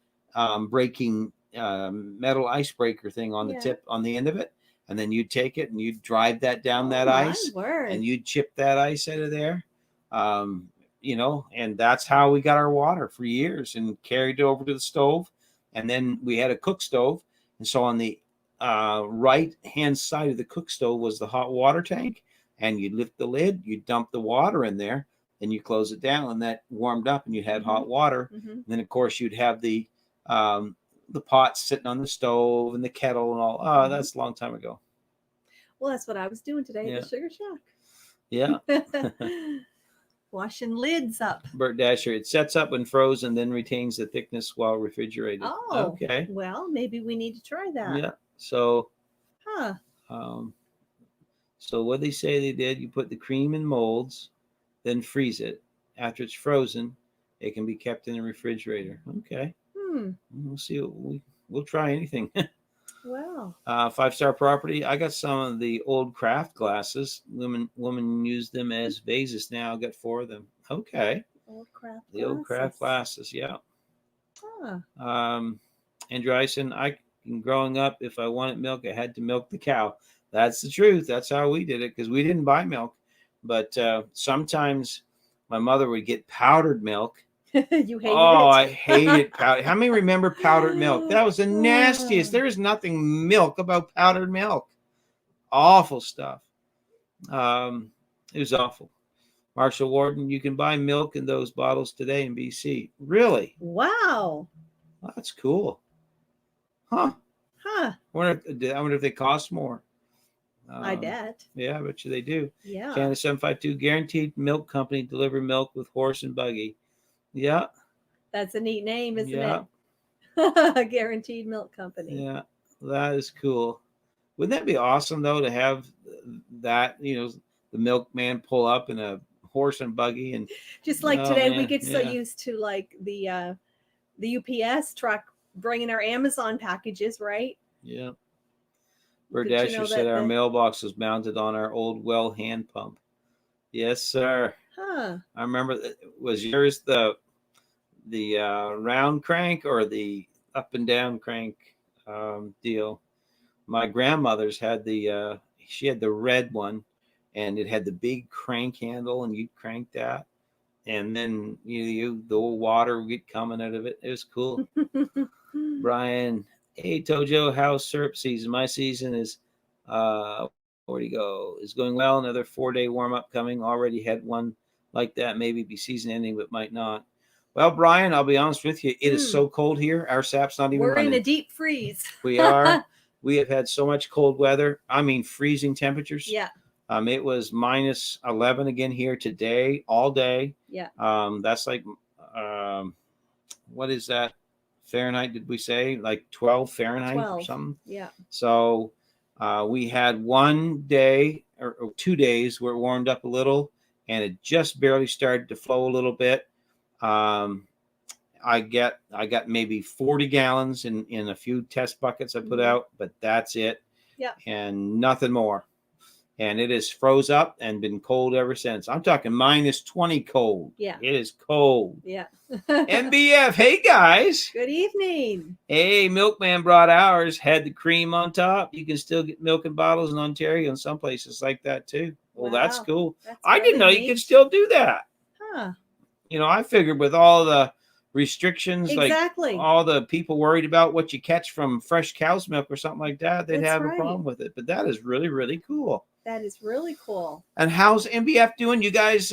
breaking metal icebreaker thing on the tip, on the end of it. And then you'd take it and you'd drive that down that ice. And you'd chip that ice out of there. And that's how we got our water for years and carried it over to the stove. And then we had a cook stove. And so on the right hand side of the cook stove was the hot water tank. And you'd lift the lid, you dump the water in there, then you close it down, and that warmed up and you had hot water. And then, of course, you'd have the pots sitting on the stove and the kettle and all. Oh, that's a long time ago. Well, that's what I was doing today at the Sugar Shack. Yeah. Washing lids up. Bert Dasher, it sets up when frozen, then retains the thickness while refrigerated. Oh, okay. Well, maybe we need to try that. Yeah. So, So what they say they did, you put the cream in molds, then freeze it. After it's frozen, it can be kept in the refrigerator. Okay. We'll see. We'll try anything. Wow. 5-star property. I got some of the old craft glasses. Women use them as vases now. I got 4 of them. Okay. Old craft the glasses. Old craft glasses. Yeah. Andrew Ison, growing up, if I wanted milk, I had to milk the cow. That's the truth. That's how we did it because we didn't buy milk. But sometimes my mother would get powdered milk. You hated it? I hated powder. How many remember powdered milk? That was the nastiest. There is nothing milk about powdered milk. Awful stuff. It was awful. Marshall Warden, you can buy milk in those bottles today in BC. Really? Wow. Well, that's cool. Huh. I wonder if they cost more. I bet. Yeah, I bet you they do. Yeah. Canada 752, guaranteed milk company, deliver milk with horse and buggy. Yeah. That's a neat name, isn't it? Guaranteed milk company. Yeah, that is cool. Wouldn't that be awesome, though, to have that, the milkman pull up in a horse and buggy? And just like today, we get so used to like the UPS truck bringing our Amazon packages, right? Yeah. Berdasher said our mailbox was mounted on our old well hand pump. Yes, sir. I remember. Was yours the round crank or the up and down crank deal? My grandmother's had she had the red one, and it had the big crank handle, and you'd crank that, and then the water would get coming out of it. It was cool. Brian, hey Tojo, how's syrup season? My season is where'd he go? Is going well. Another 4-day warm up coming. Already had one like that. Maybe be season ending, but might not. Well, Brian, I'll be honest with you. It is so cold here. Our sap's not even running. We're in a deep freeze. We are. We have had so much cold weather. I mean, freezing temperatures. Yeah. It was minus 11 again here today, all day. Yeah. That's like, what is that? Fahrenheit, did we say? Like 12 Fahrenheit or something? Yeah. So we had 1 day or 2 days where it warmed up a little, and it just barely started to flow a little bit. I got maybe 40 gallons in a few test buckets I put out, but that's it. Yeah. And nothing more. And it has froze up and been cold ever since. I'm talking minus 20 cold. Yeah. It is cold. Yeah. MBF, hey guys. Good evening. Hey, Milkman brought ours, had the cream on top. You can still get milk in bottles in Ontario and some places like that too. Well, that's Wow. cool. That's I didn't know really you could neat. still do that. Huh. You know, I figured with all the restrictions, Exactly. like all the people worried about what you catch from fresh cow's milk or something like that, they'd That's have a right. problem with it. But that is really, really cool. That is really cool. And how's MBF doing? You guys,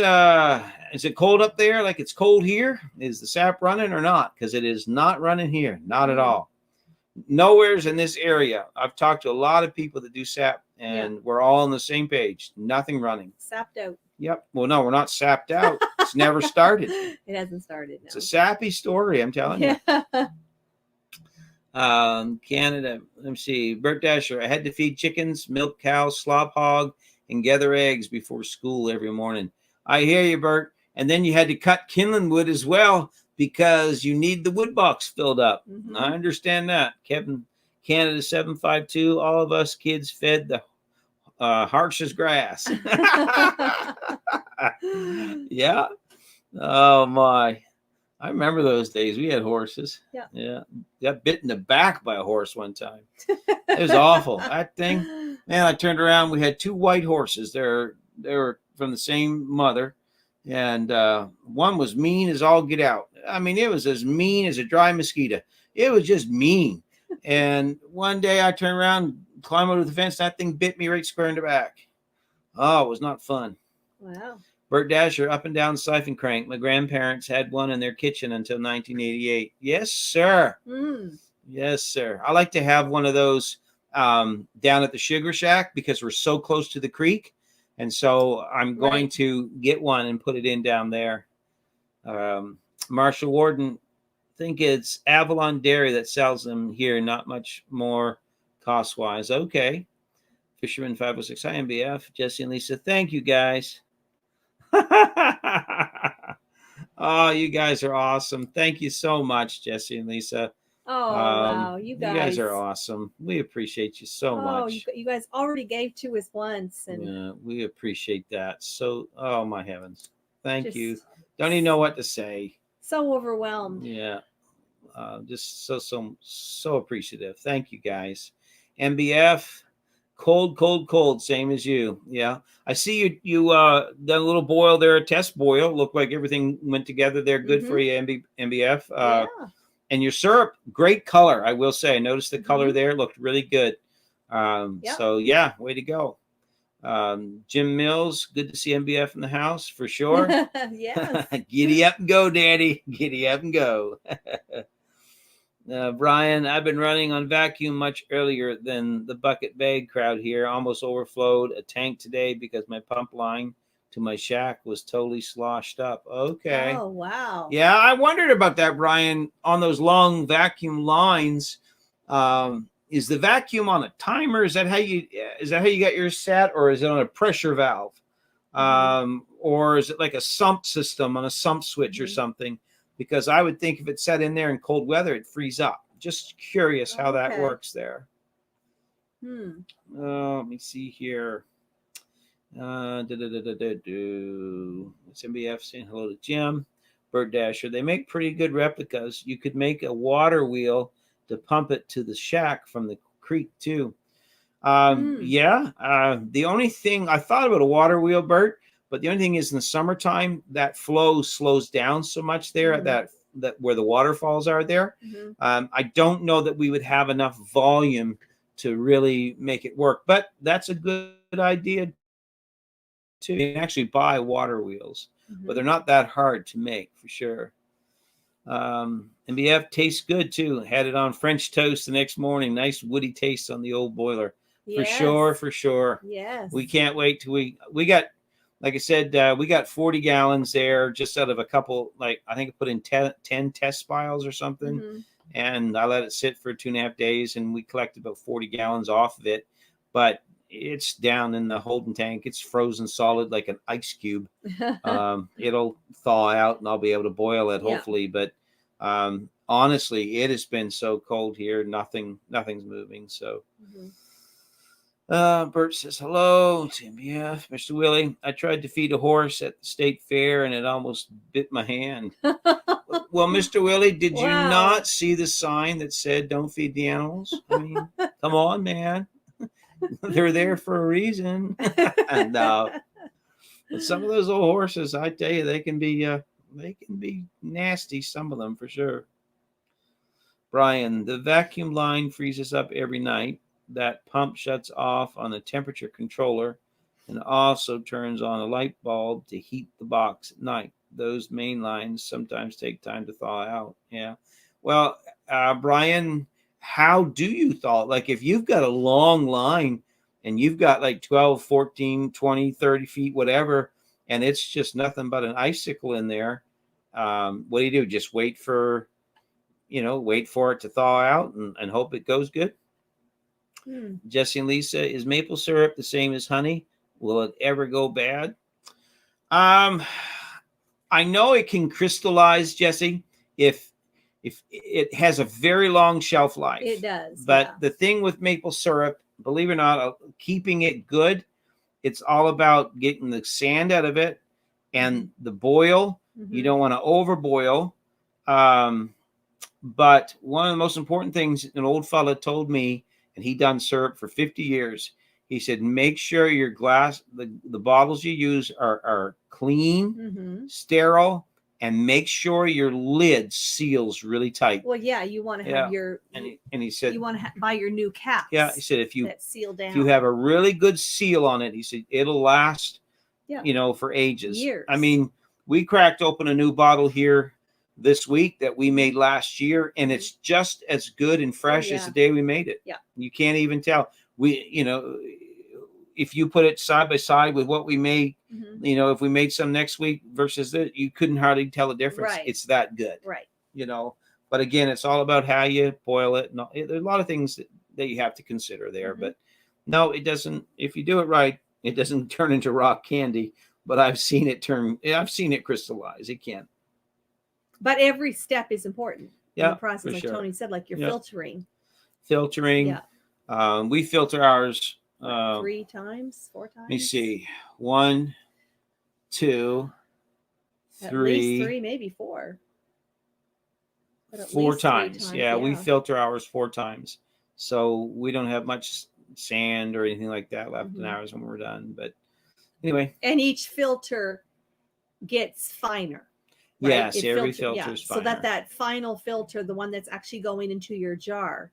is it cold up there like it's cold here? Is the sap running or not? Because it is not running here. Not at all. Nowhere's in this area. I've talked to a lot of people that do sap, and we're all on the same page. Nothing running. Sapped out. Yep. Well, no, we're not sapped out. It's never started. It hasn't started. No. It's a sappy story, I'm telling you. Canada. Let me see. Bert Dasher. I had to feed chickens, milk cows, slop hog, and gather eggs before school every morning. I hear you, Bert. And then you had to cut kindling wood as well because you need the wood box filled up. I understand that. Kevin, Canada 752. All of us kids fed the harshest grass. Yeah. Oh my. I remember those days. We had horses. Yeah. Got bit in the back by a horse one time. It was awful. That thing. Man, I turned around. We had 2 white horses. They were from the same mother. And one was mean as all get out. I mean, it was as mean as a dry mosquito. It was just mean. And one day I turned around, climbed over the fence. That thing bit me right square in the back. Oh, it was not fun. Wow. Bert Dasher, up and down siphon crank. My grandparents had one in their kitchen until 1988. Yes, sir. Yes, sir. I like to have one of those down at the Sugar Shack because we're so close to the creek. And so I'm going to get one and put it in down there. Marshall Warden, I think it's Avalon Dairy that sells them here. Not much more cost-wise. Okay. Fisherman 506. Hi, MBF. Jesse and Lisa. Thank you, guys. Oh, you guys are awesome. Thank you so much, Jesse and Lisa. Oh, wow. You guys are awesome. We appreciate you so much. You guys already gave to us once. And yeah, we appreciate that. So, oh my heavens. Thank you. Don't even know what to say. So overwhelmed. Yeah. Just so appreciative. Thank you, guys. MBF, cold, same as you. Yeah. I see you done a little boil there, a test boil. Looked like everything went together there. Good for you, MBF. Yeah. And your syrup, great color, I will say. I noticed the color there looked really good. So, yeah, way to go. Jim Mills, good to see MBF in the house for sure. Yes. Giddy up and go, Daddy. Giddy up and go. Brian, I've been running on vacuum much earlier than the bucket bag crowd here. Almost overflowed a tank today because my pump line to my shack was totally sloshed up. Okay. Oh, wow. Yeah, I wondered about that, Brian, on those long vacuum lines. Is the vacuum on a timer? Is that how you got yours set, or is it on a pressure valve? Or is it like a sump system on a sump switch or something? Because I would think if it's set in there in cold weather, it'd freeze up. Just curious how that works there. Let me see here. It's MBF saying hello to Jim. Bird Dasher. They make pretty good replicas. You could make a water wheel to pump it to the shack from the creek too. Yeah. The only thing I thought about a water wheel, Bert, but the only thing is in the summertime that flow slows down so much there at that where the waterfalls are there. I don't know that we would have enough volume to really make it work, but that's a good idea too. You can actually buy water wheels, but they're not that hard to make for sure. MBF tastes good too. Had it on French toast the next morning. Nice woody taste on the old boiler. For sure. Yes. We can't wait till we got, like I said, we got 40 gallons there just out of a couple, like I think I put in 10 test piles or something. And I let it sit for 2.5 days and we collected about 40 gallons off of it. But it's down in the holding tank. It's frozen solid like an ice cube. It'll thaw out and I'll be able to boil it hopefully. But honestly, it has been so cold here. Nothing's moving. So Bert says hello to MBF. Mr. Willie, I tried to feed a horse at the state fair and it almost bit my hand. Well, Mr. Willie, did you not see the sign that said don't feed the animals? I mean, come on, man. They're there for a reason. No, But some of those old horses, I tell you, they can be nasty. Some of them for sure. Brian, the vacuum line freezes up every night. That pump shuts off on the temperature controller and also turns on a light bulb to heat the box at night. Those main lines sometimes take time to thaw out. Yeah. Well, Brian, how do you thaw it? Like if you've got a long line and you've got like 12, 14, 20, 30 feet, whatever, and it's just nothing but an icicle in there, what do? Just wait for it to thaw out and hope it goes good? Jesse and Lisa, is maple syrup the same as honey? Will it ever go bad? I know it can crystallize, Jesse, if it has a very long shelf life. It does. But the thing with maple syrup, believe it or not, keeping it good, it's all about getting the sand out of it and the boil. You don't want to overboil. But one of the most important things an old fella told me, and he done syrup for 50 years, he said, make sure your glass, the bottles you use are clean, sterile, and make sure your lid seals really tight. Well, yeah, you want to have your, and he said, you want to buy your new caps. Yeah, he said, if you seal down. If you have a really good seal on it, he said, it'll last, for ages. Years. I mean, we cracked open a new bottle here this week that we made last year, and it's just as good and fresh as the day we made it. Yeah. You can't even tell. If you put it side by side with what we made, if we made some next week versus this, you couldn't hardly tell the difference. Right. It's that good. Right. But again, it's all about how you boil it. No, there's a lot of things that you have to consider there, but no, it doesn't. If you do it right, it doesn't turn into rock candy, but I've seen it crystallize. It can. But every step is important in the process, like sure. Tony said, like you're filtering. Yeah. We filter ours 3 times, 4 times. Let me see. 1, 2, 3. At least 3, maybe 4. But at 4 least 3 times. Yeah, we filter ours 4 times. So we don't have much sand or anything like that left in ours when we're done. But anyway. And each filter gets finer. Right? Yes, every filter is finer. So that final filter, the one that's actually going into your jar,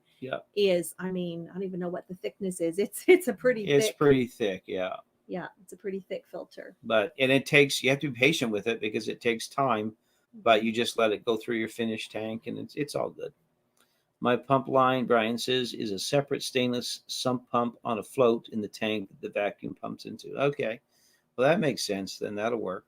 is, I don't even know what the thickness is. It's a pretty thick. It's pretty thick, yeah. Yeah, it's a pretty thick filter. You have to be patient with it because it takes time, but you just let it go through your finished tank and it's all good. My pump line, Brian says, is a separate stainless sump pump on a float in the tank the vacuum pumps into. Okay, well, that makes sense. Then that'll work.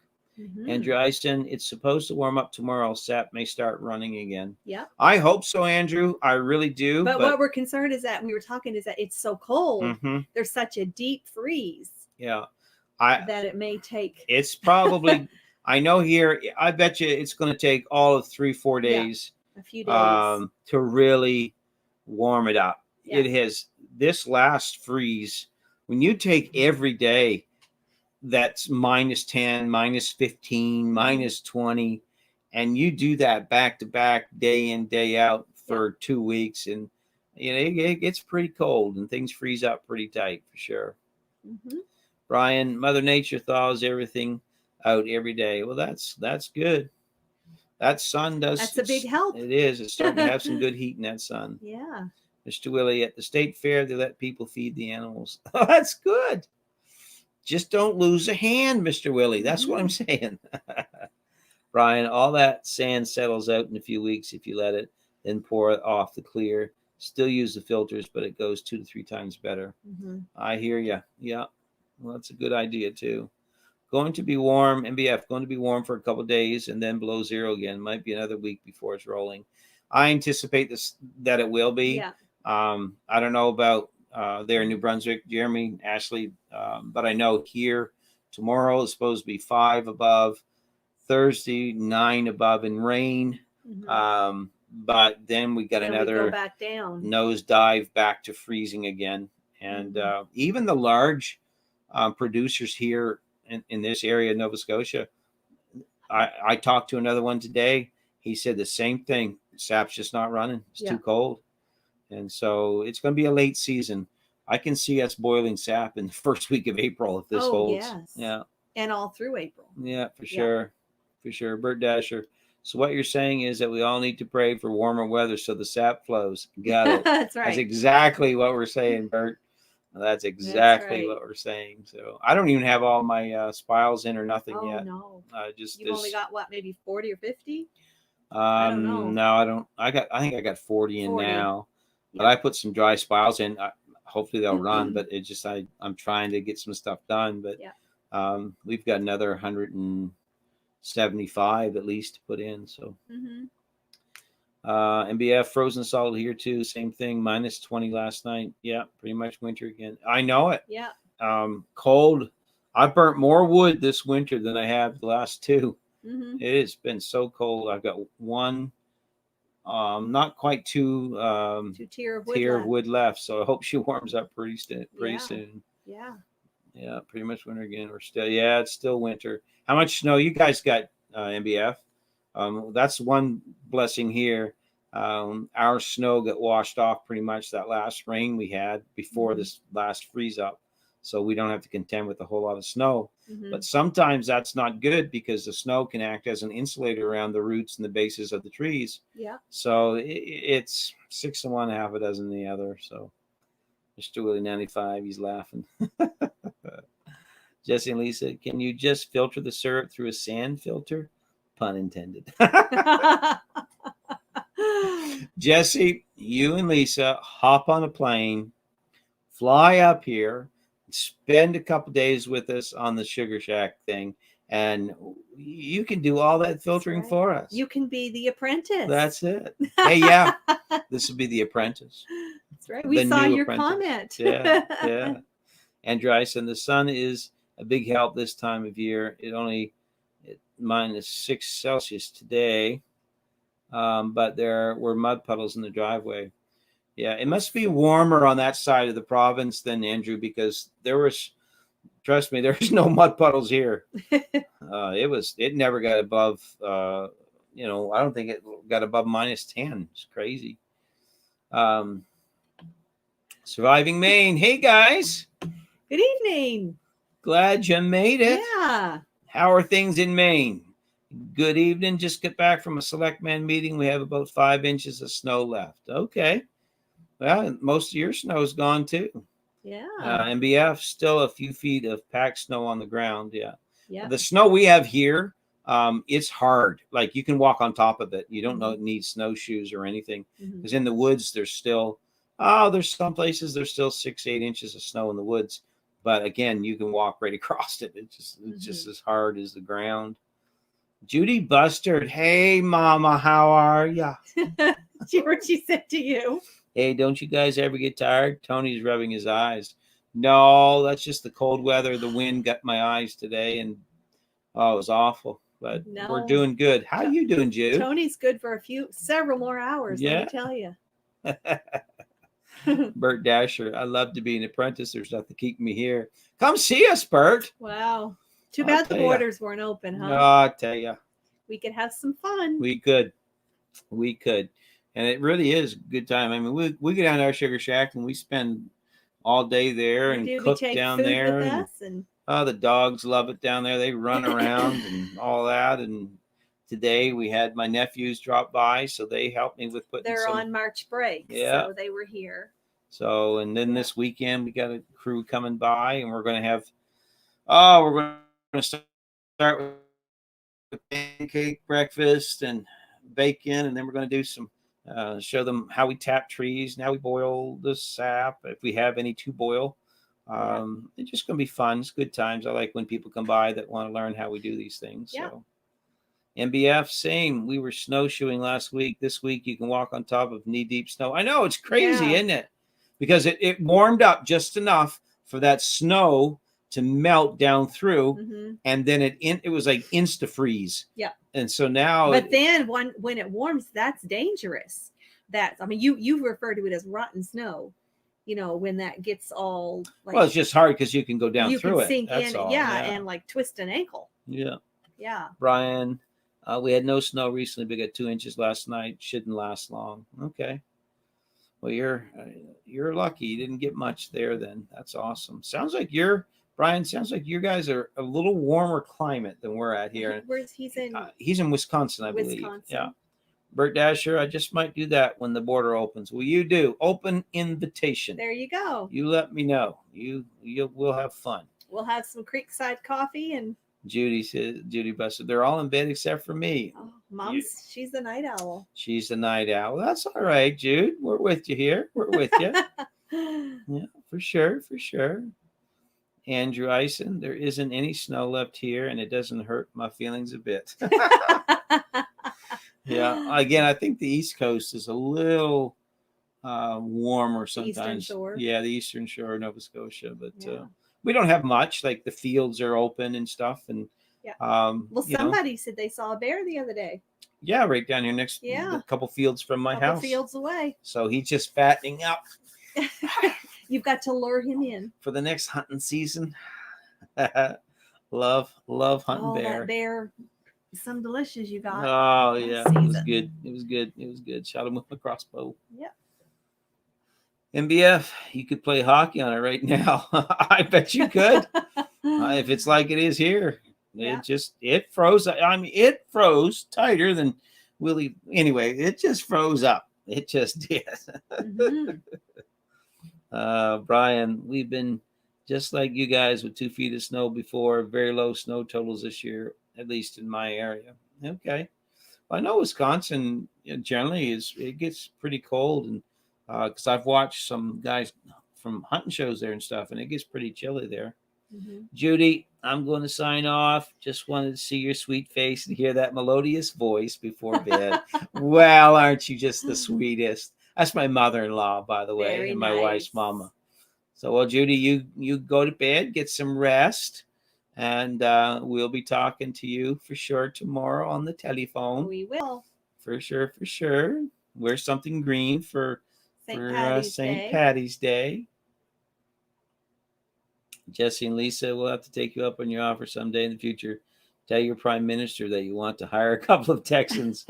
Andrew Eisen, it's supposed to warm up tomorrow. SAP may start running again. Yeah. I hope so, Andrew. I really do. But what we're concerned is that it's so cold. There's such a deep freeze. Yeah. That it may take. It's probably, I know here, I bet you it's going to take all of 3-4 days. A few days. To really warm it up. Yeah. It has this last freeze. When you take every day, that's -10, -15, -20, and you do that back to back, day in, day out for 2 weeks, and it gets pretty cold and things freeze up pretty tight for sure. Brian, Mother Nature thaws everything out every day. Well, that's good. That sun does. That's a big help. It is. It's starting to have some good heat in that sun. Yeah. Mr. Willie, at the state fair, they let people feed the animals. Oh, that's good. Just don't lose a hand, Mr. Willie. That's what I'm saying. Brian, all that sand settles out in a few weeks if you let it, then pour it off the clear. Still use the filters, but it goes 2 to 3 times better. I hear you. Yeah. Well, that's a good idea, too. Going to be warm, MBF, going to be warm for a couple of days and then below zero again. Might be another week before it's rolling. I anticipate that it will be. Yeah. I don't know about there in New Brunswick, Jeremy, Ashley, but I know here tomorrow is supposed to be 5 above, Thursday 9 above in rain. But then we got another back down. nosedive back to freezing again. And even the large producers here in this area of Nova Scotia, I talked to another one today. He said the same thing. SAP's just not running. It's too cold. And so it's going to be a late season. I can see us boiling SAP in the first week of April if this holds. Yes. Yeah. And all through April. Yeah, for sure. For sure. Bert Dasher. So what you're saying is that we all need to pray for warmer weather so the sap flows. Got it. That's right. That's exactly what we're saying, Bert. That's exactly what we're saying. So I don't even have all my spiles in or nothing yet. No. Just You've only got what, maybe 40 or 50? I don't know. No, I don't. I think I got 40 in now. But I put some dry spiles in. Hopefully they'll run, but it just I'm trying to get some stuff done. But we've got another 175 at least to put in. So MBF frozen solid here too. Same thing, -20 last night. Yeah, pretty much winter again. I know it. Yeah. Cold. I burnt more wood this winter than I have the last two. It has been so cold. I've got one, not quite two tier of wood left. So I hope she warms up pretty soon. Yeah. Yeah, pretty much winter again. It's still winter. How much snow you guys got, MBF? That's one blessing here. Our snow got washed off pretty much that last rain we had before this last freeze up. So we don't have to contend with a whole lot of snow. But sometimes that's not good because the snow can act as an insulator around the roots and the bases of the trees. Yeah. So it's 6 of one, half a dozen the other. So Mr. Willie 95, he's laughing. Jesse and Lisa, can you just filter the syrup through a sand filter? Pun intended. Jesse, you and Lisa hop on a plane, fly up here, spend a couple days with us on the Sugar Shack thing, and you can do all that filtering for us. You can be the apprentice. That's it. Hey, yeah, this will be the apprentience. That's right. We saw your comment. Yeah. Andrew Ison, the sun is a big help this time of year. It only -6 Celsius today, but there were mud puddles in the driveway. Yeah, it must be warmer on that side of the province than Andrew, because trust me, there's no mud puddles here. It never got above, I don't think it got above -10. It's crazy. Surviving Maine. Hey guys. Good evening. Glad you made it. Yeah. How are things in Maine? Good evening. Just got back from a selectman meeting. We have about 5 inches of snow left. Okay. Well, most of your snow's gone too. Yeah. MBF, still a few feet of packed snow on the ground. Yeah. The Yeah. snow we have here, it's hard. Like you can walk on top of it. You don't need snowshoes or anything. Because in the woods, there's some places there's still 6-8 inches of snow in the woods. But again, you can walk right across it. It's just as hard as the ground. Judy Bustard. Hey, Mama, how are ya? Did you hear what she said to you? Hey, don't you guys ever get tired? Tony's rubbing his eyes. No, that's just the cold weather. The wind got my eyes today, and it was awful. But we're doing good. How you doing, Jude? Tony's good for several more hours, let me tell you. Bert Dasher, I love to be an apprentice. There's nothing keeping me here. Come see us, Bert. Wow. Too bad the borders weren't open, huh? No, I'll tell you. We could have some fun. We could. And it really is a good time. I mean, we go down to our Sugar Shack and we spend all day there and cook down there. And the dogs love it down there. They run around and all that. And today we had my nephews drop by, so they helped me with putting. They're on March break, so they were here. So, and then this weekend we got a crew coming by, and we're going to have. We're going to start with pancake breakfast and bacon, and then we're going to do some. Show them how we tap trees and how we boil the sap if we have any to boil. It's just going to be fun. It's good times. I like when people come by that want to learn how we do these things. Yeah. So MBF, same. We were snowshoeing last week. This week you can walk on top of knee-deep snow. I know, it's crazy, isn't it? Because it warmed up just enough for that snow to melt down through, and then it was like insta freeze. Yeah. And so now, but then when it warms, that's dangerous. You refer to it as rotten snow. When that gets all like, well, it's just hard because you can go down through it. Sink in, and like twist an ankle. Yeah. Yeah. Brian, we had no snow recently. We got 2 inches last night. Shouldn't last long. Okay. Well, you're lucky. You didn't get much there then. That's awesome. Sounds like you're Brian, sounds like you guys are a little warmer climate than we're at here. Where's he's in He's in Wisconsin, I believe. Wisconsin. Yeah. Bert Dasher, I just might do that when the border opens. Will you do open invitation? There you go. You let me know. We'll have fun. We'll have some Creekside coffee and Judy Buster. They're all in bed except for me. oh, Mom's she's the night owl. She's the night owl. That's all right, Jude. We're with you here. We're with you. Yeah, for sure, for sure. Andrew Ison, there isn't any snow left here, and it doesn't hurt my feelings a bit. Yeah, again, I think the East Coast is a little warmer sometimes. Eastern Shore. Yeah, the Eastern Shore, Nova Scotia, but Yeah. we don't have much. Like the fields are open and stuff, and Yeah. well, Somebody said they saw a bear the other day. yeah, right down here next, Yeah. a couple fields from my Couple house. fields away. So he's just fattening up You've got to lure him in. for the next hunting season. love hunting bear. That bear, some delicious you got. Oh last yeah, it was season. good. It was good. It was good. Shot him with my crossbow. Yep. MBF, you could play hockey on it right now. I bet you could. If it's like it is here, Yeah. it froze. I mean, it froze tighter than Willie. Anyway, it just froze up. It just did. Mhm. Brian, we've been just like you guys with 2 feet of snow before. Very low snow totals this year, at least in my area. Okay, I know Wisconsin generally it gets pretty cold, and because I've watched some guys from hunting shows there and stuff, and it gets pretty chilly there. Mhm. Judy, I'm going to sign off. Just wanted to see your sweet face and hear that melodious voice before bed. Well, aren't you just the sweetest? That's my mother-in-law, by the way, Very and my nice. wife's mama. So, well, Judy, you go to bed, get some rest, and we'll be talking to you for sure tomorrow on the telephone. We will. For sure, for sure. Wear something green for St. Patty's Day. Jesse and Lisa will have to take you up on your offer someday in the future. Tell your prime minister that you want to hire a couple of Texans,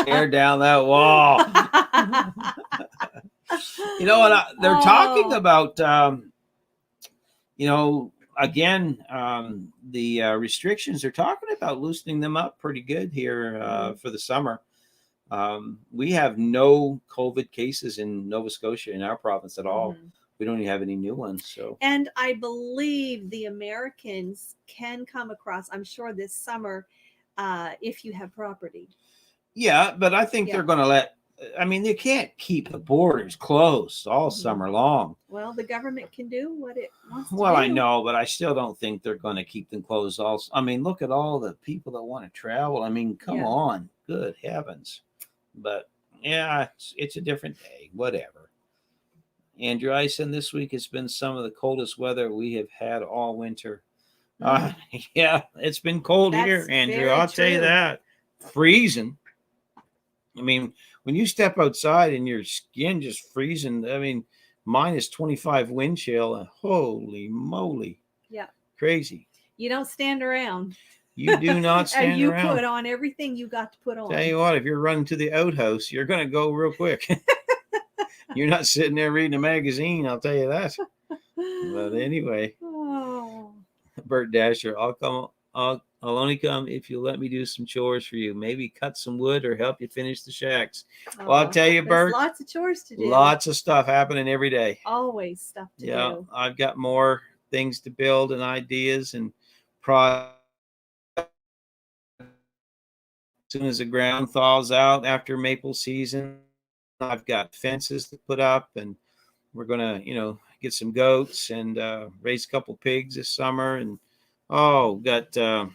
tear down that wall. You know what? They're talking about, again, the restrictions. They're talking about loosening them up pretty good here for the summer. We have no COVID cases in Nova Scotia in our province at all. Mhm. We don't even have any new ones. So, And I believe the Americans can come across, I'm sure this summer, if you have property. yeah, but I think they're going to they can't keep the borders closed all summer long. Well, the government can do what it wants to Well, do. I know, but I still don't think they're going to keep them closed. Also, I mean, look at all the people that want to travel. I mean, come Yeah. on, good heavens! But yeah, it's a different day. Whatever. Andrew Ison, this week has been some of the coldest weather we have had all winter. Yeah, it's been cold here, That's Andrew. very I'll tell you true. that. Freezing. I mean, when you step outside and your skin just freezing, I mean, minus 25 wind chill, and holy moly. Yeah. Crazy. You don't stand around. You do not stand And you around. put on everything you got to put on. Tell you what, if you're running to the outhouse, you're going to go real quick. You're not sitting there reading a magazine, I'll tell you that. But anyway, Oh. Bert Dasher, I'll only come if you let me do some chores for you. Maybe cut some wood or help you finish the shacks. Well, I'll tell you, There's Bert, lots of chores to do. lots of stuff happening every day. Always stuff to Yeah, do. I've got more things to build and ideas and projects. As soon as the ground thaws out after maple season, I've got fences to put up, and we're gonna, get some goats and raise a couple pigs this summer. And got a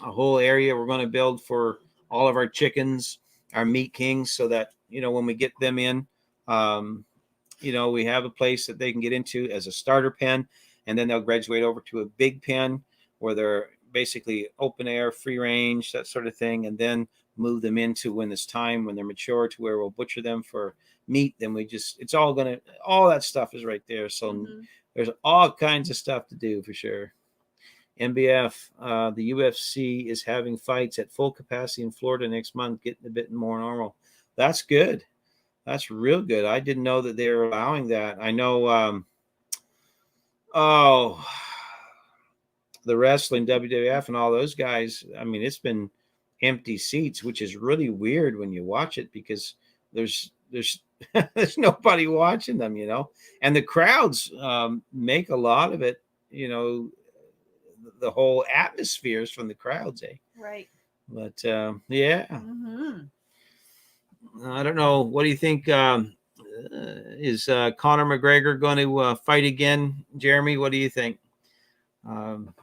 whole area we're going to build for all of our chickens, our meat kings, so that when we get them in, we have a place that they can get into as a starter pen, and then they'll graduate over to a big pen where they're basically open air, free range, that sort of thing, and then move them into when it's time, when they're mature, to where we'll butcher them for meat. Then all that stuff is right there. So there's all kinds of stuff to do for sure. MBF, the UFC is having fights at full capacity in Florida next month, getting a bit more normal. That's good. That's real good. I didn't know that they were allowing that. I know. the wrestling, WWF, and all those guys. I mean, it's been empty seats, which is really weird when you watch it because there's there's nobody watching them, and the crowds make a lot of it. The whole atmosphere is from the crowds, eh? Right. But yeah, I don't know. What do you think? Is Conor McGregor going to fight again, Jeremy? What do you think?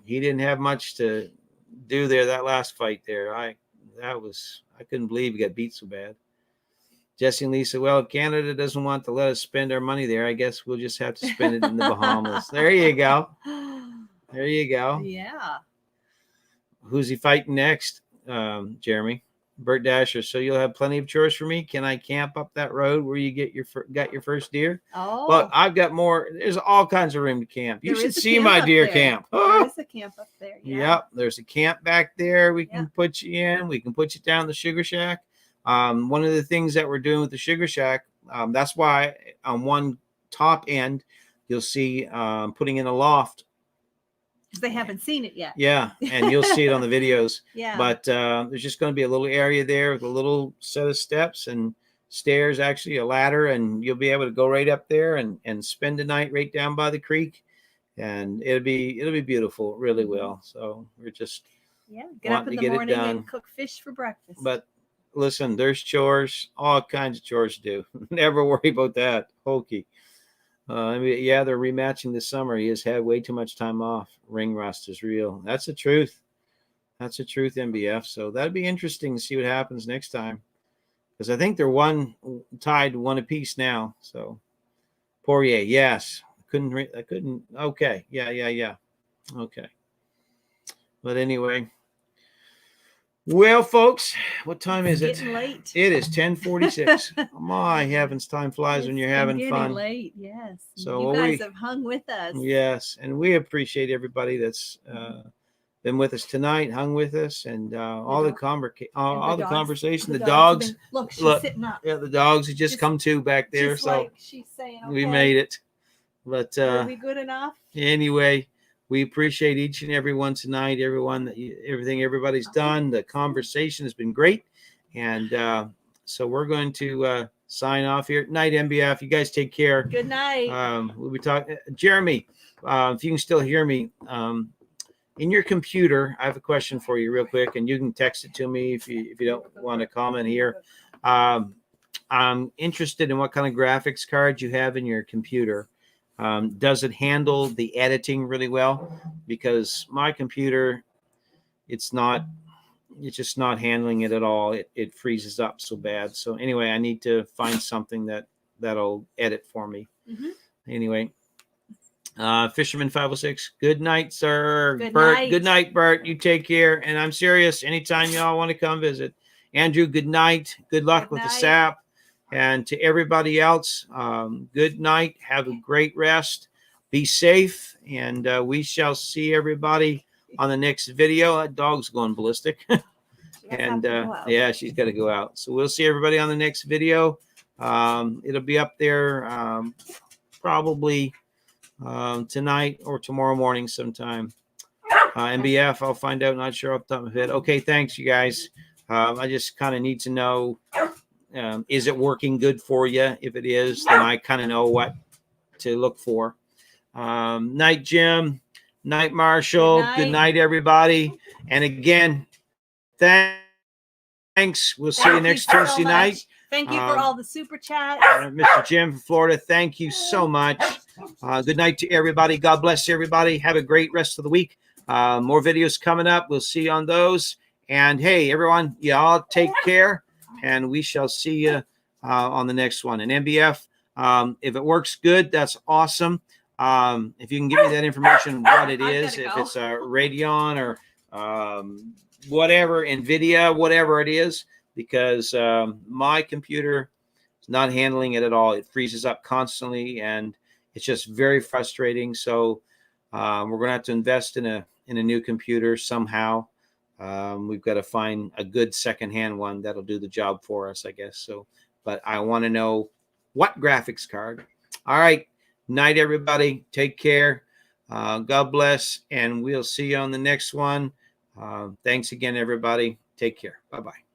He didn't have much to do there that last fight there. I couldn't believe he got beat so bad. Jesse and Lisa, well, Canada doesn't want to let us spend our money there. I guess we'll just have to spend it in the Bahamas. There you go. There you go. Yeah. Who's he fighting next, Jeremy? Bert Dasher. So you'll have plenty of chores for me. Can I camp up that road where you got your first deer? Oh. Look, I've got more. There's all kinds of room to camp. You should see my deer camp. There is a camp up there. Yeah. Yep. There's a camp back there. We can put you in. We can put you down the Sugar Shack. One of the things that we're doing with the Sugar Shack, that's why on one top end, you'll see putting in a loft. Because they haven't seen it yet. Yeah, and you'll see it on the videos. Yeah. But there's just going to be a little area there with a little set of steps and stairs, actually a ladder, and you'll be able to go right up there and spend the night right down by the creek, and it'll be beautiful. It really will. So we're just get up in the morning and cook fish for breakfast. But listen, there's chores, all kinds of chores to do. Never worry about that. Hokey. They're rematching this summer. He has had way too much time off. Ring rust is real. That's the truth. That's the truth, MBF. So that'd be interesting to see what happens next time. Because I think they're tied one apiece now. So Poirier, yes. I couldn't. Okay. Yeah. Okay. But anyway. Well, folks, what time is it? It's getting late. It is 10:46. My heavens, time flies when you're having fun. Late, yes. So you guys have hung with us. Yes, and we appreciate everybody that's been with us tonight, hung with us, and all the conversation. The dogs. Look, she's sitting up. Yeah, the dogs have just come to back there. So like she's saying, okay, we made it. But are we good enough? Anyway. We appreciate each and every one tonight, everything everybody's done. The conversation has been great. And so we're going to sign off here. Night, MBF. You guys take care. Good night. We'll be talking. Jeremy, if you can still hear me, in your computer, I have a question for you real quick, and you can text it to me if you don't want to comment here. I'm interested in what kind of graphics card you have in your computer. Does it handle the editing really well? Because my computer, it's just not handling it at all. It freezes up so bad. So anyway, I need to find something that'll edit for me. Mm-hmm. Anyway, Fisherman 506. Good night, sir. Bert. Good night, Bert. You take care. And I'm serious. Anytime y'all want to come visit. Andrew, good night. Good luck with the sap. And to everybody else, good night. Have a great rest. Be safe. And we shall see everybody on the next video. That dog's going ballistic. And she's got to go out. So we'll see everybody on the next video. It'll be up there probably tonight or tomorrow morning sometime. MBF, I'll find out. Not sure off the top of my head. Okay, thanks, you guys. I just kind of need to know. Is it working good for you? If it is, then I kind of know what to look for. Night, Jim. Night, Marshall. Good night, everybody. And again, thanks. We'll see you next Tuesday night. Thank you for all the super chats. Mr. Jim from Florida, thank you so much. Good night to everybody. God bless everybody. Have a great rest of the week. More videos coming up. We'll see you on those. And hey, everyone, y'all take care. And we shall see you on the next one. And MBF, if it works good, that's awesome. If you can give me that information, what it is, if it's a Radeon or whatever, NVIDIA, whatever it is, because my computer is not handling it at all. It freezes up constantly, and it's just very frustrating. So we're going to have to invest in a new computer somehow. We've got to find a good secondhand one that'll do the job for us, I guess. So, but I want to know what graphics card. All right. Night, everybody. Take care. God bless, and we'll see you on the next one. Thanks again, everybody. Take care. Bye-bye.